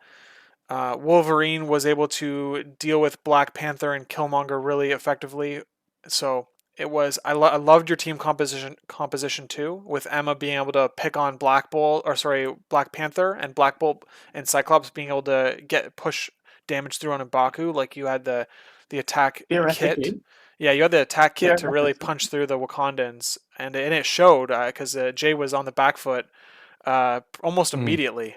Wolverine was able to deal with Black Panther and Killmonger really effectively. So it was I loved your team composition too, with Emma being able to pick on Black Panther and Black Bolt and Cyclops being able to get push damage through on M'Baku. Like you had the attack kit. Theoretically, Yeah, you had the attack kit to really theoretically. punch through the Wakandans, and it showed because Jay was on the back foot almost immediately.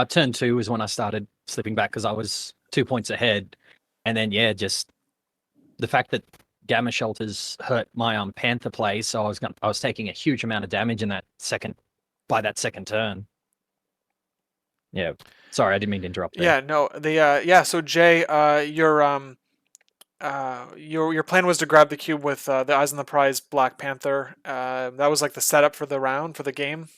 Turn 2 was when I started slipping back because I was 2 points ahead, and then yeah, just the fact that gamma shelters hurt my Panther play, so I was taking a huge amount of damage in that second turn. Yeah, sorry, I didn't mean to interrupt there. Yeah, no, yeah. So Jay, your plan was to grab the cube with the Eyes on the Prize Black Panther. That was like the setup for the round for the game.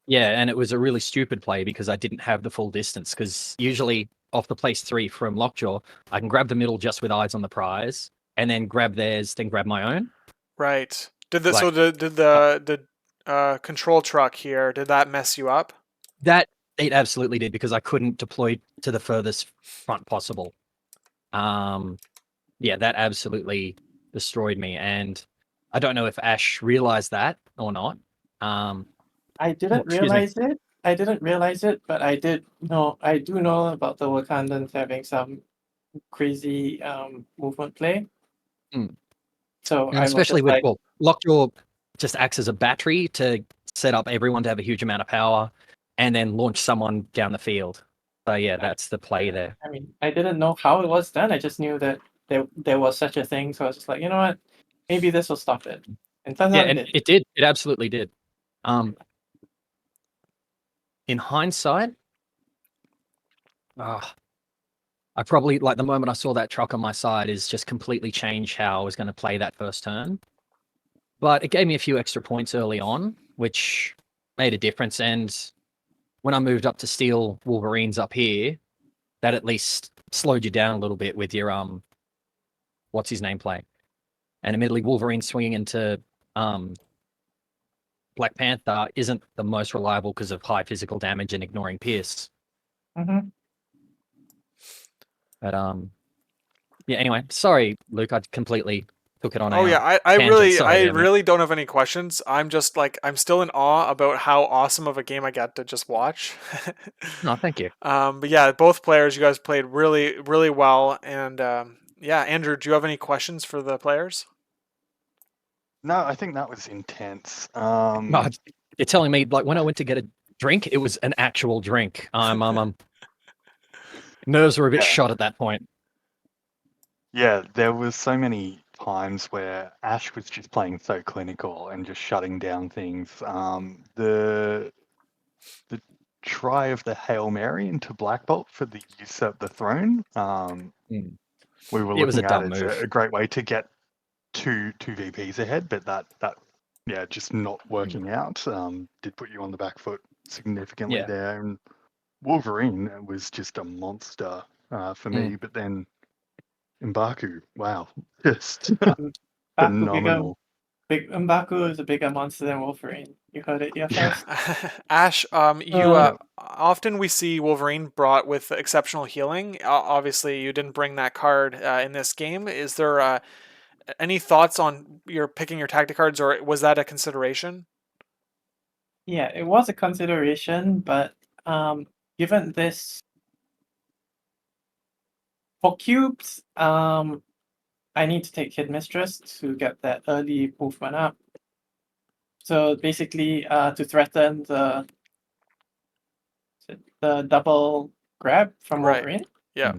Yeah, and it was a really stupid play because I didn't have the full distance. Because usually off the place 3 from Lockjaw, I can grab the middle just with Eyes on the Prize, and then grab theirs, then grab my own. Right. Did the Like so did the control truck here? Did that mess you up? that, it absolutely did because I couldn't deploy to the furthest front possible. Yeah, that absolutely destroyed me, and I don't know if Ash realized that or not. I didn't Excuse me. realize it. I didn't realize it, but I did know. I do know about the Wakandans having some crazy movement play. Mm. So And I was especially just with like, Lockjaw just acts as a battery to set up everyone to have a huge amount of power, and then launch someone down the field. So yeah, that's the play there. I mean, I didn't know how it was done. I just knew that there was such a thing. So I was just like, you know what? Maybe this will stop it. And turns Yeah, out it and did. it did. It absolutely did. In hindsight, ah, I probably, like, the moment I saw that truck on my side is just completely changed how I was going to play that first turn. But it gave me a few extra points early on, which made a difference. And when I moved up to steal Wolverines up here, that at least slowed you down a little bit with your what's his name play. And admittedly, Wolverine swinging into Black Panther isn't the most reliable because of high physical damage and ignoring Pierce. Mm-hmm. But yeah. Anyway, sorry, Luke. I completely took it on Oh a yeah, I tangent. Sorry, I there, mate. really don't have any questions. I'm just like I'm still in awe about how awesome of a game I got to just watch. No, thank you. But yeah, both players, you guys played really well. And yeah, Andrew, do you have any questions for the players? No, I think that was intense. No, you're telling me like when I went to get a drink, it was an actual drink. Nerves were a bit Yeah. shot at that point. Yeah, there was so many times where Ash was just playing so clinical and just shutting down things. The try of the Hail Mary into Black Bolt for the usurp the throne. Mm. We were It was a looking at dumb as move. a great way to get two VPs ahead, but that yeah, just not working out. Did put you on the back foot significantly Yeah. there. And Wolverine was just a monster for me, but then M'Baku, wow, just Baku phenomenal. M'Baku is a bigger monster than Wolverine. You heard it here Yeah. first. Ash, you Uh, often we see Wolverine brought with exceptional healing. Obviously, you didn't bring that card in this game. Is there any thoughts on your picking your tactic cards, or was that a consideration? Yeah, it was a consideration, but given this for cubes, I need to take Hid Mistress to get that early movement up. So basically, to threaten the double grab from Right. Wolverine. Yeah.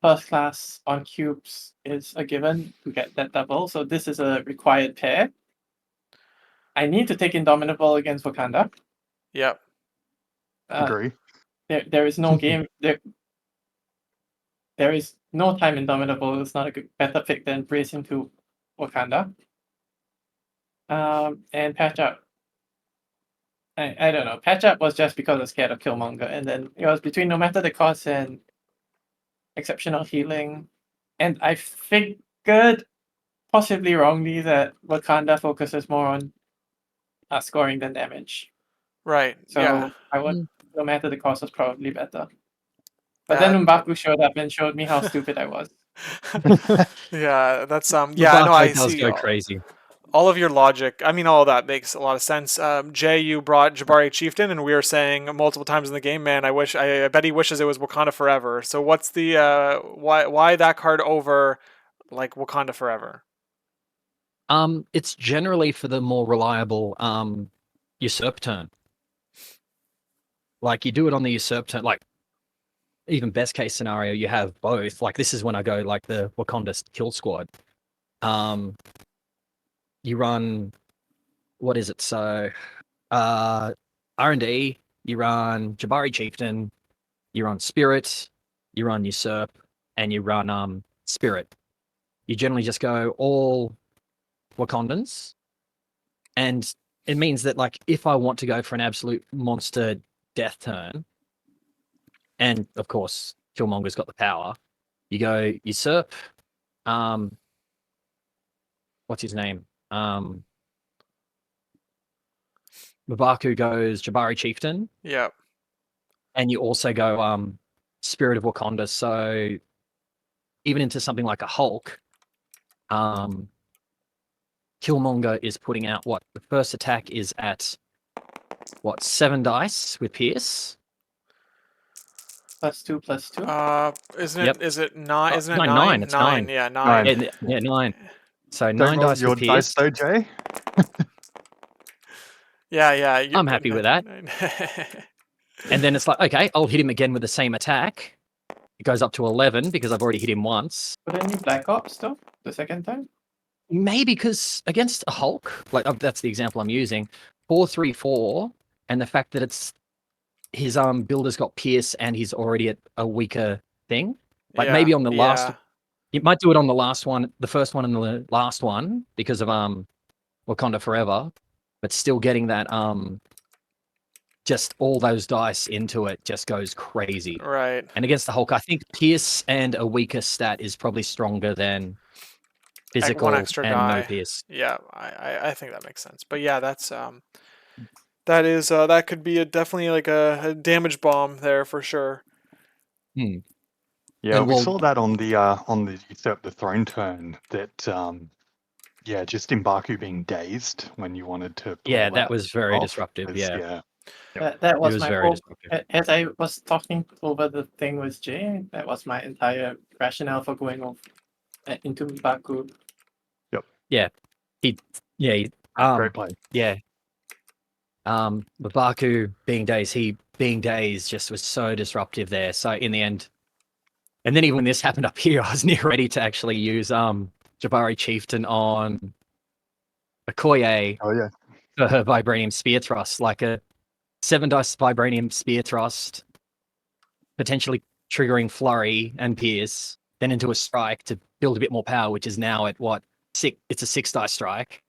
First class on cubes is a given to get that double, so this is a required pair. I need to take Indomitable against Wakanda. Yeah. Agree. There is no game there is no time Indomitable is not a better pick than Brace into Wakanda. And Patch Up. I don't know. Patch Up was just because I was scared of Killmonger, and then it was between No Matter the Cost and Exceptional Healing. And I figured, possibly wrongly, that Wakanda focuses more on scoring than damage. Right. So yeah. I would, No Matter the Cost was probably better. But Yeah. then M'Baku showed up and showed me how stupid I was. Yeah. That's Yeah, no, I does see go crazy. all of your logic. I mean, all of that makes a lot of sense. Jay, you brought Jabari Chieftain, and we were saying multiple times in the game, man, I bet he wishes it was Wakanda Forever. So what's the why that card over like Wakanda Forever? It's generally for the more reliable usurp turn. Like you do it on the usurp turn, like even best case scenario, you have both. Like this is when I go like the Wakanda kill squad. You run what is it? So R&D, you run Jabari Chieftain, you run Spirit, you run Usurp, and you run Spirit. You generally just go all Wakandans. And it means that like if I want to go for an absolute monster death turn, and of course Killmonger's got the power, you go Usurp, what's his name? M'Baku goes Jabari Chieftain, Yeah. and you also go Spirit of Wakanda. So even into something like a Hulk, Killmonger is putting out what the first attack is at what 7 dice with Pierce. +2/+2. Isn't Yep. it? Is it nine? Oh, Isn't it no, nine? 9. It's 9. Yeah, 9. Yeah, 9. So Don't 9 roll dice your with dice Pierce. though, Jay. Yeah, yeah. I'm happy with that. And then it's like, okay, I'll hit him again with the same attack. It goes up to 11 because I've already hit him once. Couldn't you Black Ops though the second time? Maybe because against a Hulk, like that's the example I'm using, 4-3-4, and the fact that it's his builder's got Pierce and he's already at a weaker thing. Like Yeah, maybe on the last, yeah. you might do it on the last one, the first one and the last one because of Wakanda Forever, but still getting that just all those dice into it just goes crazy. Right. And against the Hulk, I think Pierce and a weaker stat is probably stronger than physical extra and no die. pierce. Yeah, I think that makes sense. But yeah, that could be definitely like a damage bomb there for sure. Hmm. Yeah, And we well, saw that on the usurp the throne turn. That yeah, just M'Baku being dazed when you wanted to pull yeah, that was very off disruptive. was- Yeah, yeah, That it was was my very whole. disruptive. As I was talking over the thing with Jay, that was my entire rationale for going off into Baku. Yeah, he, yeah, he, great play. yeah. Babaku being dazed just was so disruptive there. So in the end, and then even when this happened up here, I was near ready to actually use Jabari Chieftain on Okoye Oh yeah, for her Vibranium Spear Thrust, like a 7 dice Vibranium Spear Thrust, potentially triggering Flurry and Pierce, then into a strike to build a bit more power, which is now at what? It's a 6 dice strike.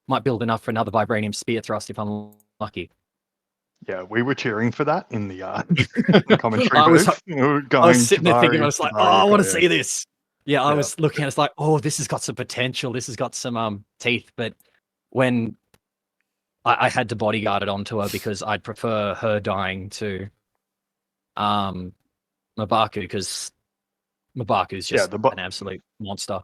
Might build enough for another Vibranium Spear Thrust if I'm lucky. yeah. We were cheering for that in the commentary I was booth. We were I was going sitting there thinking, I Jabari, was like, oh, Jabari I want to Okoye. see this. Yeah, I Yeah. was looking at it, it's like, oh, this has got some potential. This has got some teeth. But when I had to bodyguard it onto her because I'd prefer her dying to M'Baku because M'Baku's Yeah, just an absolute monster.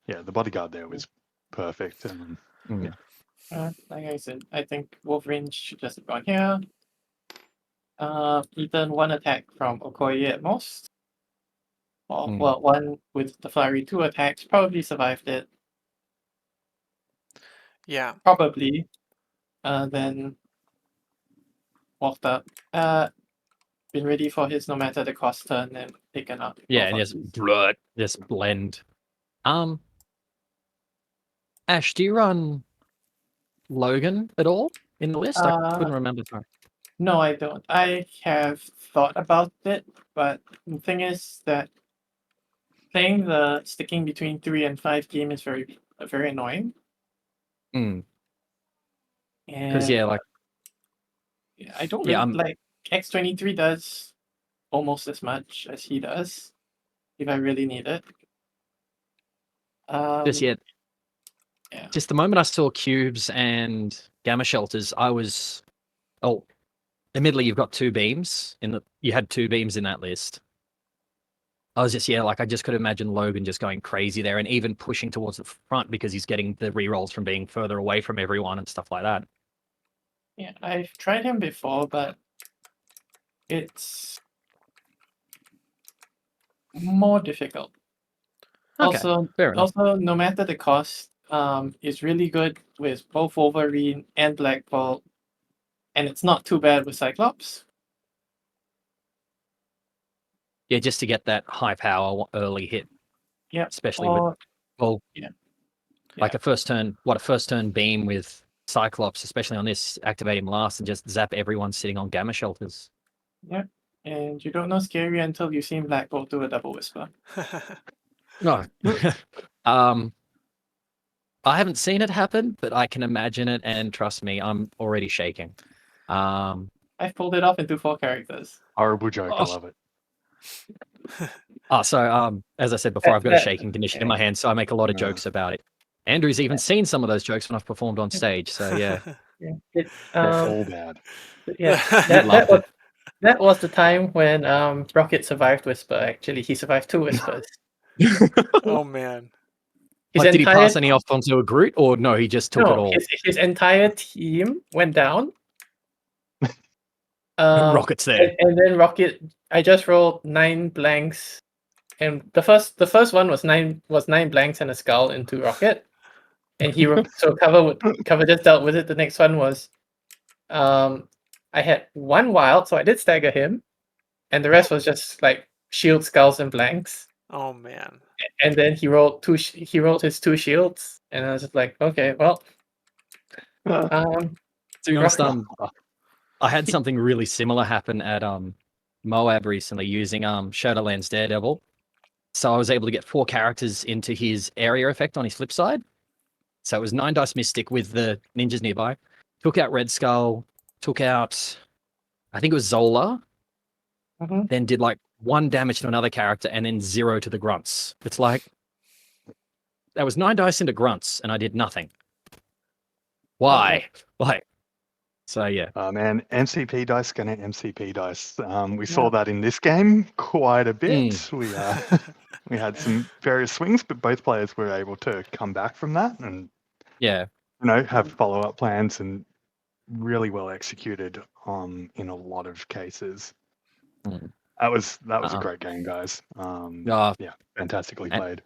yeah, the bodyguard there was perfect, and Mm. Like I said, I think Wolverine should just have gone here. Eaten one attack from Okoye at most. Or, Mm. well, one with the flurry, 2 attacks, probably survived it. Yeah. Probably. Then walked up. Been ready for his no matter the cost turn and taken up. Yeah, both and of just these. blood, just blend. Ash, do you run Logan at all in the list? I couldn't remember. Sorry. No, I don't. I have thought about it, but the thing is that playing the sticking between 3 and 5 game is very annoying. Because And yeah, like I don't yeah, really like X23 does almost as much as he does if I really need it. just Yeah. just the moment I saw cubes and gamma shelters, I was admittedly you've got 2 beams you had 2 beams in that list. I was just like I just could imagine Logan just going crazy there and even pushing towards the front because he's getting the rerolls from being further away from everyone and stuff like that. Yeah, I've tried him before, but it's more difficult. Okay, fair enough. Also, no matter the cost, it's really good with both Wolverine and Black Bolt, and it's not too bad with Cyclops. Yeah, just to get that high power early hit. Yeah, Especially with yeah. like a first turn beam with Cyclops, especially on this, activate him last and just zap everyone sitting on gamma shelters. Yeah, and you don't know scary until you see Black Bolt do a double whisper. No. I haven't seen it happen, but I can imagine it, and trust me, I'm already shaking. I've pulled it off into 4 characters. horrible joke. I Oh. love it. So as I said before, I've got a shaking condition in yeah. my hand, so I make a lot of Yeah. jokes about it. Andrew's even seen some of those jokes when I've performed on stage. So yeah, Yeah. All bad. Yeah, you loved it. that was the time when Rocket survived Whisper. Actually, he survived 2 whispers. Oh man. His Like, did he entire pass any off onto a Groot, or no? He just took it all. his entire team went down. Rocket's there. And then Rocket, I just rolled 9 blanks, and the first one was 9 blanks and a skull into Rocket, and he so cover just dealt with it. The next one was, I had 1 wild, so I did stagger him, and the rest was just like shield, skulls, and blanks. Oh man. And then he rolled his 2 shields, and I was just like, okay, well, To be honest, I had something really similar happen at Moab recently using Shadowlands Daredevil. So I was able to get 4 characters into his area effect on his flip side. So it was 9 dice Mystic with the ninjas nearby. Took out Red Skull, took out, I think it was Zola, then did like 1 damage to another character and then 0 to the grunts. It's like, That was 9 dice into grunts, and I did nothing. Why? Like, so yeah. Man, MCP dice gonna MCP dice. We saw Yeah. that in this game quite a bit. Mm. We we had some various swings, but both players were able to come back from that and Yeah. have follow-up plans and really well executed in a lot of cases. Mm. That was a Uh-uh. great game, guys. Oh, Yeah, fantastically And- played.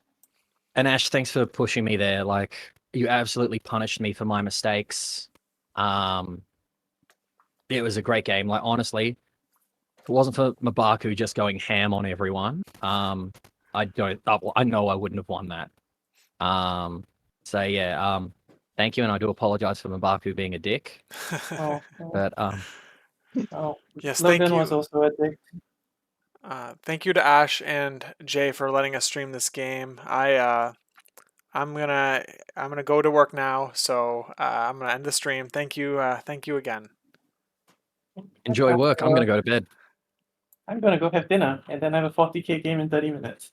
and Ash, thanks for pushing me there. Like, you absolutely punished me for my mistakes. It was a great game. Like, honestly, if it wasn't for Mabaku just going ham on everyone, I know I wouldn't have won that. So yeah, thank you, and I do apologize for Mabaku being a dick. Oh, But Yes, thank Logan was you. also a dick. Thank you to Ash and Jay for letting us stream this game. I'm gonna go to work now, so I'm gonna end the stream. Thank you again. enjoy work. I'm gonna go to bed. I'm gonna go have dinner and then have a 40k game in 30 minutes.